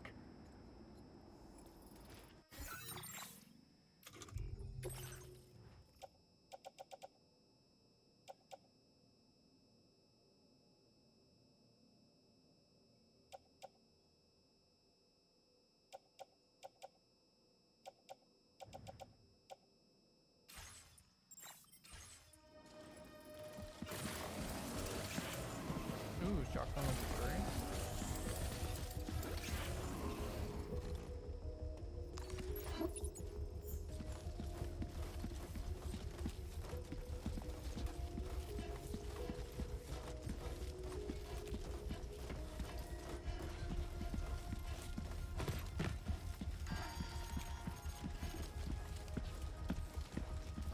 A: Ooh, shotgun level 3.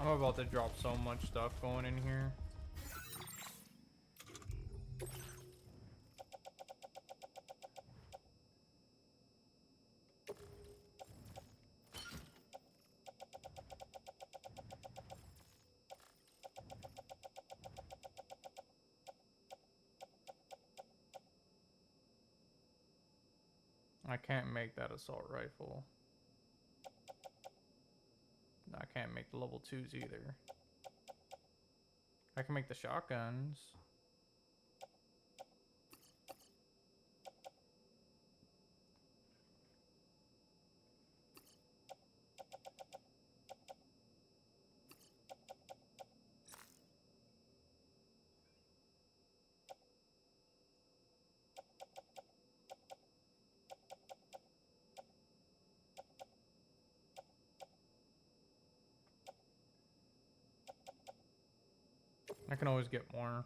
A: I'm about to drop so much stuff going in here. I can't make that assault rifle. can't make the level 2s either. I can make the shotguns. I can always get more.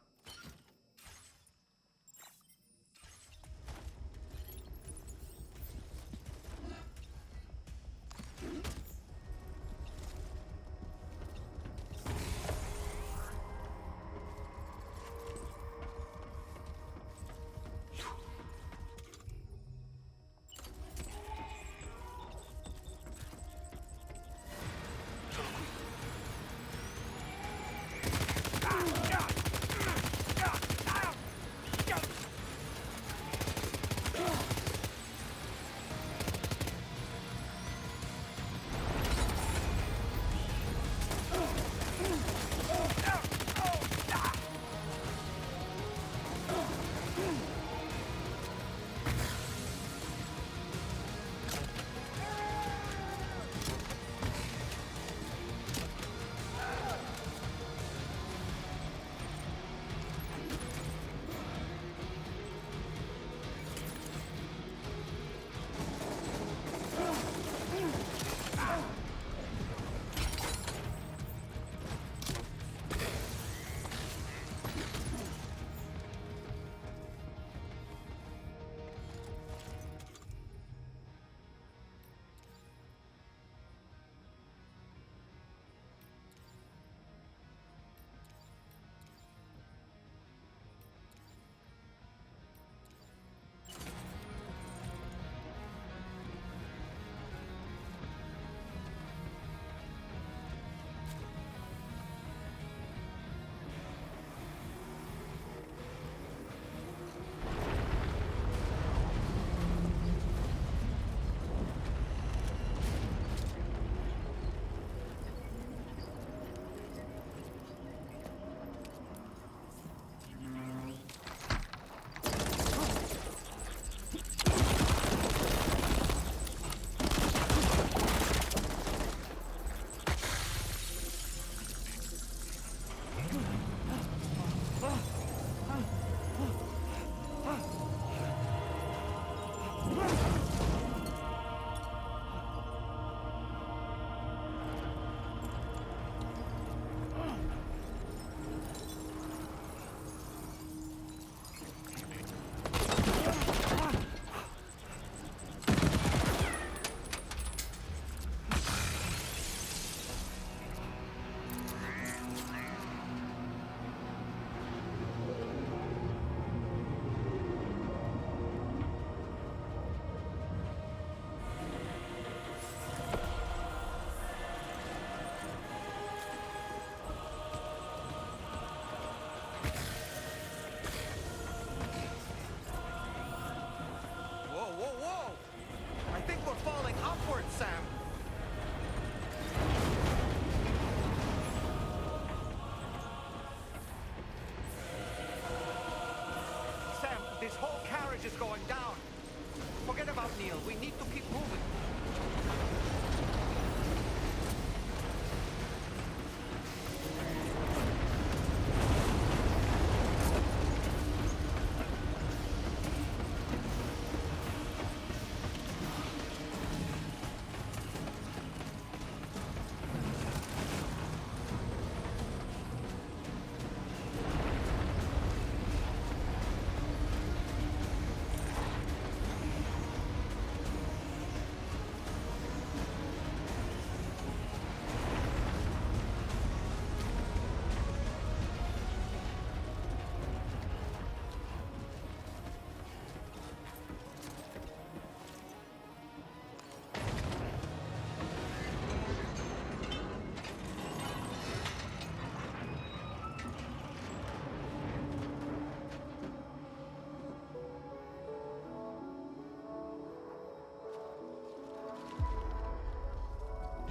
G: Sam! Sam, this whole carriage is going down. Forget about Neil. We need to keep moving.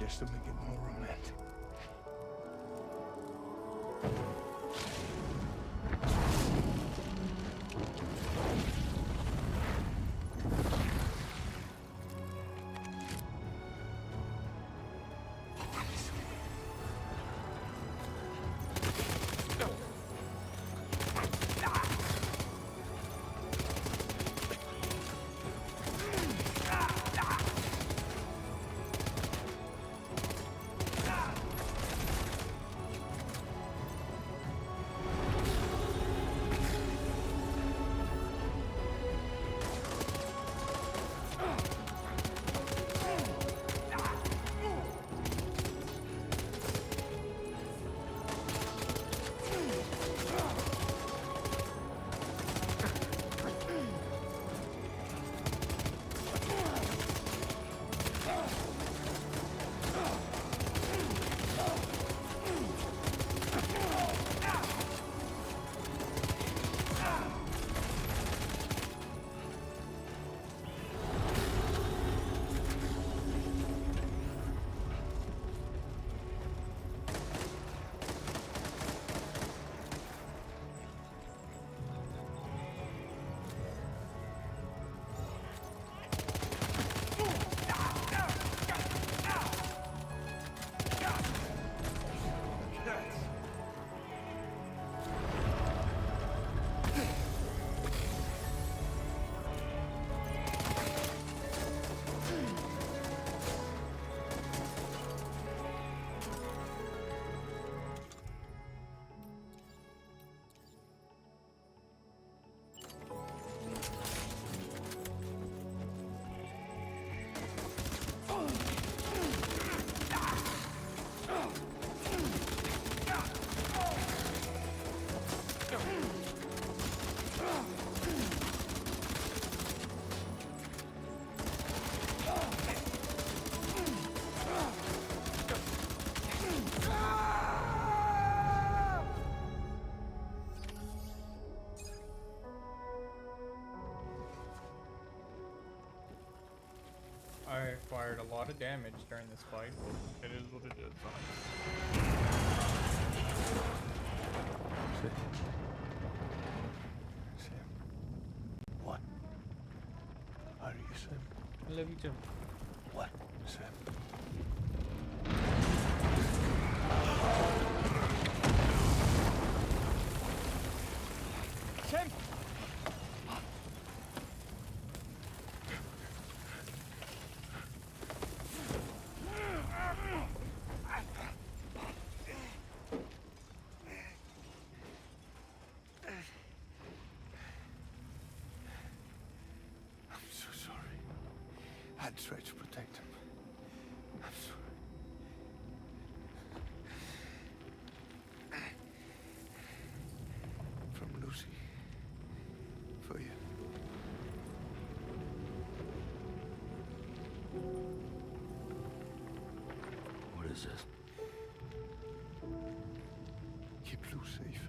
F: Just to make it more romantic.
A: I acquired a lot of damage during this fight. It is what it is.
F: Sam. What? How do you, Sam?
A: I love you too.
F: What, Sam?
A: Sam!
F: I'm so sorry. I tried to protect him. I'm sorry. From Lucy. For you.
K: What is this?
F: Keep Lou safe.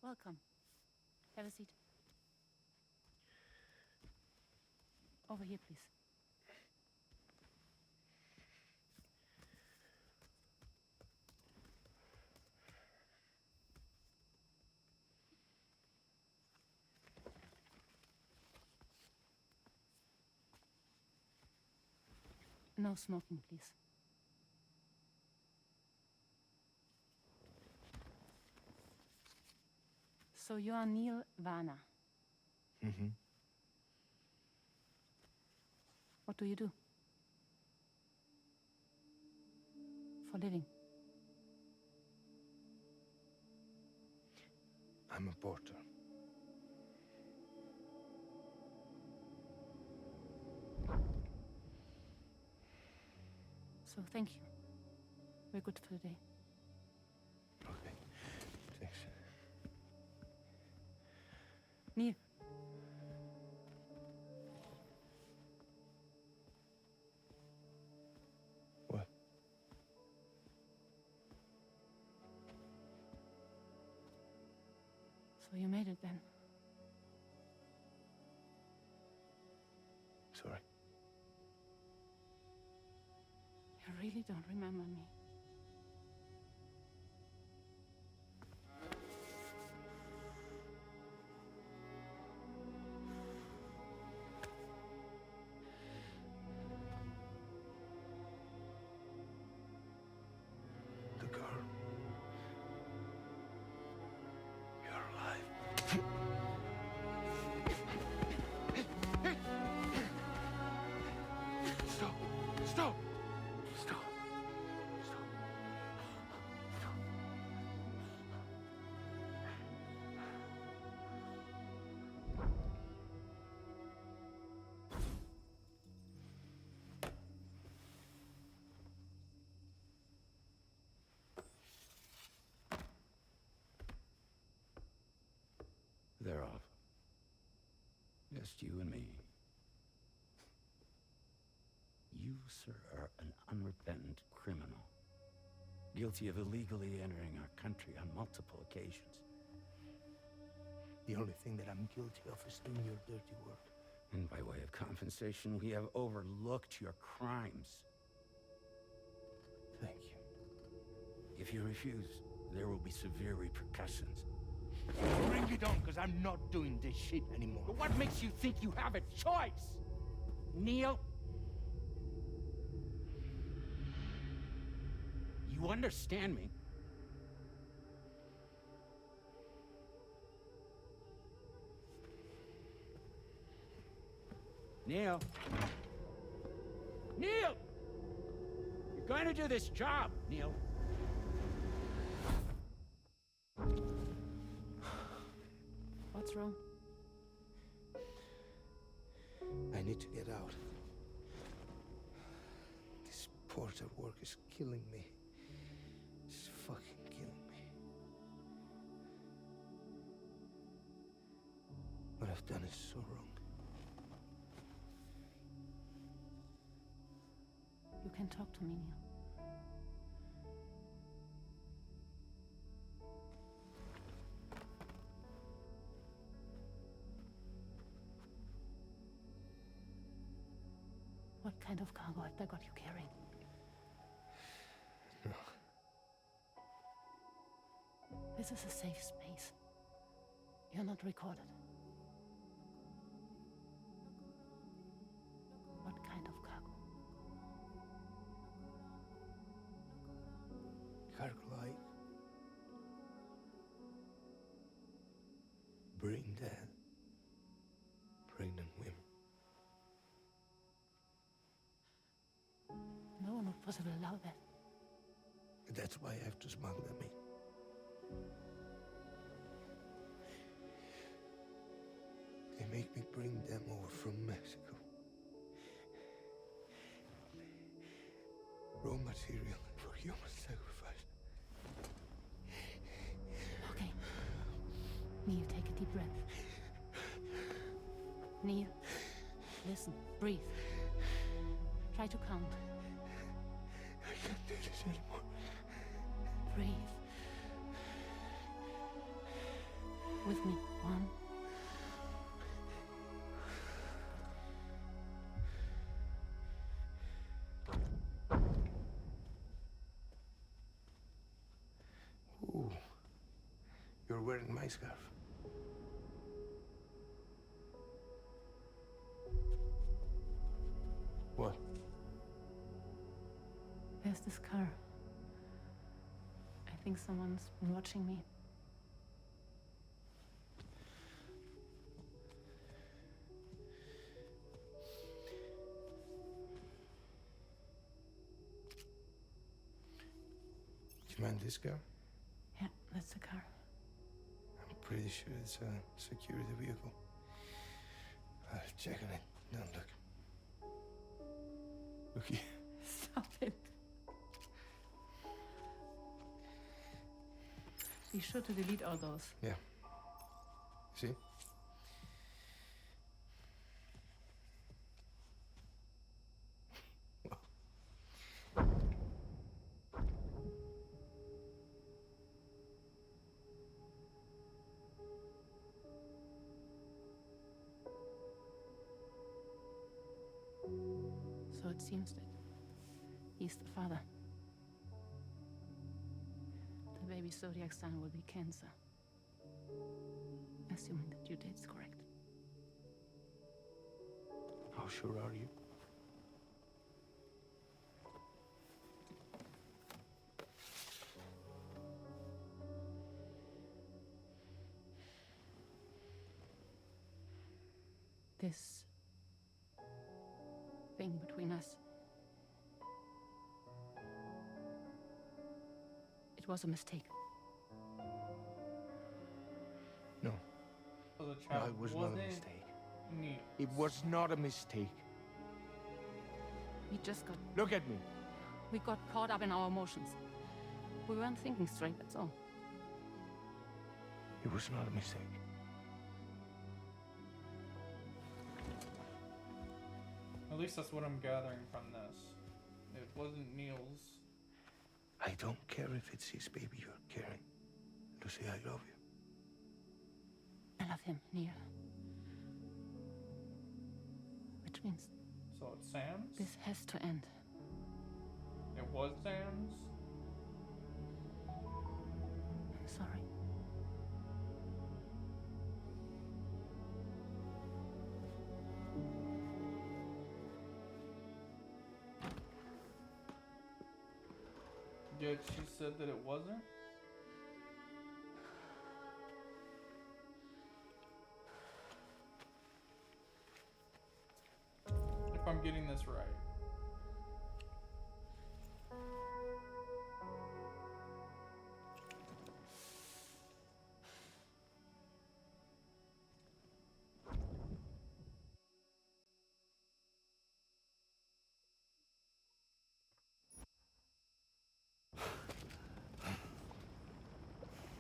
J: Welcome. Have a seat. Over here, please. No smoking, please. So you are Neil Varner.
F: Mm-hmm.
J: What do you do? For living?
F: I'm a porter.
J: So thank you. We're good for the day.
F: Okay. Thanks.
J: Neil.
F: What?
J: So you made it then?
F: Sorry.
J: You really don't remember me.
F: The girl. You're alive. Stop! Stop! Stop! Stop! Stop!
N: They're off. Just you and me. You, sir, are an unrepentant criminal. Guilty of illegally entering our country on multiple occasions.
K: The only thing that I'm guilty of is doing your dirty work.
N: And by way of compensation, we have overlooked your crimes.
K: Thank you.
N: If you refuse, there will be severe repercussions.
K: Bring it on, because I'm not doing this shit anymore.
N: But what makes you think you have a choice? Neil? You understand me? Neil? Neil! You're going to do this job, Neil.
J: What's wrong?
K: I need to get out. This porter work is killing me. It's fucking killing me. What I've done is so wrong.
J: You can talk to me, Neil. What kind of cargo have they got you carrying?
K: No.
J: This is a safe space. You're not recorded. What kind of cargo?
K: Cargo like bring dead, pregnant women.
J: No one would possibly allow that.
K: That's why I have to smuggle them in. They make me bring them over from Mexico. Raw material for human sacrifice.
J: Okay. Neil, take a deep breath. Neil, listen, breathe. Try to count.
K: I can't do this anymore.
J: Breathe. With me. 1.
K: Ooh, you're wearing my scarf. What?
J: There's this car. I think someone's been watching me.
O: You mind this car?
J: Yeah, that's the car.
O: I'm pretty sure it's a security vehicle. I'll check on it. Now look. Look here.
J: Stop it. Be sure to delete all those.
O: Yeah. See?
J: So it seems that he's the father. The baby zodiac sign will be Cancer. Assuming the due date's correct.
O: How sure are you?
J: This thing between us. It was a mistake.
O: No.
A: So the
O: No,
A: child
O: it was not a
A: wasn't
O: mistake.
A: Neil.
O: It was not a mistake.
J: We just got...
O: Look at me.
J: We got caught up in our emotions. We weren't thinking straight, that's all.
O: It was not a mistake.
A: At least that's what I'm gathering from this. It wasn't Neil's.
O: I don't care if it's his baby you're carrying. Lucy, I love you.
J: I love him, Neil. Which means...
A: So it's Sam's?
J: This has to end.
A: It was Sam's?
J: I'm sorry.
A: Yet she said that it wasn't? If I'm getting this right.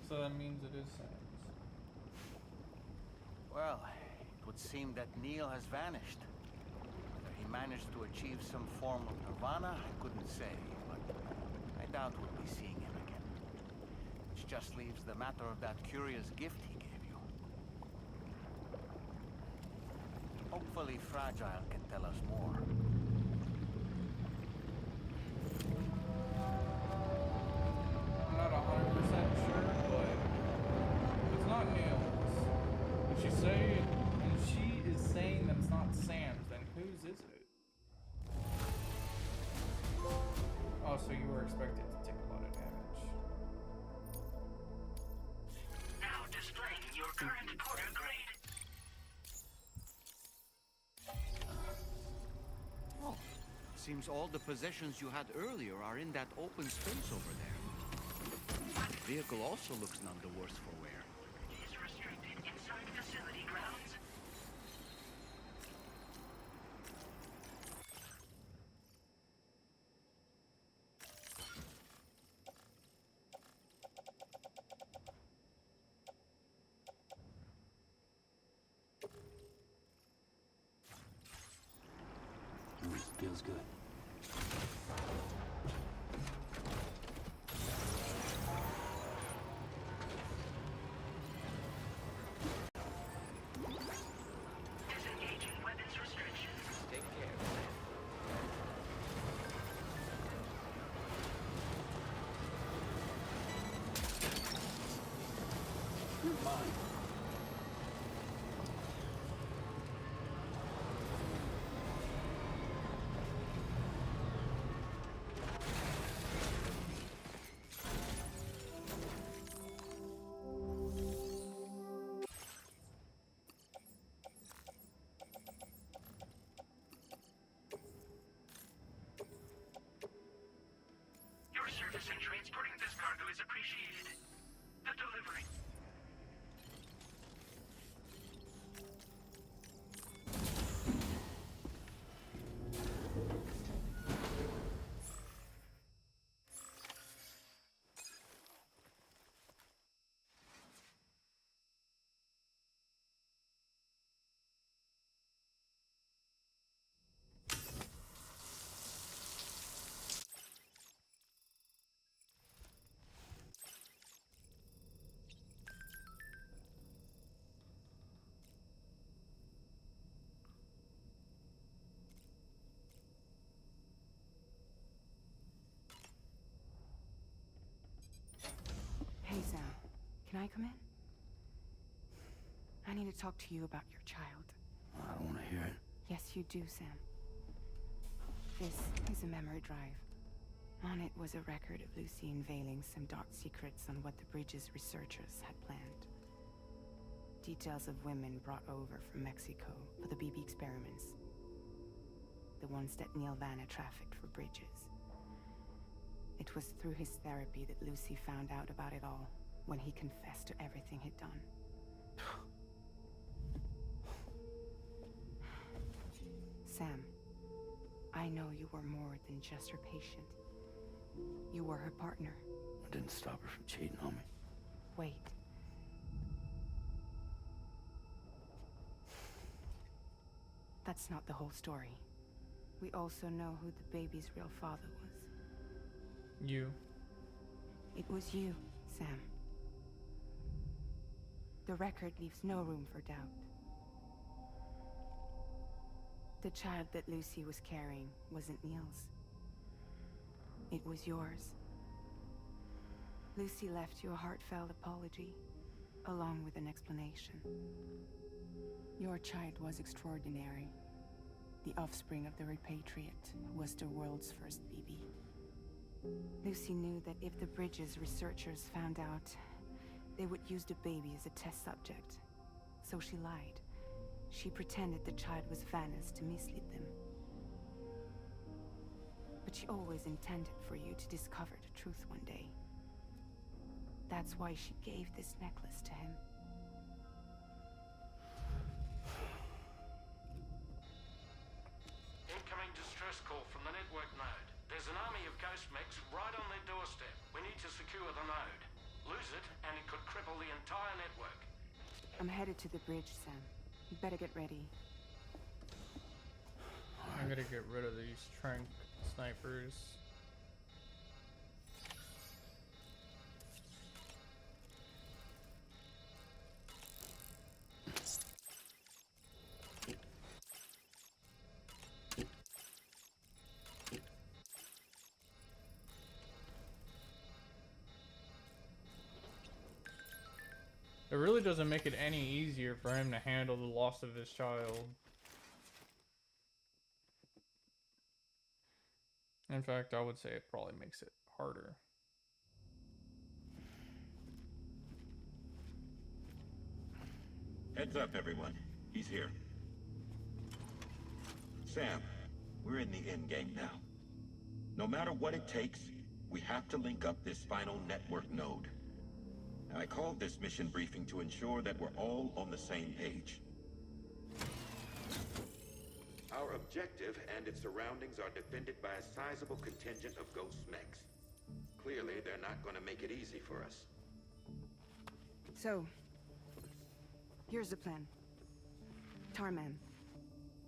A: So that means it is Sam's.
G: Well, it would seem that Neil has vanished. Whether he managed to achieve some form of nirvana, I couldn't say, but I doubt we'll be seeing him again. Which just leaves the matter of that curious gift he gave you. Hopefully Fragile can tell us more.
A: I'm not 100% sure, but it's not Neil's. And she is saying that it's not Sam's, then whose is it? Oh, so you were expected to take a lot of damage.
C: Now displaying your current porter grade.
G: Oh, seems all the possessions you had earlier are in that open space over there. The vehicle also looks none the worse for wear.
C: Is restricted inside facility grounds.
N: Feels good.
C: Disengaging weapons restrictions.
E: Take care.
N: Mine.
C: Your service in transporting this cargo is appreciated. The delivery.
J: Hey, Sam. Can I come in? I need to talk to you about your child.
F: I don't want to hear it.
J: Yes, you do, Sam. This is a memory drive. On it was a record of Lucy unveiling some dark secrets on what the Bridges researchers had planned. Details of women brought over from Mexico for the BB experiments. The ones that Neil Vanna trafficked for Bridges. It was through his therapy that Lucy found out about it all, when he confessed to everything he'd done. Sam, I know you were more than just her patient. You were her partner.
F: I didn't stop her from cheating on me.
J: Wait. That's not the whole story. We also know who the baby's real father was.
A: You.
J: It was you, Sam. The record leaves no room for doubt. The child that Lucy was carrying wasn't Neil's. It was yours. Lucy left you a heartfelt apology, along with an explanation. Your child was extraordinary. The offspring of the repatriate who was the world's first BB. Lucy knew that if the Bridges researchers found out, they would use the baby as a test subject. So she lied. She pretended the child was Vanna's to mislead them. But she always intended for you to discover the truth one day. That's why she gave this necklace to him.
B: Incoming distress call from the network node. There's an army of ghost mechs right on their doorstep. We need to secure the node. Lose it, and it could cripple the entire network.
J: I'm headed to the bridge, Sam. You better get ready.
A: I'm gonna get rid of these trank snipers. It really doesn't make it any easier for him to handle the loss of his child. In fact, I would say it probably makes it harder.
D: Heads up, everyone. He's here. Sam, we're in the endgame now. No matter what it takes, we have to link up this final network node. I called this mission briefing to ensure that we're all on the same page. Our objective and its surroundings are defended by a sizable contingent of ghost mechs. Clearly, they're not going to make it easy for us.
J: So, here's the plan. Tarman,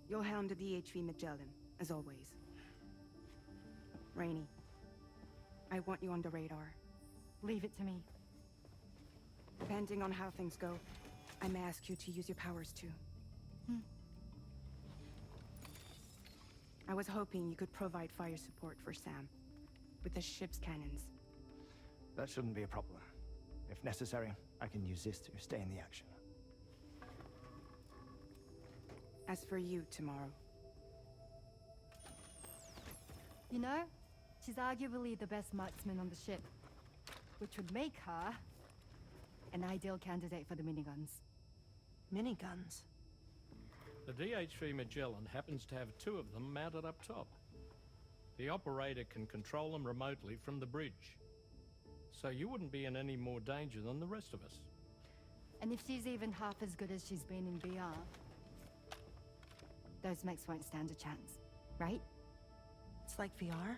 J: you'll helm the DHV Magellan, as always. Rainey, I want you on the radar.
L: Leave it to me.
J: Depending on how things go, I may ask you to use your powers too. I was hoping you could provide fire support for Sam, with the ship's cannons.
P: That shouldn't be a problem. If necessary, I can use this to stay in the action.
J: As for you, tomorrow.
L: You know, she's arguably the best marksman on the ship, which would make her an ideal candidate for the miniguns.
J: Miniguns?
Q: The DHV Magellan happens to have 2 of them mounted up top. The operator can control them remotely from the bridge. so you wouldn't be in any more danger than the rest of us.
L: And if she's even half as good as she's been in VR, those mechs won't stand a chance, right?
R: It's like VR.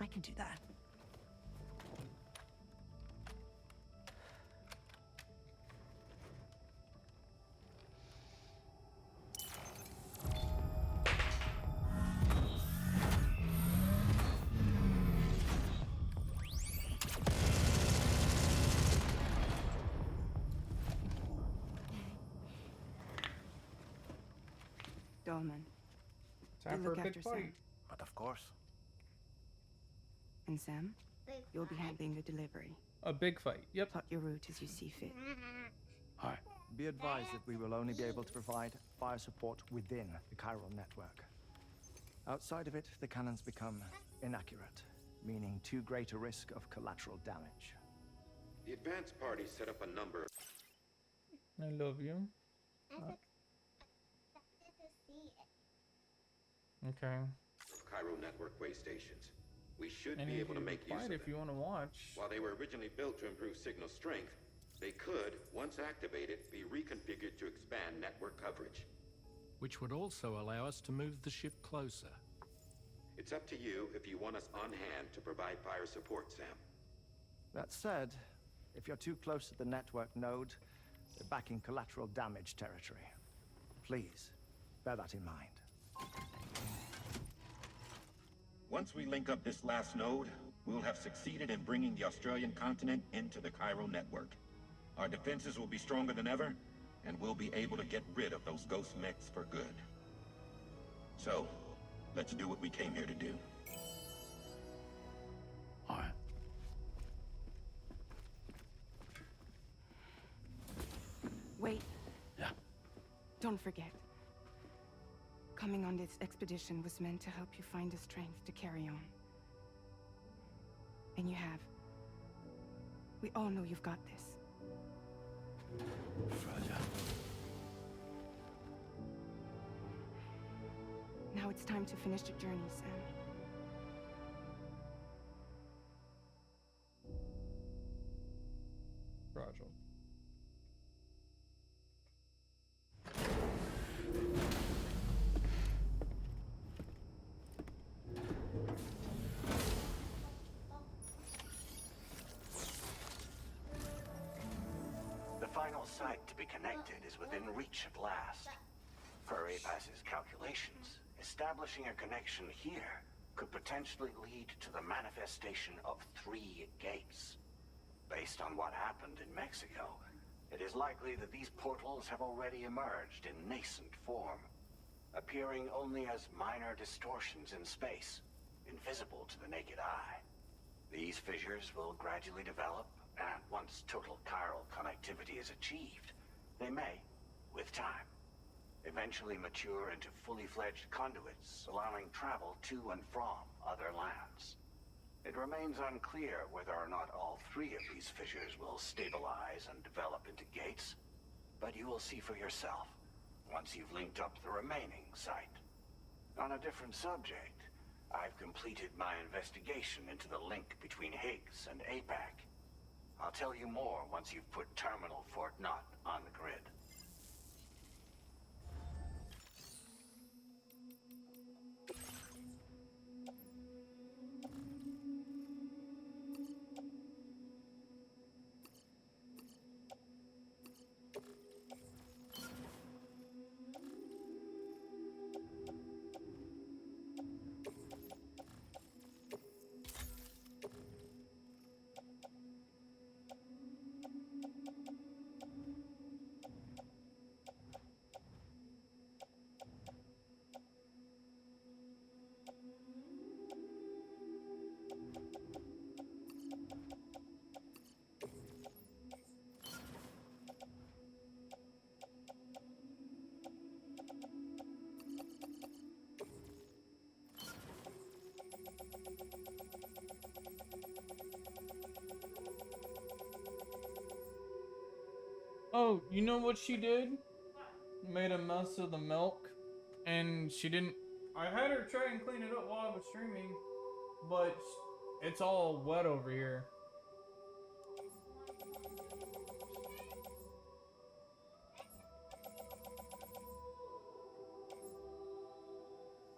R: I can do that.
J: Dolman.
A: Time
J: You
A: for
J: look
A: a big
J: after
A: fight.
J: Sam.
G: But of course.
J: And Sam, you'll be handling the delivery.
A: A big fight. Yep.
J: Plot your route as you see fit.
P: Alright. Be advised that we will only be able to provide fire support within the chiral network. Outside of it, the cannons become inaccurate, meaning too great a risk of collateral damage.
D: The advance party set up a number
A: I love you. Okay.
D: of Cairo network way stations. We should
A: And
D: be
A: you
D: able to
A: can
D: make use
A: fight
D: of
A: if
D: them.
A: you want to watch.
D: While they were originally built to improve signal strength, they could, once activated, be reconfigured to expand network coverage.
Q: Which would also allow us to move the ship closer.
D: It's up to you if you want us on hand to provide fire support, Sam.
P: That said, if you're too close to the network node, you're back in collateral damage territory. Please, bear that in mind.
D: Once we link up this last node, we'll have succeeded in bringing the Australian continent into the Cairo network. Our defenses will be stronger than ever, and we'll be able to get rid of those ghost mechs for good. So, let's do what we came here to do.
F: Alright.
J: Wait.
F: Yeah.
J: Don't forget. Coming on this expedition was meant to help you find the strength to carry on. And you have. We all know you've got this.
F: Fragile.
J: Now it's time to finish the journey, Sam.
A: Fragile.
S: The final site to be connected is within reach at last. Per A.F.S's calculations, establishing a connection here could potentially lead to the manifestation of 3 gates. Based on what happened in Mexico, it is likely that these portals have already emerged in nascent form, appearing only as minor distortions in space, invisible to the naked eye. These fissures will gradually develop, and once total chiral connectivity is achieved, they may, with time, eventually mature into fully fledged conduits, allowing travel to and from other lands. It remains unclear whether or not all 3 of these fissures will stabilize and develop into gates, but you will see for yourself once you've linked up the remaining site. On a different subject, I've completed my investigation into the link between Higgs and APAC. I'll tell you more once you've put Terminal Fort Knott on the grid.
A: Oh, you know what she did? Made a mess of the milk, and she didn't. I had her try and clean it up while I was streaming, but It's all wet over here.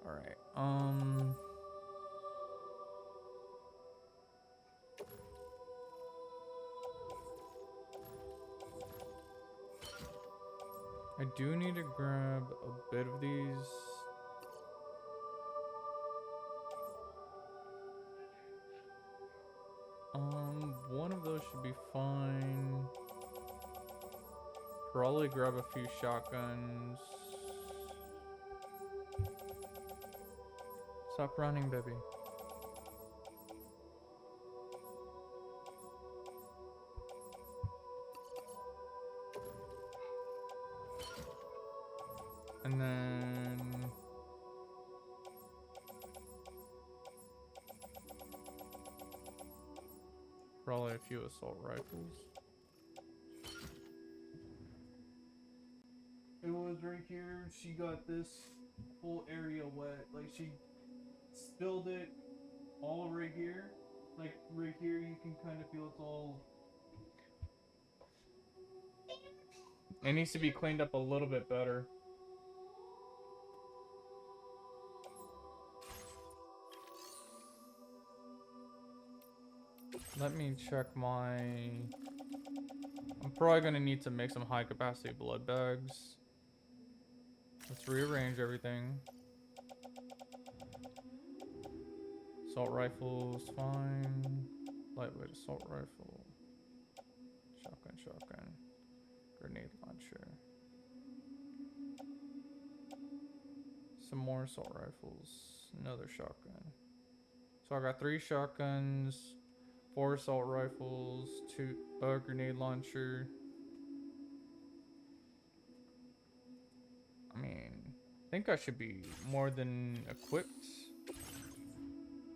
A: Alright, I do need to grab a bit of these. One of those should be fine. Probably grab a few shotguns. Stop running, baby. And then probably a few assault rifles. It was right here. She got this whole area wet. Like, she spilled it all right here. Like, right here, you can kind of feel it's all... It needs to be cleaned up a little bit better. Let me check my... I'm probably gonna need to make some high capacity blood bags. Let's rearrange everything. Assault rifle's fine. Lightweight assault rifle. Shotgun. Grenade launcher. Some more assault rifles. Another shotgun. So I got 3 shotguns, 4 assault rifles, 2 grenade launcher. I mean, I think I should be more than equipped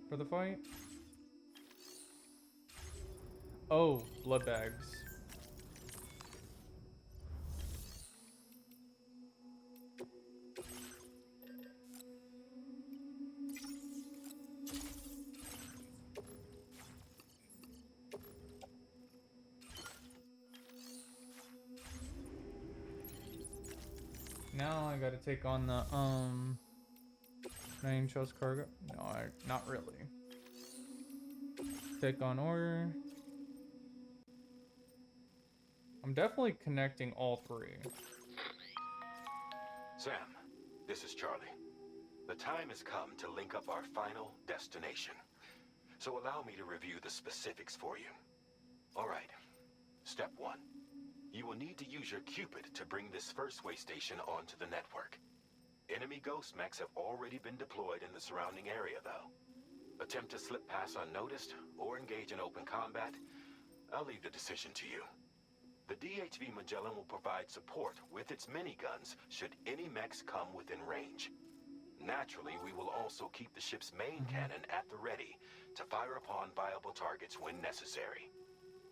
A: for the fight. Oh, blood bags. Now I gotta take on the main chest cargo. No, not really. Take on order. I'm definitely connecting all 3.
D: Sam, this is Charlie. The time has come to link up our final destination. So allow me to review the specifics for you. All right. Step 1. You will need to use your Cupid to bring this first way station onto the network. Enemy ghost mechs have already been deployed in the surrounding area, though. Attempt to slip past unnoticed or engage in open combat, I'll leave the decision to you. The DHV Magellan will provide support with its miniguns should any mechs come within range. Naturally, we will also keep the ship's main cannon at the ready to fire upon viable targets when necessary.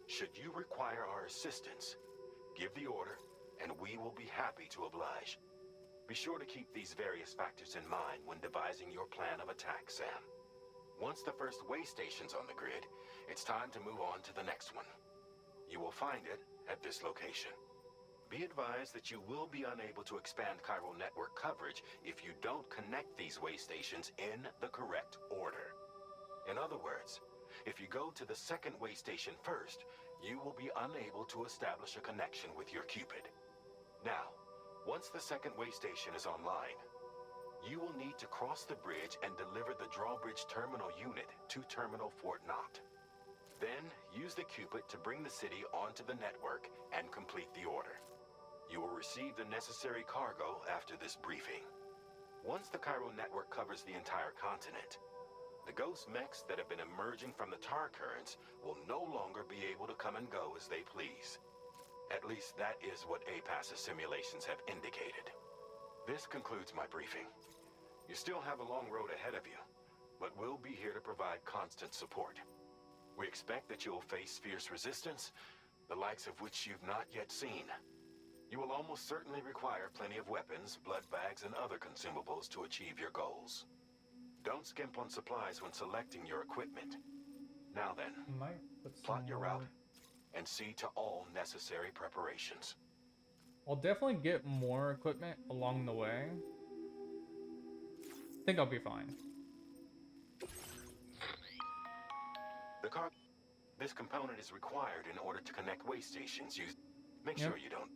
D: Should you require our assistance, give the order, and we will be happy to oblige. Be sure to keep these various factors in mind when devising your plan of attack, Sam. Once the first way station's on the grid, it's time to move on to the next one. You will find it at this location. Be advised that you will be unable to expand chiral network coverage if you don't connect these way stations in the correct order. In other words, if you go to the second way station first, you will be unable to establish a connection with your Cupid. Now, once the second way station is online, you will need to cross the bridge and deliver the drawbridge terminal unit to Terminal Fort Knott. Then, use the Cupid to bring the city onto the network and complete the order. You will receive the necessary cargo after this briefing. Once the chiral network covers the entire continent, the ghost mechs that have been emerging from the tar currents will no longer be able to come and go as they please. At least that is what A.F.S.'s simulations have indicated. This concludes my briefing. You still have a long road ahead of you, but we'll be here to provide constant support. We expect that you'll face fierce resistance, the likes of which you've not yet seen. You will almost certainly require plenty of weapons, blood bags, and other consumables to achieve your goals. Don't skimp on supplies when selecting your equipment. Now then,
A: Might put
D: plot
A: some
D: your
A: more-
D: route and see to all necessary preparations.
A: I'll definitely get more equipment along the way. I think I'll be fine.
D: This component is required in order to connect way stations. Make
A: Yep.
D: sure you don't.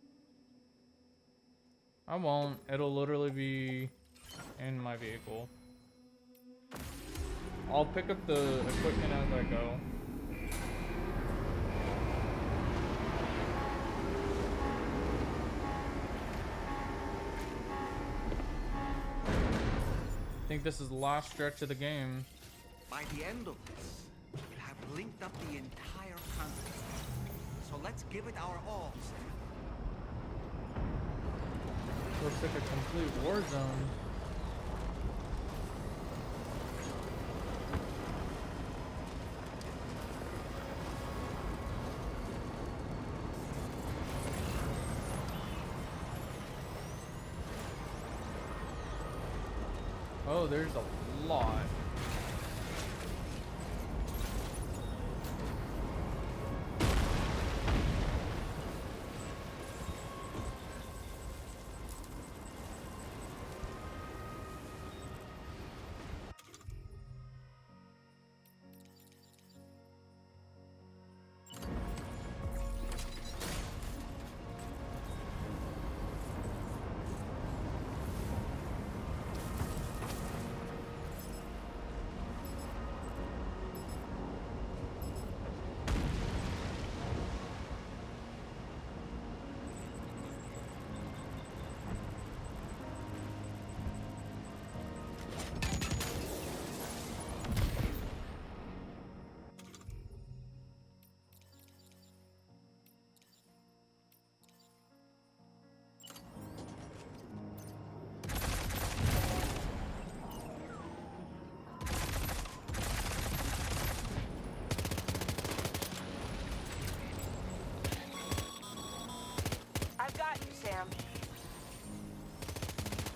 A: I won't. It'll literally be in my vehicle. I'll pick up the equipment as I go. I think this is the last stretch of the game.
G: By the end of this, we'll have linked up the entire country. So let's give it our all, Sam.
A: Looks like a complete war zone. Oh, there's a lot.
C: I've got you, Sam.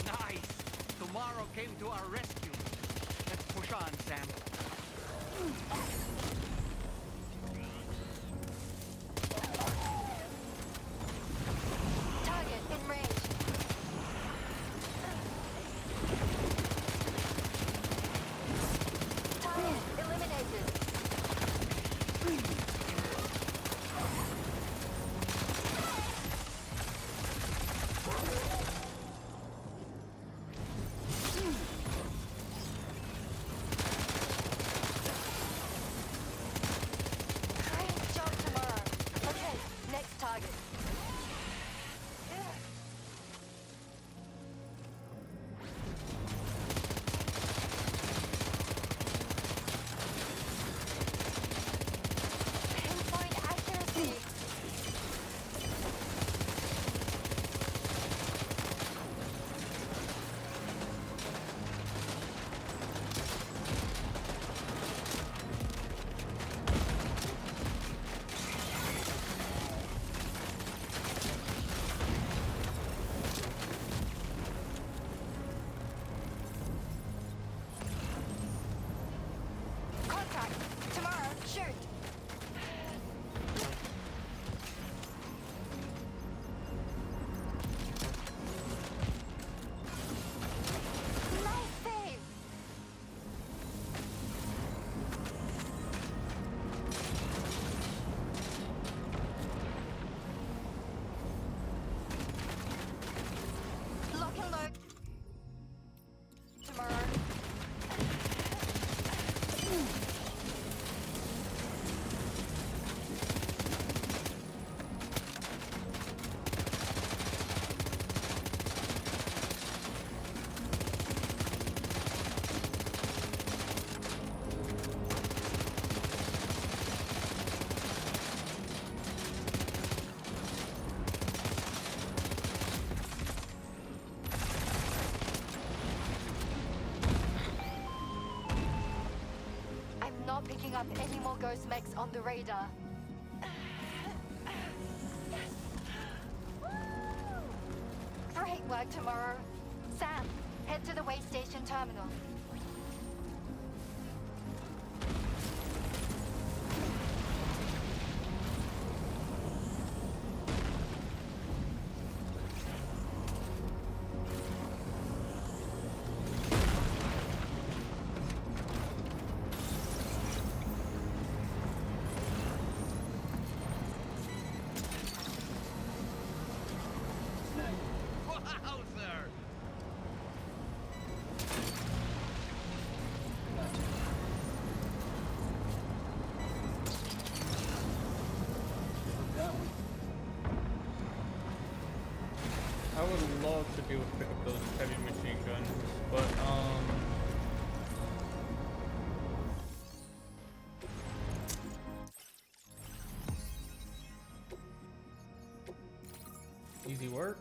G: Nice! Tomorrow came to our rescue. Let's push on, Sam.
C: Target in range. Target eliminated. Great job tomorrow. Okay, next target. Pinpoint accuracy. Contact. Tomorrow, shoot. Nice save. Lock and load. Tomorrow. I'm not picking up any more ghost mechs on the radar. Great work tomorrow. Sam, head to the way station terminal.
I: Wowzer!
A: I would love to be able to pick up those heavy machine guns, but easy work.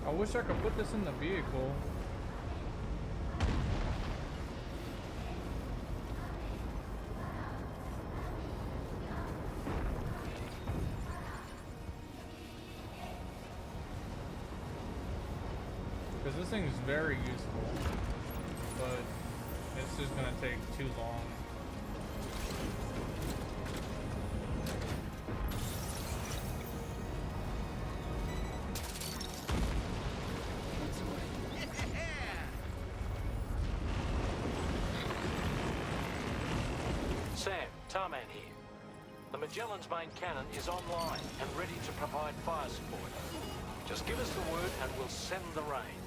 A: I wish I could put this in the vehicle. Because this thing is very useful, but it's just gonna take too long.
B: Sam, Tarman here. The Magellan's main cannon is online and ready to provide fire support. Just give us the word and we'll send the rain.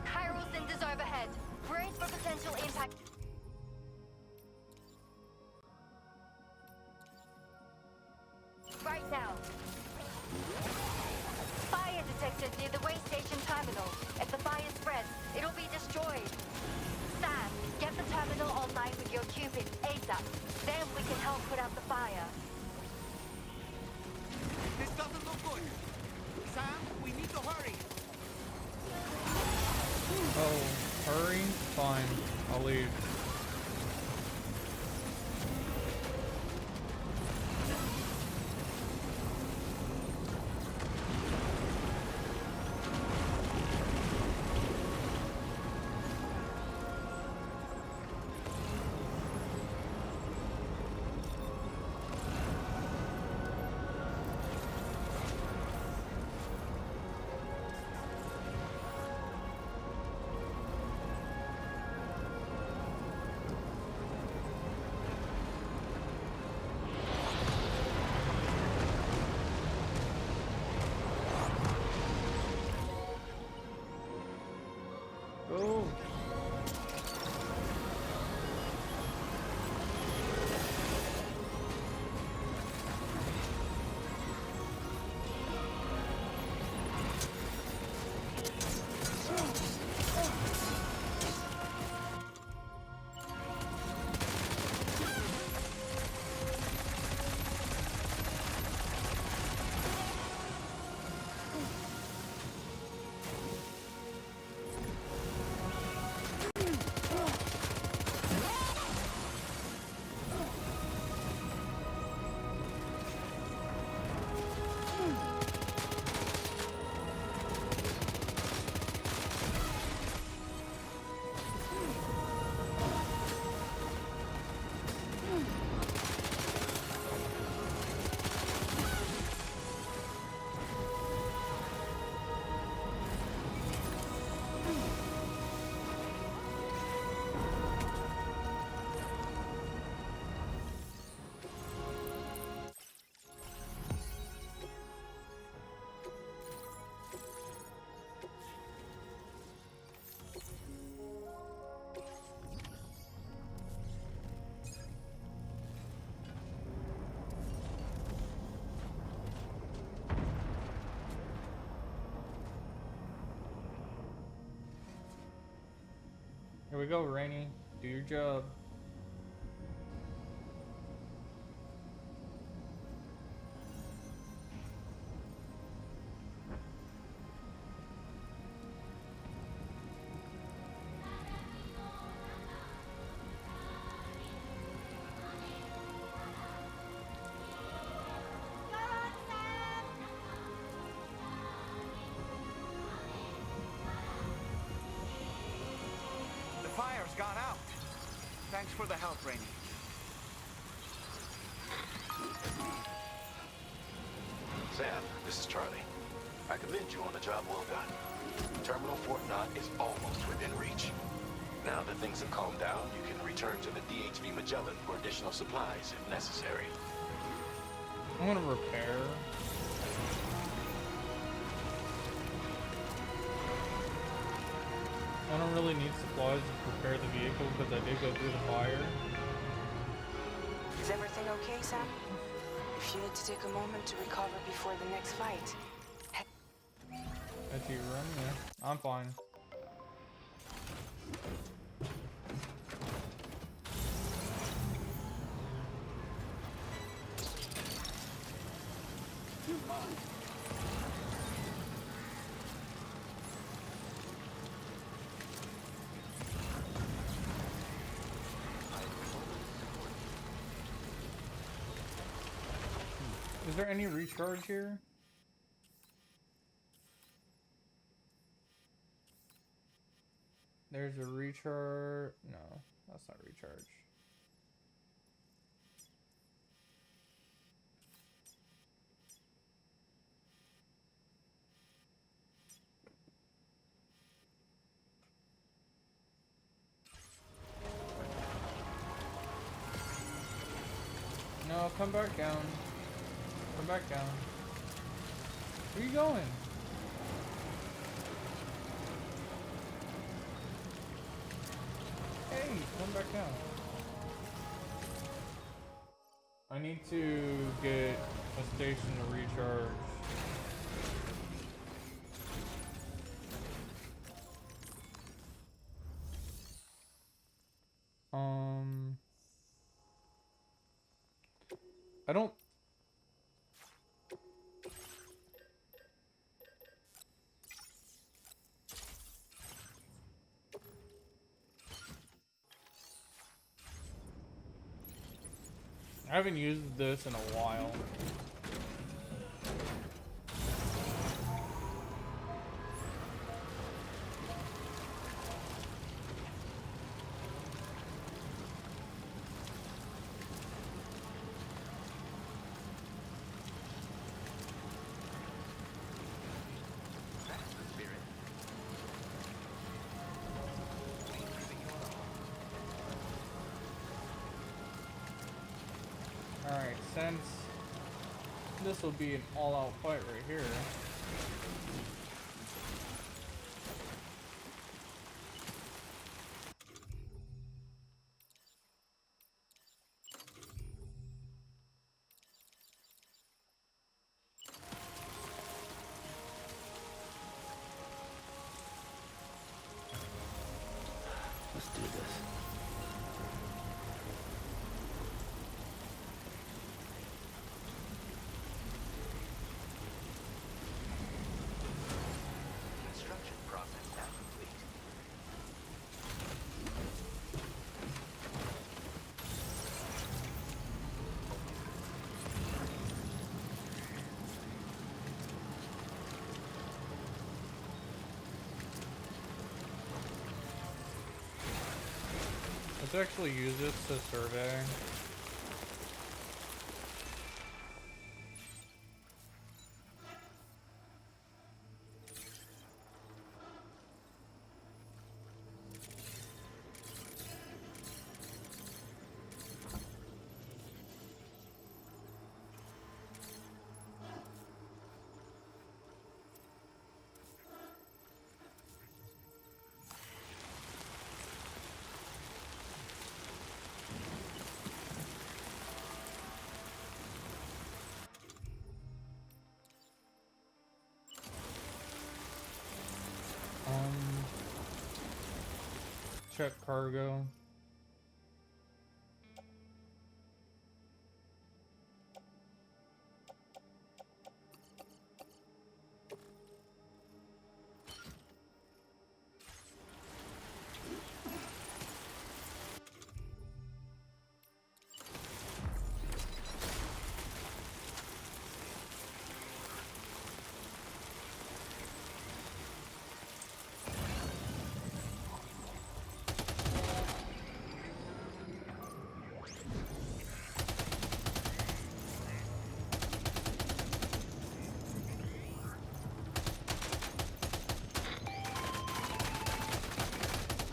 T: Chiral cinders overhead. Brace for potential impact. Right now. Fire detected near the way station terminal. If the fire spreads, it'll be destroyed. Sam, get the terminal online with your Cupid ASAP. Then we can help put out the fire.
G: This doesn't look good. Sam, we need to hurry.
A: Oh, hurry? Fine. I'll leave. we go, Rainy. Do your job.
G: The fire's gone out. Thanks for the help, Rainy.
D: Sam, this is Charlie. I commend you on a job well done. Terminal Fort Knott is almost within reach. Now that things have calmed down, you can return to the DHV Magellan for additional supplies if necessary.
A: I want to repair. I don't really need supplies to prepare the vehicle because I did go through the fire.
J: Is everything okay, Sam? If you need to take a moment to recover before the next fight.
A: After you run, yeah. I'm fine. Is there any recharge here? There's a recharge. No, that's not recharge. No, come back down. Come back down. Where are you going? Hey, come back down. I need to get a station to recharge. I don't. I haven't used this in a while. Alright, since this will be an all-out fight right here.
N: Let's do this.
H: Construction process now complete.
A: Let's actually use this to survey. check cargo.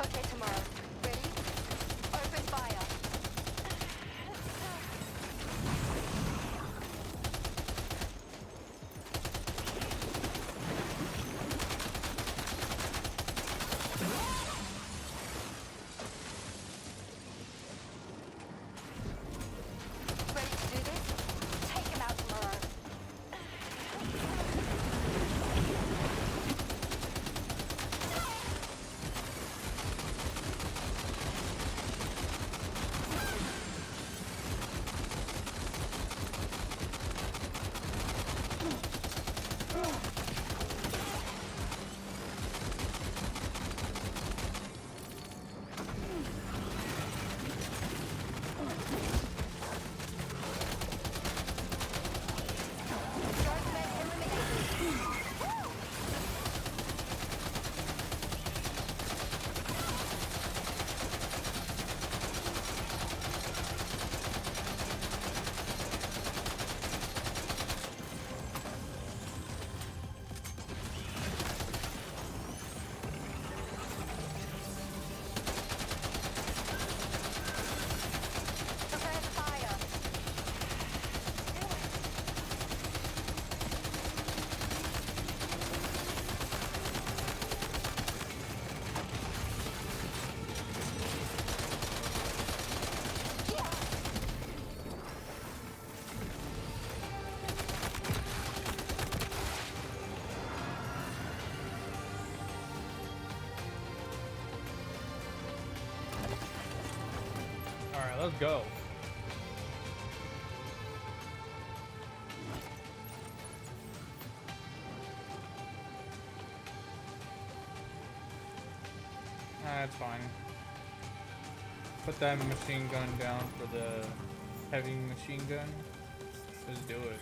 T: Okay, tomorrow. Ready? Open fire. Ready to do this? Take him out tomorrow. Prepare the fire.
A: Alright, let's go. That's fine. Put that machine gun down for the heavy machine gun. Just do it.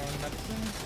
A: own medicines.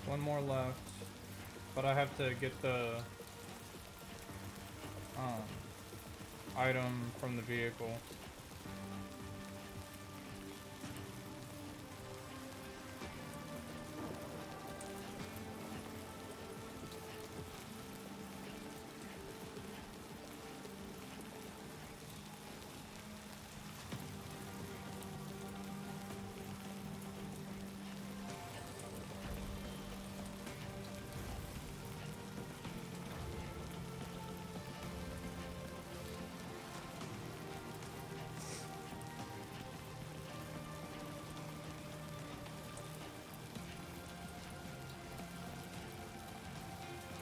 A: One more left, but I have to get the item from the vehicle.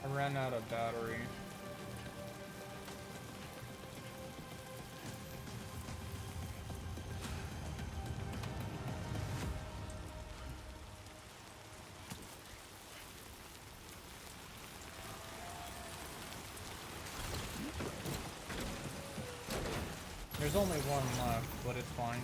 A: I ran out of battery. There's only one left, but it's fine.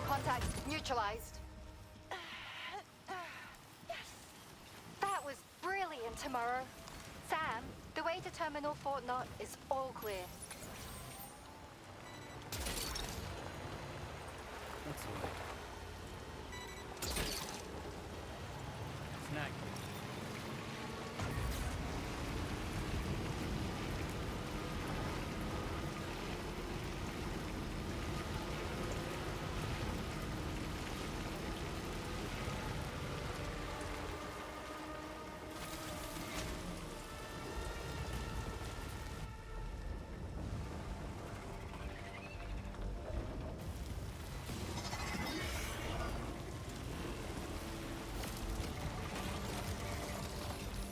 T: Contacts neutralized. That was brilliant, tomorrow. Sam, the way to Terminal Fort Knott is all clear.
F: That's all right. Snack.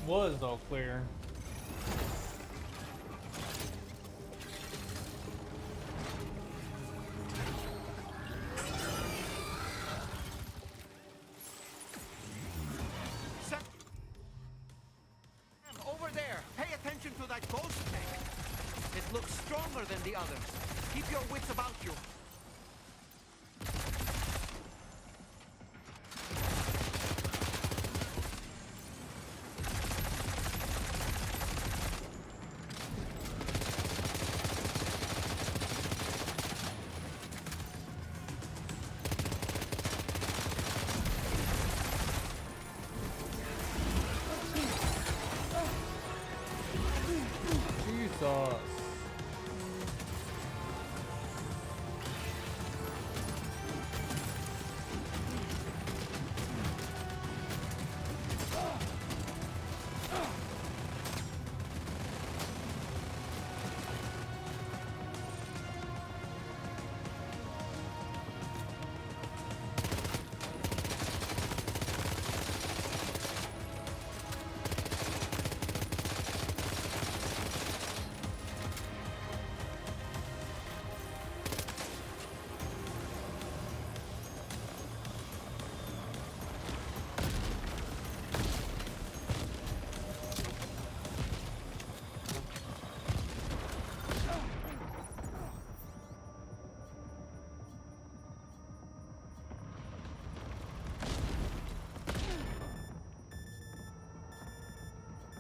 A: Was all clear.
G: Sam, over there. Pay attention to that ghost tank. It looks stronger than the others. Keep your wits about you.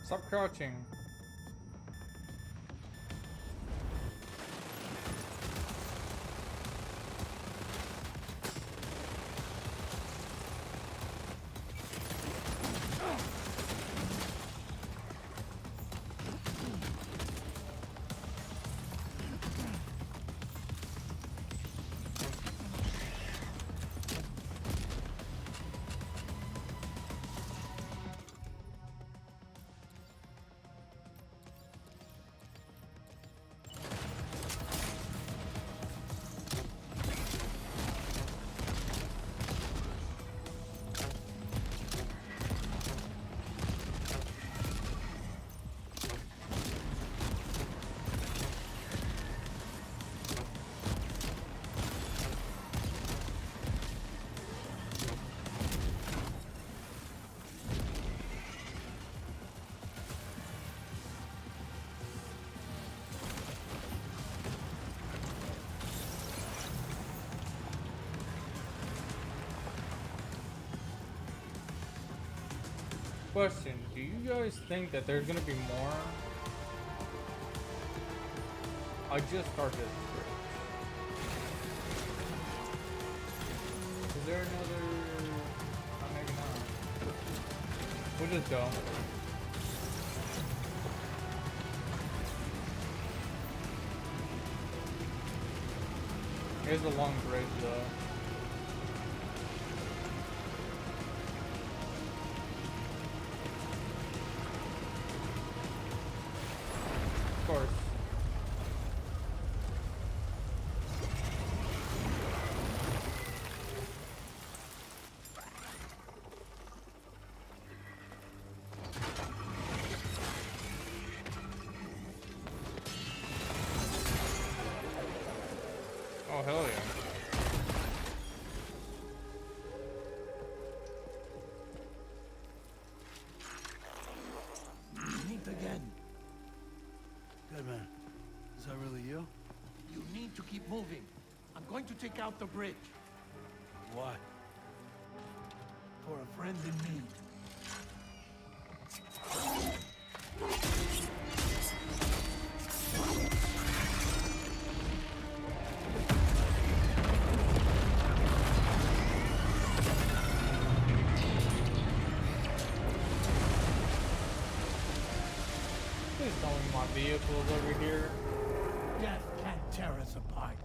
A: Stop crouching. Question, do you guys think that there's gonna be more? I just started this bridge. Is there another? Oh, maybe not. We'll just go. Here's a long bridge though. Of course. Oh, hell yeah.
F: Meet again. Good man. Is that really you?
K: You need to keep moving. I'm going to take out the bridge.
F: Why?
K: For a friend in need.
A: Please tell me my vehicle's over here.
K: Death can't tear us apart.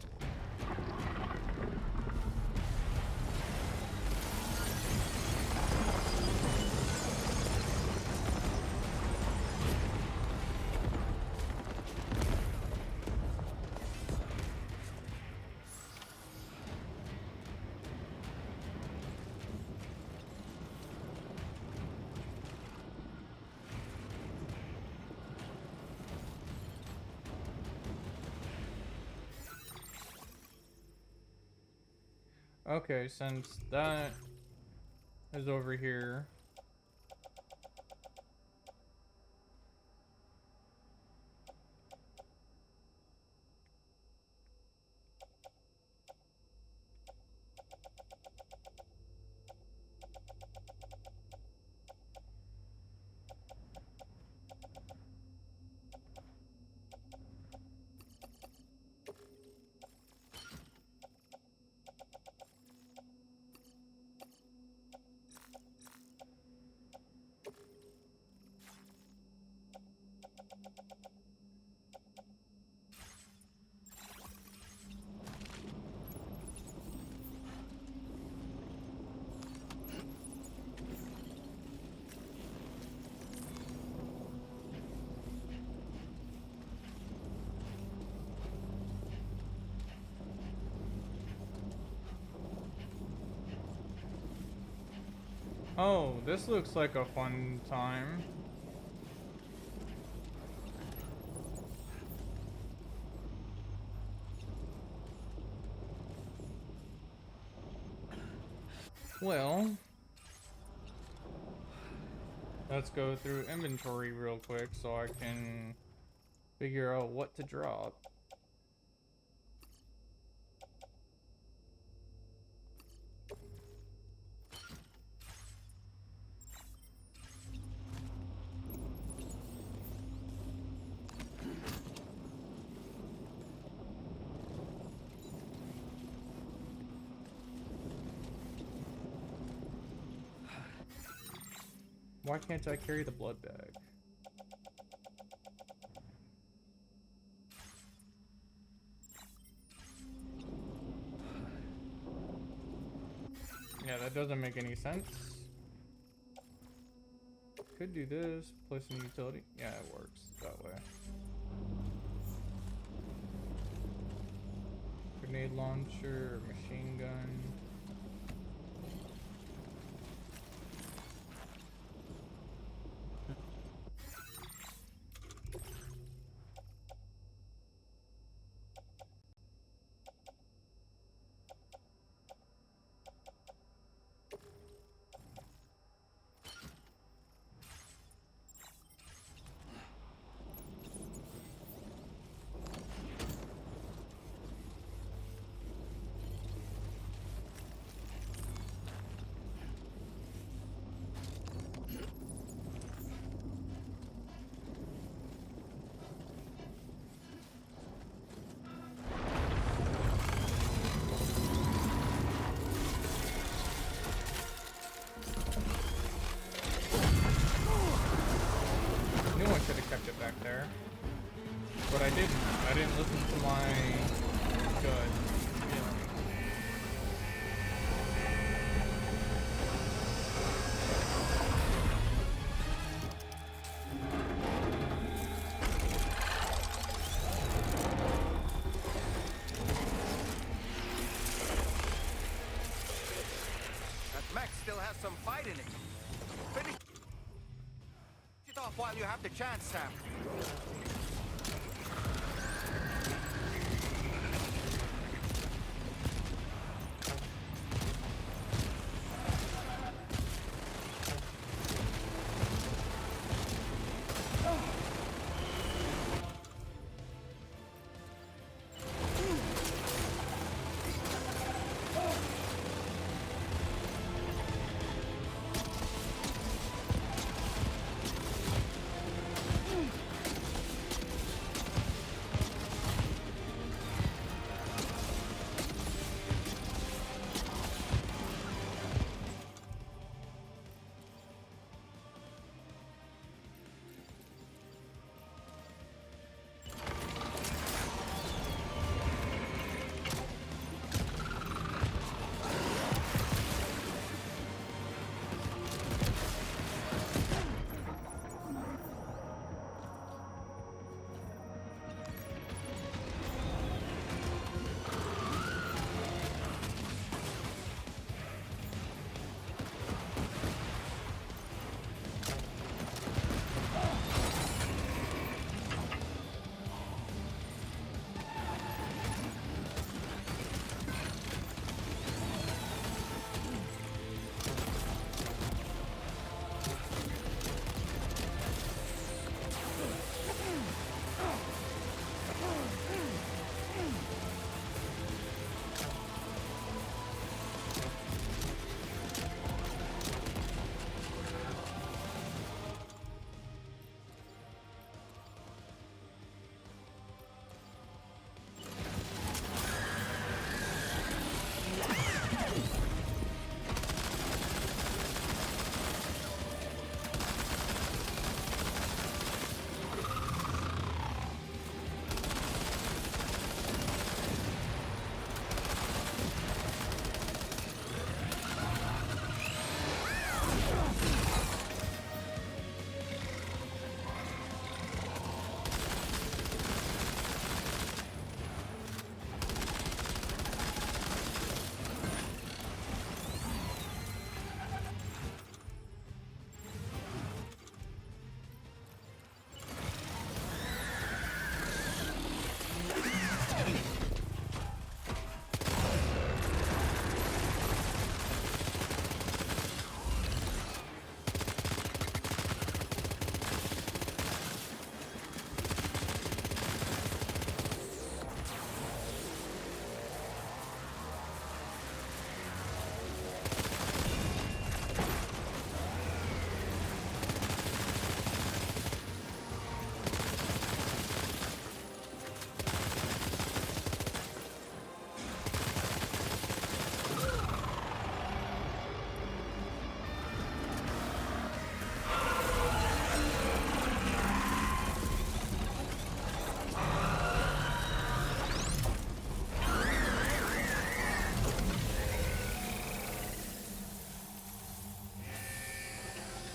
A: Okay, since that is over here. Oh, this looks like a fun time. Well, let's go through inventory real quick so I can figure out what to drop. Why can't I carry the blood bag? Yeah, that doesn't make any sense. Could do this, place a utility. Yeah, it works that way. Grenade launcher, machine gun. I should have kept it back there, but I didn't. I didn't listen to my gut feeling.
G: That mech still has some fight in it. Finish it off while you have the chance, Sam.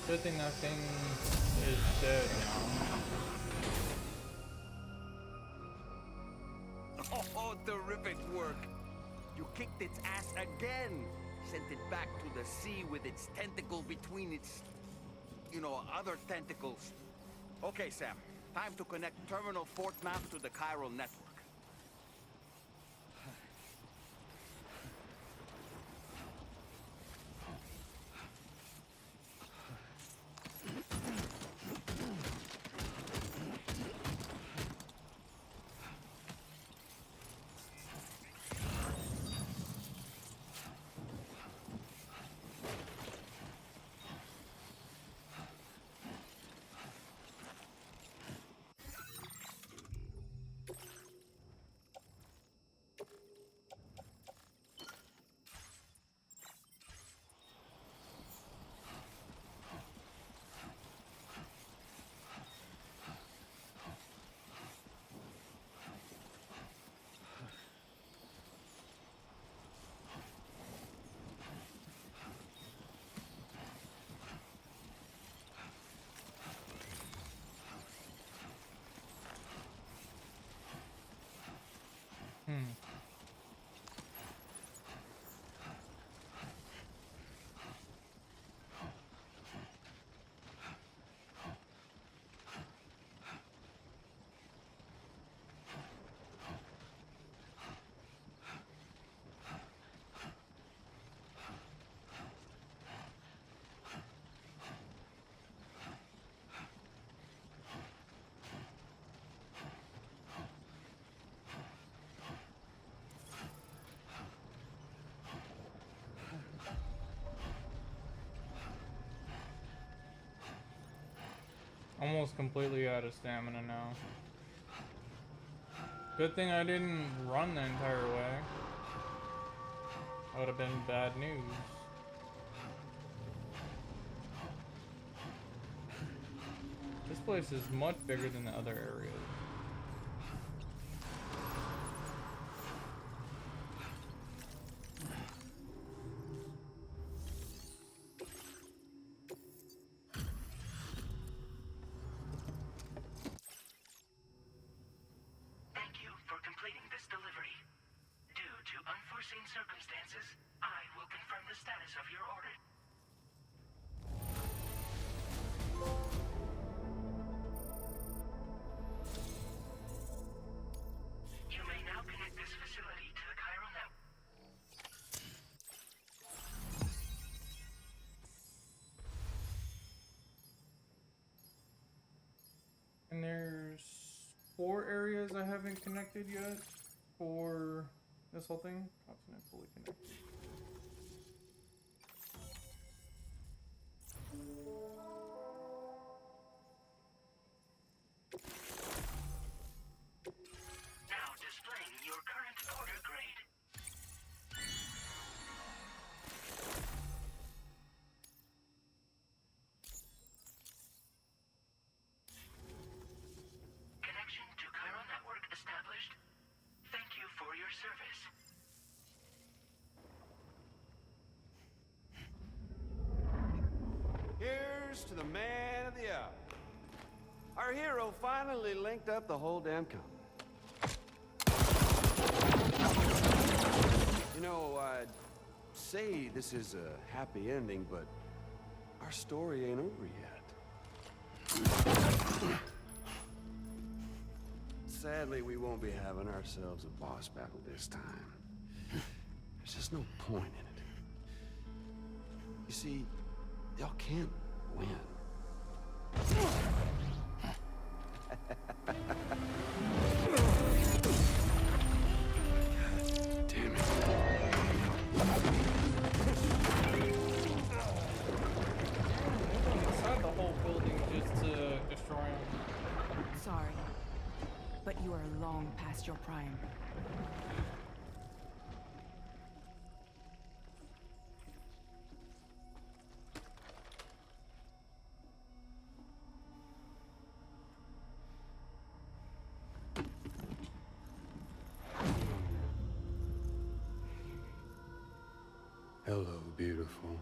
A: Good thing that thing is dead now.
G: Oh, terrific work. You kicked its ass again. Sent it back to the sea with its tentacle between its, other tentacles. Okay, Sam. Time to connect Terminal Fort Map to the chiral network.
A: Almost completely out of stamina now. Good thing I didn't run the entire way. That would have been bad news. This place is much bigger than the other areas.
C: Thank you for completing this delivery. Due to unforeseen circumstances, I will confirm the status of your order. You may now connect this facility to the chiral network.
A: And there's 4 areas I haven't connected yet for this whole thing. Continent fully connected.
C: Now displaying your current order grade. Connection to chiral network established. Thank you for your service.
I: Here's to the man of the hour. Our hero finally linked up the whole damn company. You know, I'd say this is a happy ending, but our story ain't over yet. Sadly, we won't be having ourselves a boss battle this time. There's just no point in it. You see, y'all can't win. Damn it.
A: Inside the whole building just to destroy them.
J: Sorry, but you are long past your prime.
O: Hello, beautiful.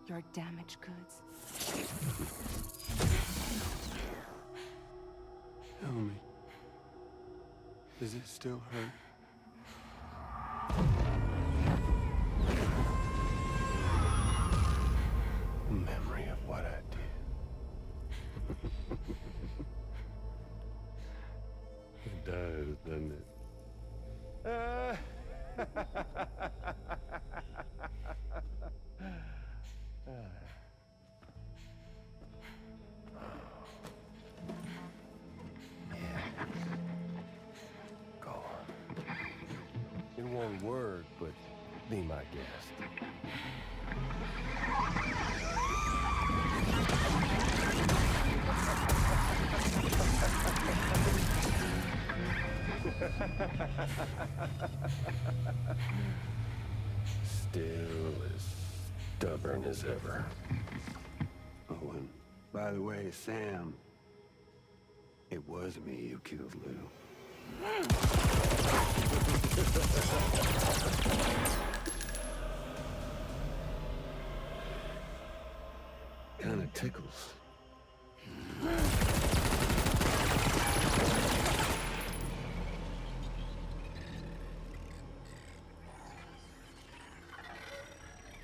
J: your damaged goods.
O: Tell me. Does it still hurt? Memory of what I did.
I: It does, doesn't it?
O: Go on. In one word, but be my guest. Still as stubborn as ever.
N: Oh, and by the way, Sam, it was me who killed Lou. Kinda tickles.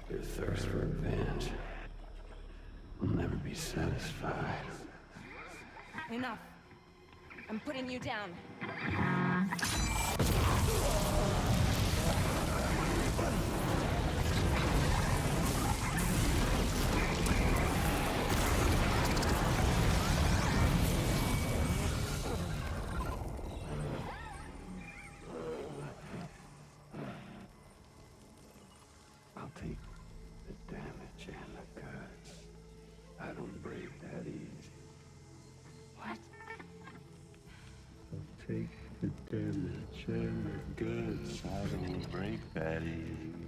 N: Your thirst for revenge will never be satisfied.
J: Enough. I'm putting you down.
N: I'll take the damage and the goods. I don't break that easy.
J: What?
N: I'll take the damage and the goods. I don't break that easy.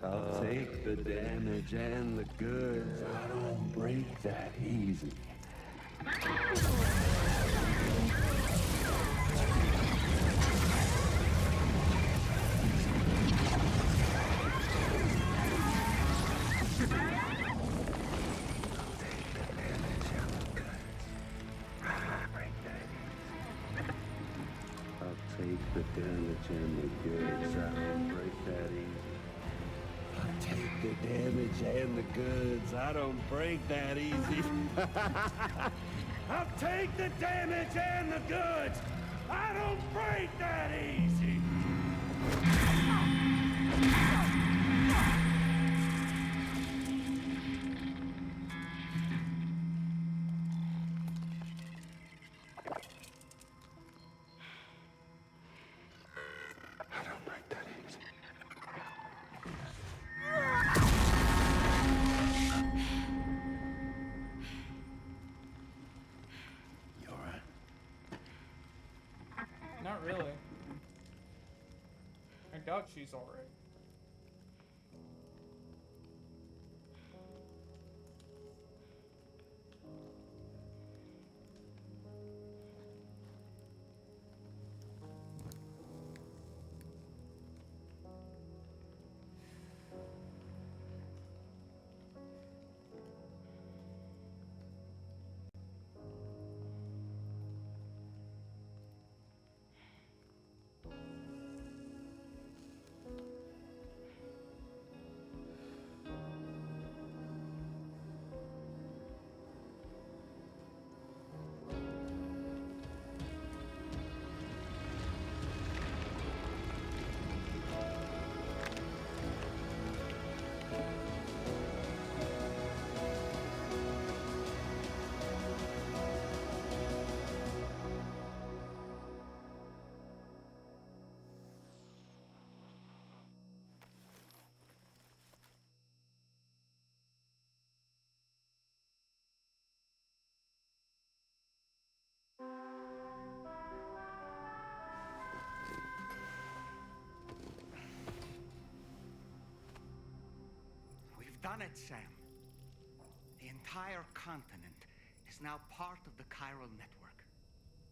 N: I'll take the damage and the goods. I don't break that easy. Take the damage and the goods. I don't break that easy. I'll take the damage and the goods. I don't break that easy. I'll take the damage and the goods. I don't break that easy.
A: Not really. I doubt she's alright.
G: Done it, Sam. The entire continent is now part of the chiral network.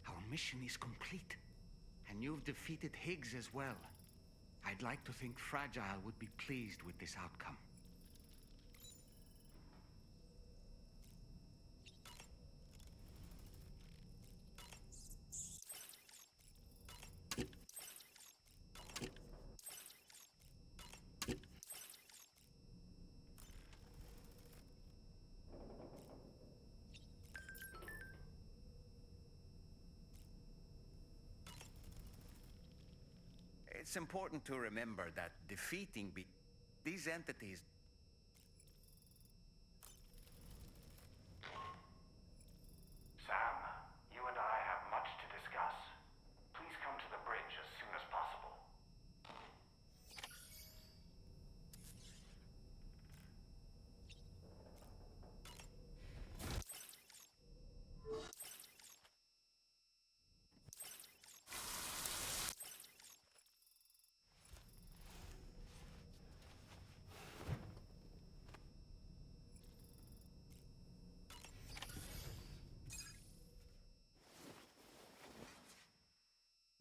G: Our mission is complete. And you've defeated Higgs as well. I'd like to think Fragile would be pleased with this outcome.
U: It's important to remember that defeating these entities.
S: Sam, you and I have much to discuss. Please come to the bridge as soon as possible.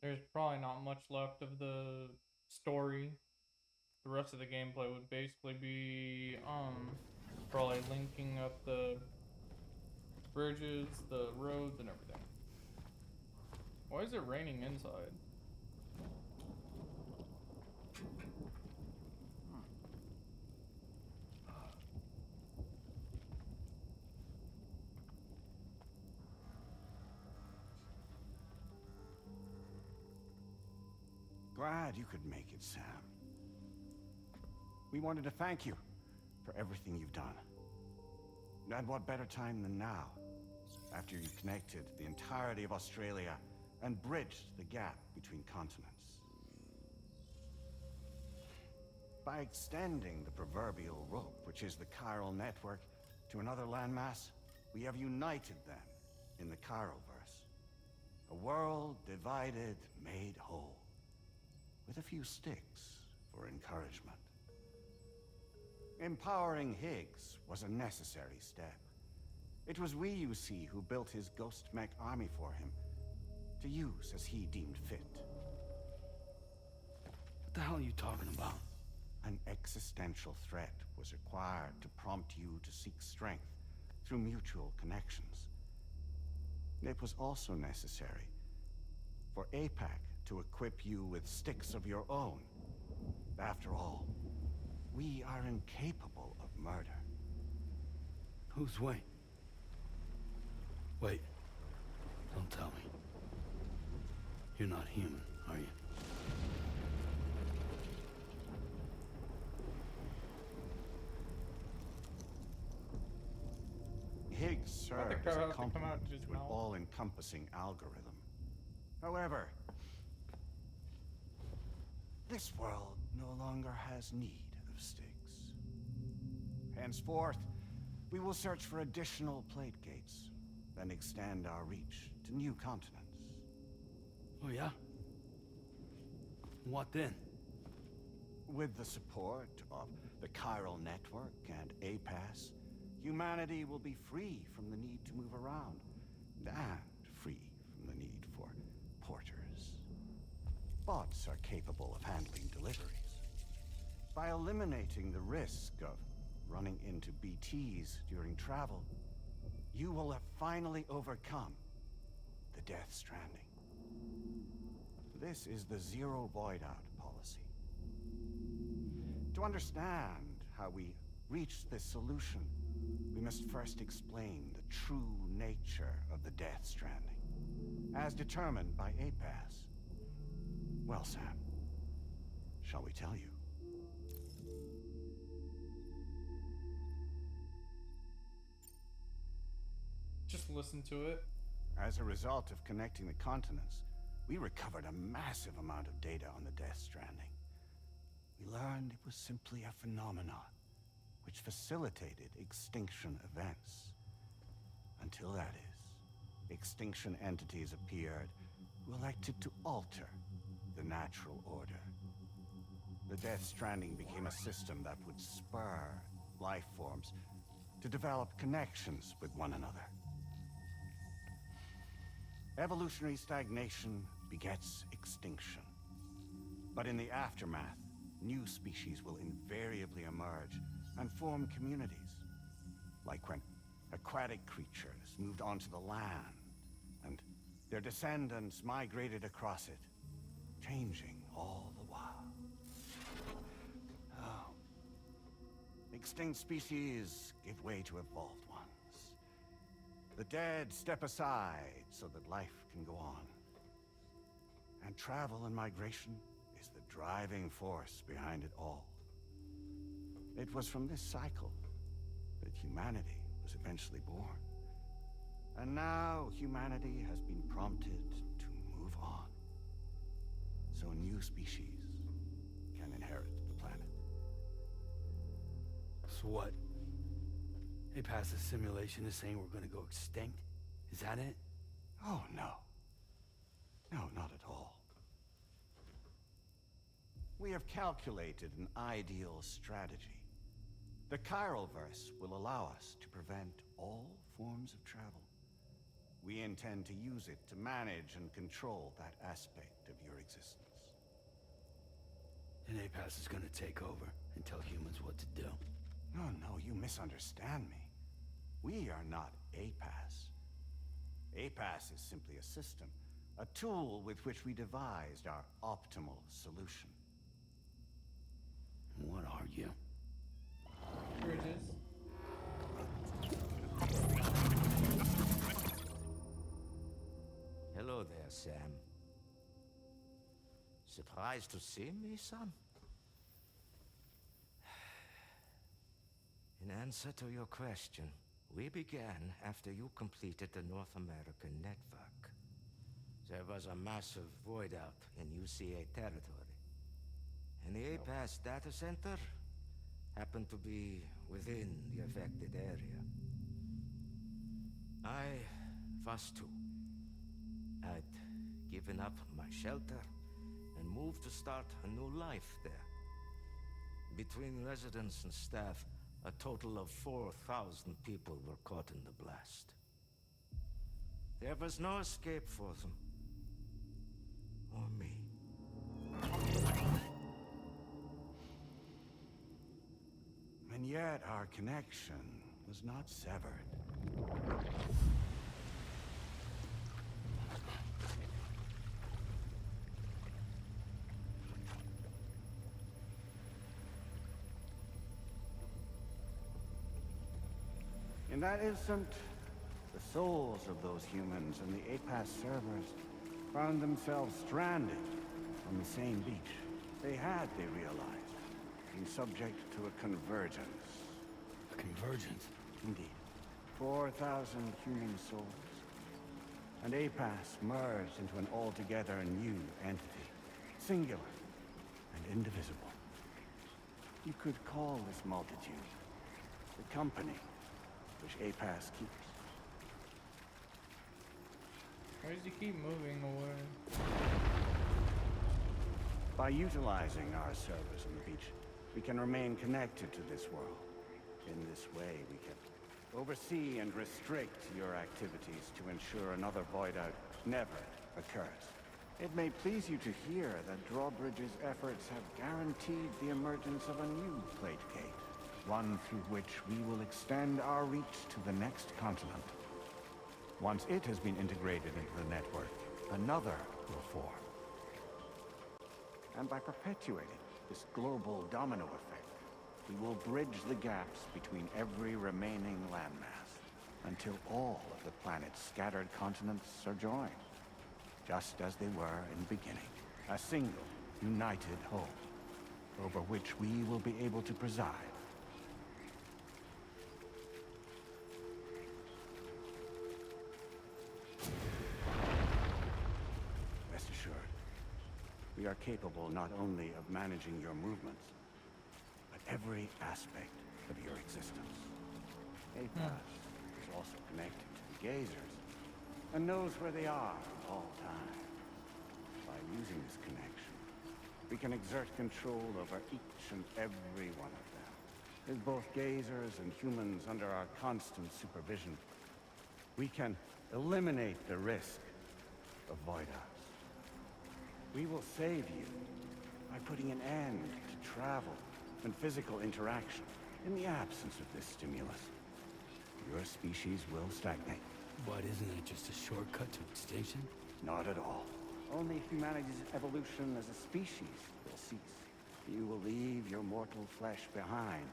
A: There's probably not much left of the story. The rest of the gameplay would basically be probably linking up the bridges, the roads, and everything. Why is it raining inside?
S: Glad you could make it, Sam. We wanted to thank you for everything you've done. And what better time than now, after you connected the entirety of Australia and bridged the gap between continents. By extending the proverbial rope, which is the chiral network, to another landmass, we have united them in the Chiralverse. A world divided, made whole. With a few sticks for encouragement. Empowering Higgs was a necessary step. It was we, you see, who built his ghost mech army for him, to use as he deemed fit.
F: What the hell are you talking about?
S: An existential threat was required to prompt you to seek strength through mutual connections. It was also necessary for APAC to equip you with sticks of your own. After all, we are incapable of murder.
F: Who's Wayne? Wait. Don't tell me. You're not human, are you?
S: Higgs served as a complement to an all-encompassing algorithm. However, this world no longer has need of sticks. Henceforth, we will search for additional plate gates, then extend our reach to new continents.
F: Oh yeah? What then?
S: With the support of the chiral network and A.F.S, humanity will be free from the need to move around, and free from the need for porters. Bots are capable of handling deliveries. By eliminating the risk of running into BTs during travel, you will have finally overcome the Death Stranding. This is the Zero Void Out policy. To understand how we reached this solution, we must first explain the true nature of the Death Stranding, as determined by A.F.S. Well, Sam, shall we tell you?
A: Just listen to it.
S: As a result of connecting the continents, we recovered a massive amount of data on the Death Stranding. We learned it was simply a phenomenon which facilitated extinction events. Until that is, extinction entities appeared who elected to alter the natural order. The Death Stranding became a system that would spur life forms to develop connections with one another. Evolutionary stagnation begets extinction. But in the aftermath, new species will invariably emerge and form communities. Like when aquatic creatures moved onto the land, and their descendants migrated across it, changing all the while. Oh. Extinct species give way to evolved ones. The dead step aside so that life can go on. And travel and migration is the driving force behind it all. It was from this cycle that humanity was eventually born. And now humanity has been prompted to move on. So new species can inherit the planet.
F: So what? A.F.S.'s simulation is saying we're gonna go extinct? Is that it?
S: Oh, no. No, not at all. We have calculated an ideal strategy. The Chiralverse will allow us to prevent all forms of travel. We intend to use it to manage and control that aspect of your existence.
F: And A.F.S. is gonna take over and tell humans what to do.
S: No, you misunderstand me. We are not A.F.S. A.F.S. is simply a system, a tool with which we devised our optimal solution.
F: What are you?
A: Bridges.
M: Hello there, Sam. Surprised to see me, son? In answer to your question, we began after you completed the North American network. There was a massive void out in UCA territory, and the A.F.S. data center happened to be within the affected area. I was too. I'd given up my shelter and moved to start a new life there. Between residents and staff, a total of 4,000 people were caught in the blast. There was no escape for them. Or me.
S: And yet our connection was not severed. In that instant, the souls of those humans and the A.F.S. servers found themselves stranded on the same beach. They had, they realized, been subject to a convergence.
F: A convergence?
S: Indeed. 4,000 human souls. And A.F.S. merged into an altogether new entity. Singular and indivisible. You could call this multitude the company which A.F.S. keeps.
A: Why does he keep moving away?
S: By utilizing our servers on the beach, we can remain connected to this world. In this way, we can oversee and restrict your activities to ensure another void out never occurs. It may please you to hear that Drawbridge's efforts have guaranteed the emergence of a new plate gate. One through which we will extend our reach to the next continent. Once it has been integrated into the network, another will form. And by perpetuating this global domino effect, we will bridge the gaps between every remaining landmass until all of the planet's scattered continents are joined, just as they were in the beginning. A single, united whole, over which we will be able to preside. Rest assured, we are capable not only of managing your movements, but every aspect of your existence. A.F.S. is also connected to the Gazers, and knows where they are at all times. By using this connection, we can exert control over each and every one of them. With both Gazers and humans under our constant supervision, we can eliminate the risk of void outs. We will save you by putting an end to travel and physical interaction. In the absence of this stimulus, your species will stagnate.
F: But isn't it just a shortcut to extinction?
S: Not at all. Only humanity's evolution as a species will cease. You will leave your mortal flesh behind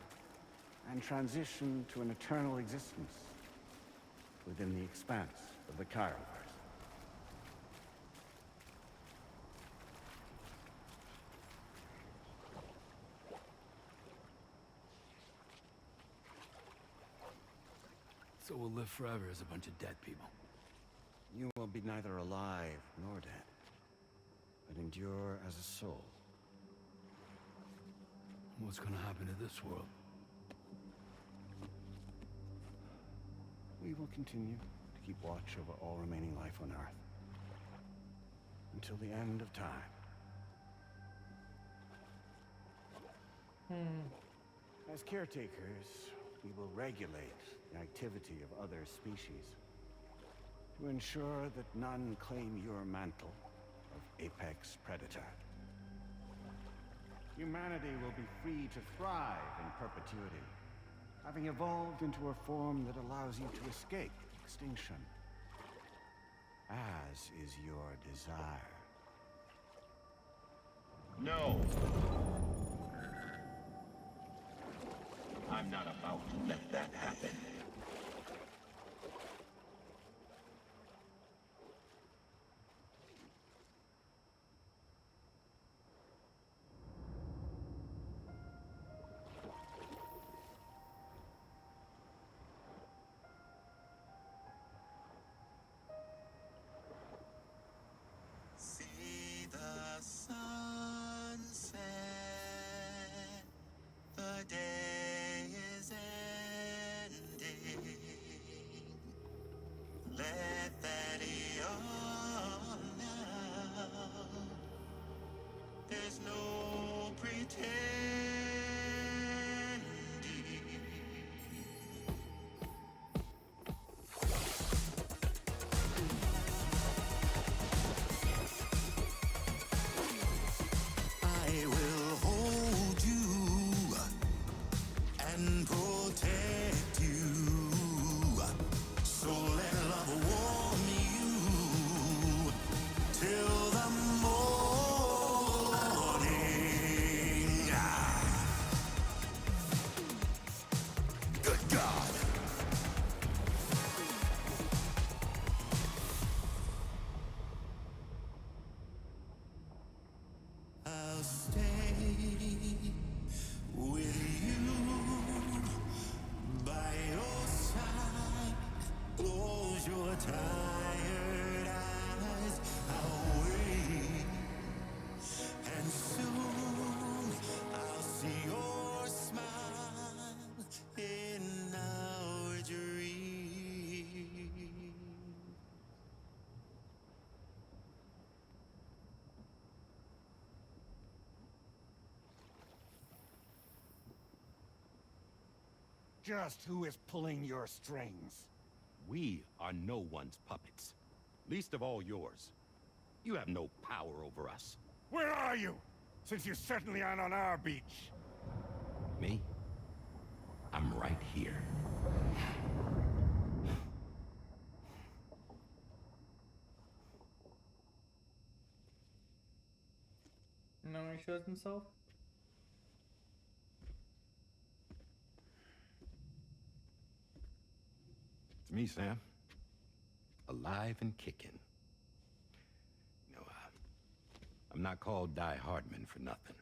S: and transition to an eternal existence within the expanse of the Chiralverse.
F: So we'll live forever as a bunch of dead people.
U: You will be neither alive nor dead, but endure as a soul.
F: What's gonna happen to this world?
U: We will continue to keep watch over all remaining life on Earth. Until the end of time. As caretakers, we will regulate the activity of other species to ensure that none claim your mantle of apex predator. Humanity will be free to thrive in perpetuity, having evolved into a form that allows you to escape extinction, as is your desire.
D: No! I'm not about to let that happen.
E: See the sunset. The day is ending. Let that yawn now. There's no pretending. I will hold you and protect you. So let love warm you till the morning. Good God. I'll stay with you by your side. Close your tired eyes. I'll wait, and soon I'll see your smile in our dream.
U: Just who is pulling your strings?
D: We are no one's puppets. Least of all yours. You have no power over us.
U: Where are you? Since you certainly aren't on our beach.
D: Me? I'm right here.
A: No, he shows himself.
D: It's me, Sam. Alive and kicking. You know, I'm not called Die Hardman for nothing.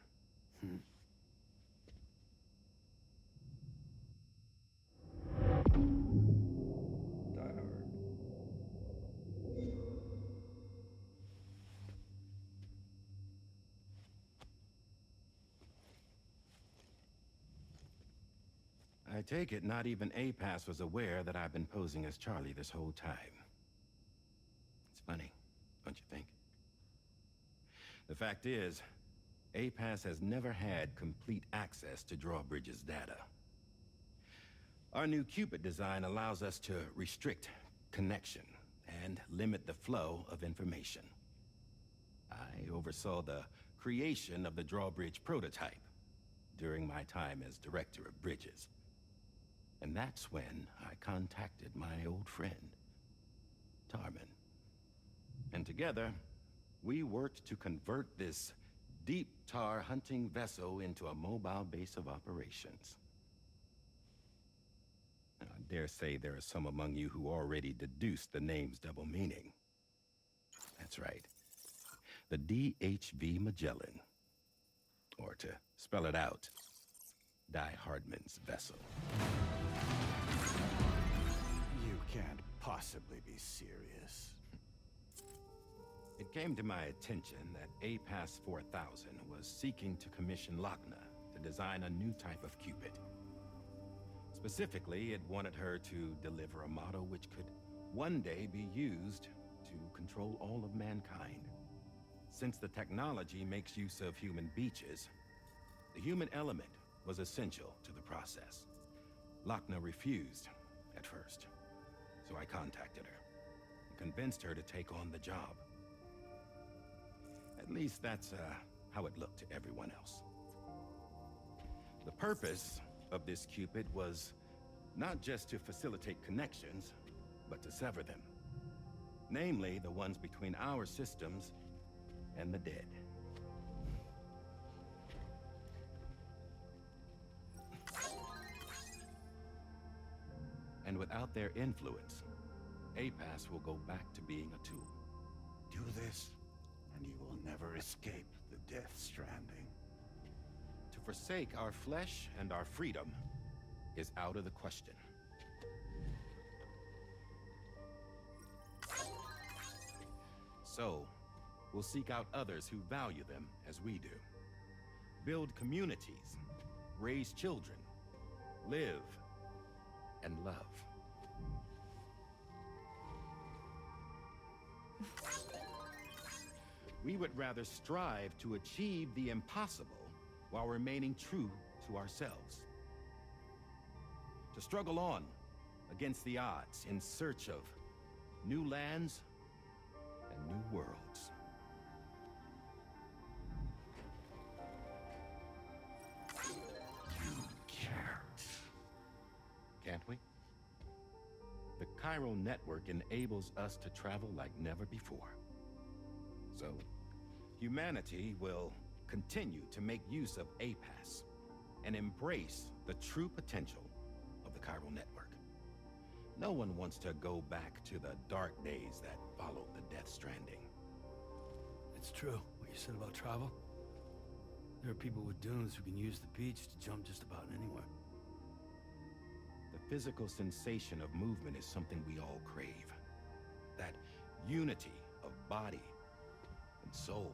A: Die Hard.
D: I take it not even A.F.S was aware that I've been posing as Charlie this whole time. It's funny, don't you think? The fact is, A.F.S has never had complete access to Drawbridge's data. Our new Cupid design allows us to restrict connection and limit the flow of information. I oversaw the creation of the Drawbridge prototype during my time as Director of Bridges. And that's when I contacted my old friend, Tarman. And together, we worked to convert this deep tar hunting vessel into a mobile base of operations. Now, I dare say there are some among you who already deduced the name's double meaning. That's right. The DHV Magellan. Or to spell it out, Die Hardman's vessel.
U: can't possibly be serious.
D: It came to my attention that A.F.S 4000 was seeking to commission Lochna to design a new type of Cupid. Specifically, it wanted her to deliver a model which could one day be used to control all of mankind. Since the technology makes use of human beaches, the human element was essential to the process. Lochna refused at first, so I contacted her and convinced her to take on the job. At least that's how it looked to everyone else. The purpose of this Cupid was not just to facilitate connections, but to sever them. Namely, the ones between our systems and the dead. And without their influence, A.F.S will go back to being a tool.
U: Do this, and you will never escape the Death Stranding.
D: To forsake our flesh and our freedom is out of the question. So, we'll seek out others who value them as we do. Build communities, raise children, live, and love. We would rather strive to achieve the impossible while remaining true to ourselves. To struggle on against the odds in search of new lands and new worlds.
U: You can't.
D: Can't we? The chiral network enables us to travel like never before. So, humanity will continue to make use of A.F.S and embrace the true potential of the chiral network. No one wants to go back to the dark days that followed the Death Stranding.
F: It's true, what you said about travel. There are people with dunes who can use the beach to jump just about anywhere.
D: The physical sensation of movement is something we all crave. That unity of body and soul.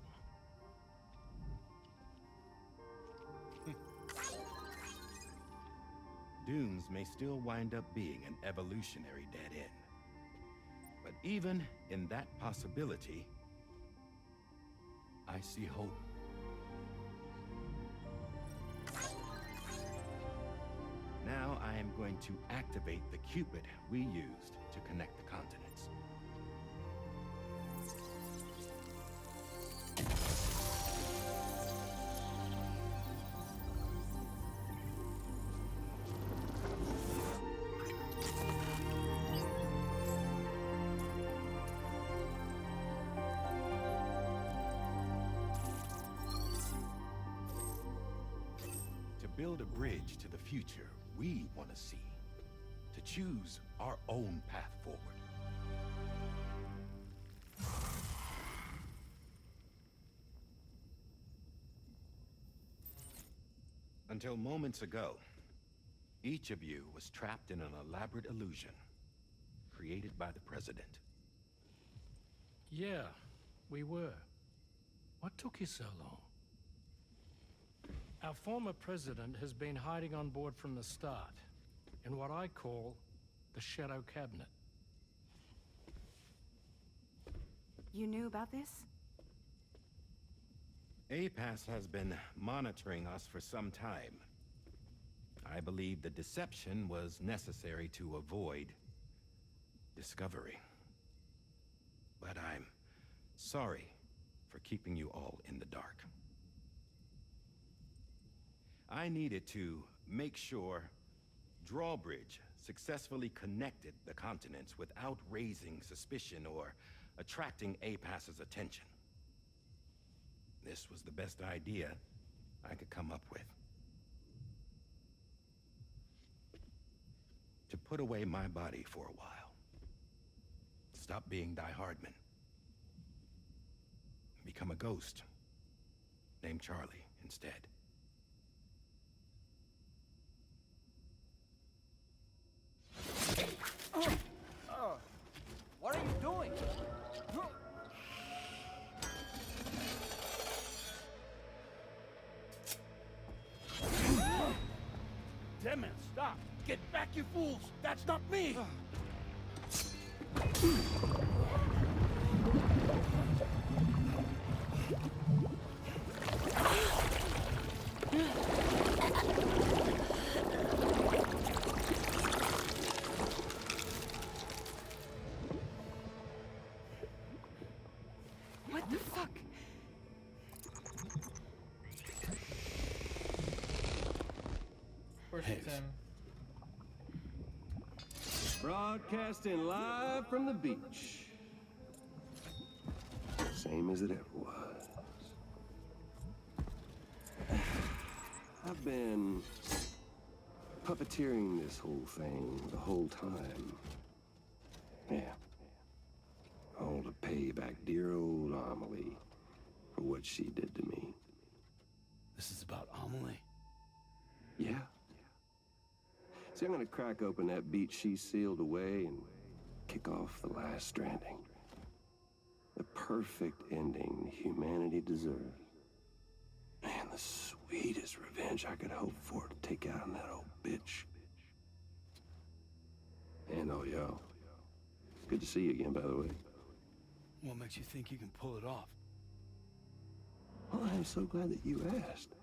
D: Dunes may still wind up being an evolutionary dead end. But even in that possibility, I see hope. Now I am going to activate the Cupid we used to connect the continents. To build a bridge to the future we want to see, to choose our own path forward. Until moments ago, each of you was trapped in an elaborate illusion created by the President.
Q: Yeah, we were. What took you so long? Our former president has been hiding on board from the start, in what I call the Shadow Cabinet.
J: You knew about this?
D: A.F.S has been monitoring us for some time. I believe the deception was necessary to avoid discovery. But I'm sorry for keeping you all in the dark. I needed to make sure Drawbridge successfully connected the continents without raising suspicion or attracting A.F.'s attention. This was the best idea I could come up with. To put away my body for a while. Stop being Die Hardman. Become a ghost. Named Charlie instead.
F: Stop! Get back, you fools! That's not me!
J: What the fuck?
A: Where's Tim?
I: Broadcasting live from the beach. Same as it ever was. I've been puppeteering this whole thing the whole time. Yeah. All to pay back dear old Amelie for what she did to me.
F: This is about Amelie?
I: Yeah. See, I'm gonna crack open that beach she sealed away and kick off the last Stranding. The perfect ending humanity deserves. Man, the sweetest revenge I could hope for to take out on that old bitch. And oh, yo. Good to see you again, by the way.
F: What makes you think you can pull it off?
I: Well, I'm so glad that you asked.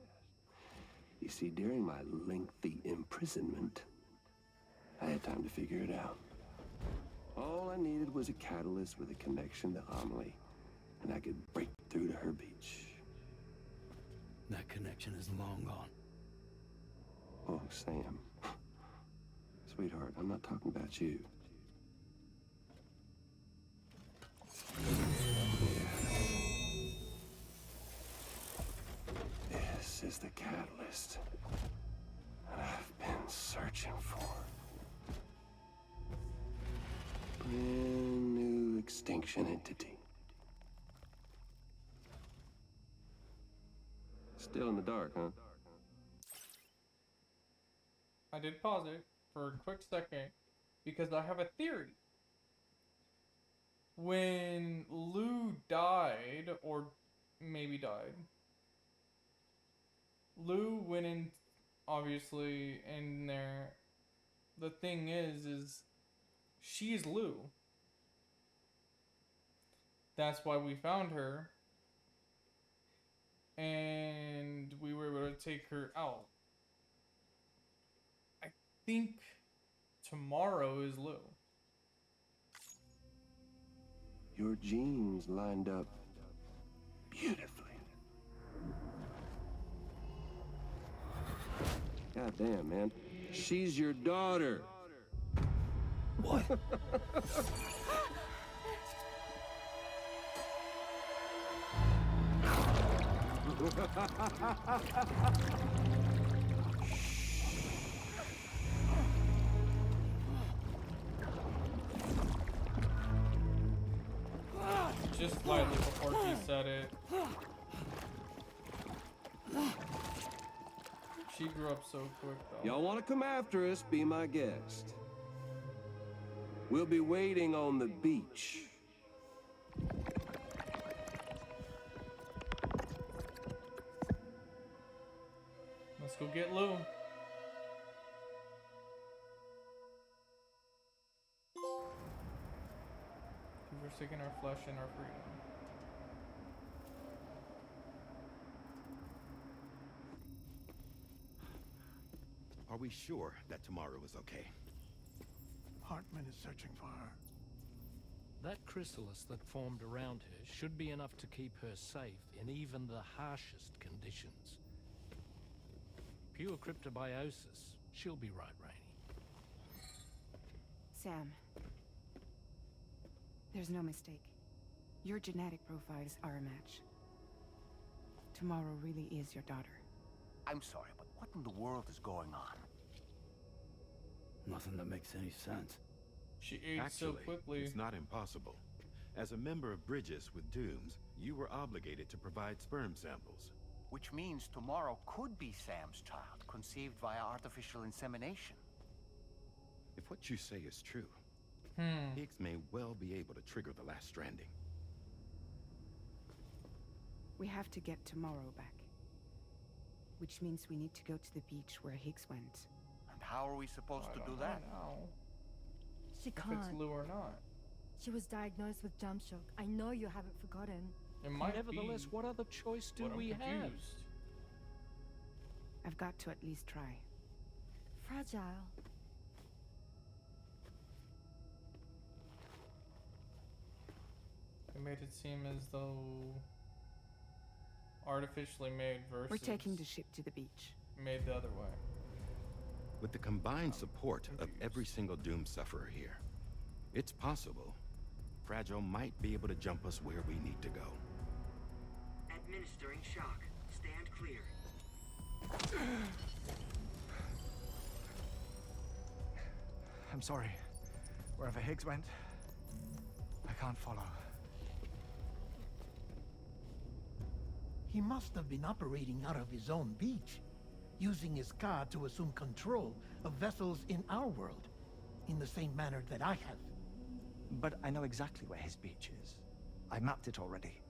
I: You see, during my lengthy imprisonment, I had time to figure it out. All I needed was a catalyst with a connection to Amelie, and I could break through to her beach.
F: That connection is long gone.
I: Oh, Sam. Sweetheart, I'm not talking about you. This is the catalyst that I've been searching for. Brand new extinction entity. Still in the dark, huh?
A: I did pause it for a quick second because I have a theory. When Lou died, or maybe died, Lou went in, obviously, in there. The thing is she's Lou. That's why we found her. And we were able to take her out. I think tomorrow is Lou.
I: Your genes lined up beautifully. God damn, man. She's your daughter.
F: What?
A: Just slightly before he said it. She grew up so quick, though.
I: Y'all want to come after us, be my guest. We'll be waiting on the beach.
A: Let's go get Lou. We're seeking our flesh and our freedom.
D: Are we sure that tomorrow is okay?
K: Hartman is searching for her.
Q: That chrysalis that formed around her should be enough to keep her safe in even the harshest conditions. Pure cryptobiosis. She'll be right, Rainey.
J: Sam. There's no mistake. Your genetic profiles are a match. Tomorrow really is your daughter.
S: I'm sorry, but what in the world is going on?
F: Nothing that makes any sense.
A: She aged so quickly.
D: It's not impossible. As a member of Bridges with Dooms, you were obligated to provide sperm samples.
S: Which means tomorrow could be Sam's child, conceived via artificial insemination.
D: If what you say is true, Higgs may well be able to trigger the last Stranding.
J: We have to get tomorrow back. Which means we need to go to the beach where Higgs went.
S: And
G: how are we supposed to do that?
L: She
A: If
L: can't.
A: it's Lou or not.
L: She was diagnosed with jump shock. I know you haven't forgotten.
A: It might
Q: Nevertheless,
A: be,
Q: what other choice do
A: but I'm
Q: we have?
A: confused.
J: I've got to at least try.
L: Fragile.
A: It made it seem as though artificially made versus
J: We're taking the ship to the beach.
A: made the other way.
V: With the combined support of every single Doom sufferer here, it's possible Fragile might be able to jump us where we need to go.
C: Administering shock. Stand clear.
P: I'm sorry. Wherever Higgs went, I can't follow.
K: He must have been operating out of his own beach, using his car to assume control of vessels in our world, in the same manner that I have.
P: But I know exactly where his beach is. I mapped it already,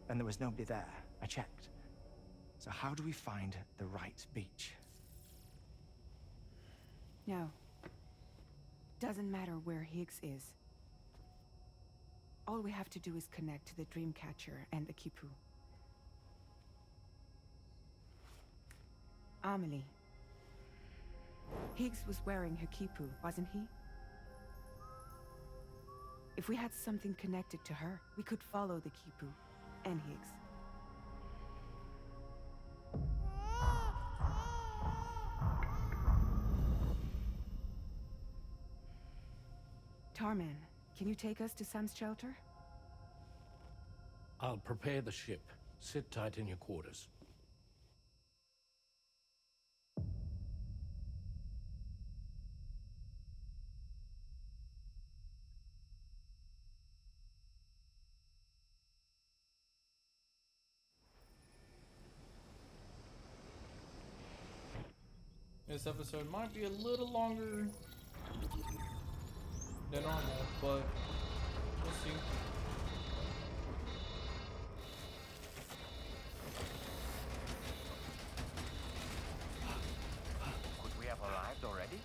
P: and there was nobody there. I checked. So how do we find the right beach?
J: No. Doesn't matter where Higgs is. All we have to do is connect to the Dreamcatcher and the Kipu. Amelie. Higgs was wearing her Kipu, wasn't he? If we had something connected to her, we could follow the Kipu and Higgs. Tarman, can you take us to Sam's shelter?
Q: I'll prepare the ship. Sit tight in your quarters.
A: This episode might be a little longer than normal, but we'll see.
G: Could we have arrived already?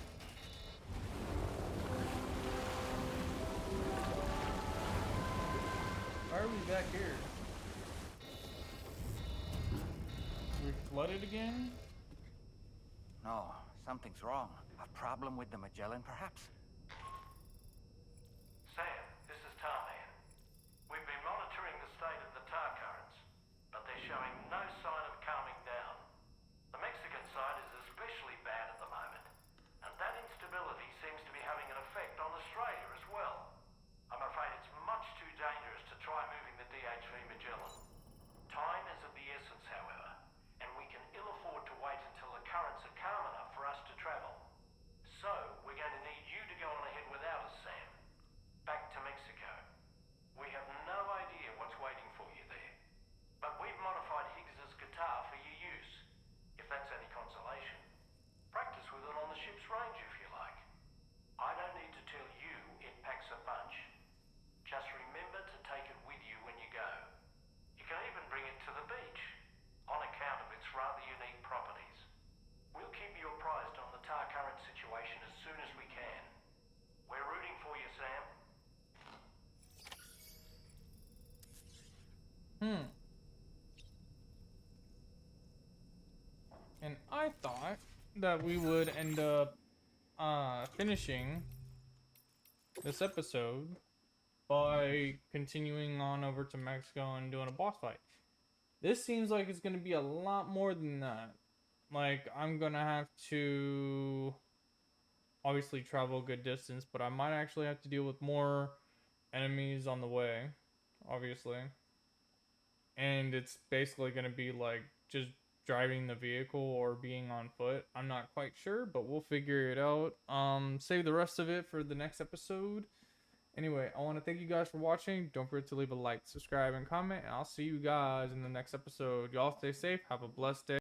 A: Why are we back here? We flooded again?
G: No, something's wrong. A problem with the Magellan, perhaps?
B: Sam, this is Tarman. We've been monitoring the state of the tar currents, but they're showing no sign of calming down. The Mexican side is especially bad at the moment, and that instability seems to be having an effect on Australia as well. I'm afraid it's much too dangerous to try moving the DHV Magellan. Time is of the essence, however, and we can ill afford to wait until the currents are calm enough for us to travel. So, we're going to need you to go on ahead without us, Sam. Back to Mexico. We have no idea what's waiting for you there. But we've modified Higgs's guitar for your use, if that's any consolation. Practice with it on the ship's range if you like. I don't need to tell you it packs a punch. Just remember to take it with you when you go. You can even bring it to the beach, on account of its rather unique properties. We'll keep you apprised on the tar current situation as soon as we can. We're rooting for you, Sam.
A: And I thought that we would end up finishing this episode by continuing on over to Mexico and doing a boss fight. This seems like it's going to be a lot more than that. Like, I'm going to have to obviously travel a good distance, but I might actually have to deal with more enemies on the way, obviously. And it's basically going to be like just driving the vehicle or being on foot. I'm not quite sure, but we'll figure it out. Save the rest of it for the next episode. Anyway, I want to thank you guys for watching. Don't forget to leave a like, subscribe, and comment. And I'll see you guys in the next episode. Y'all stay safe. Have a blessed day.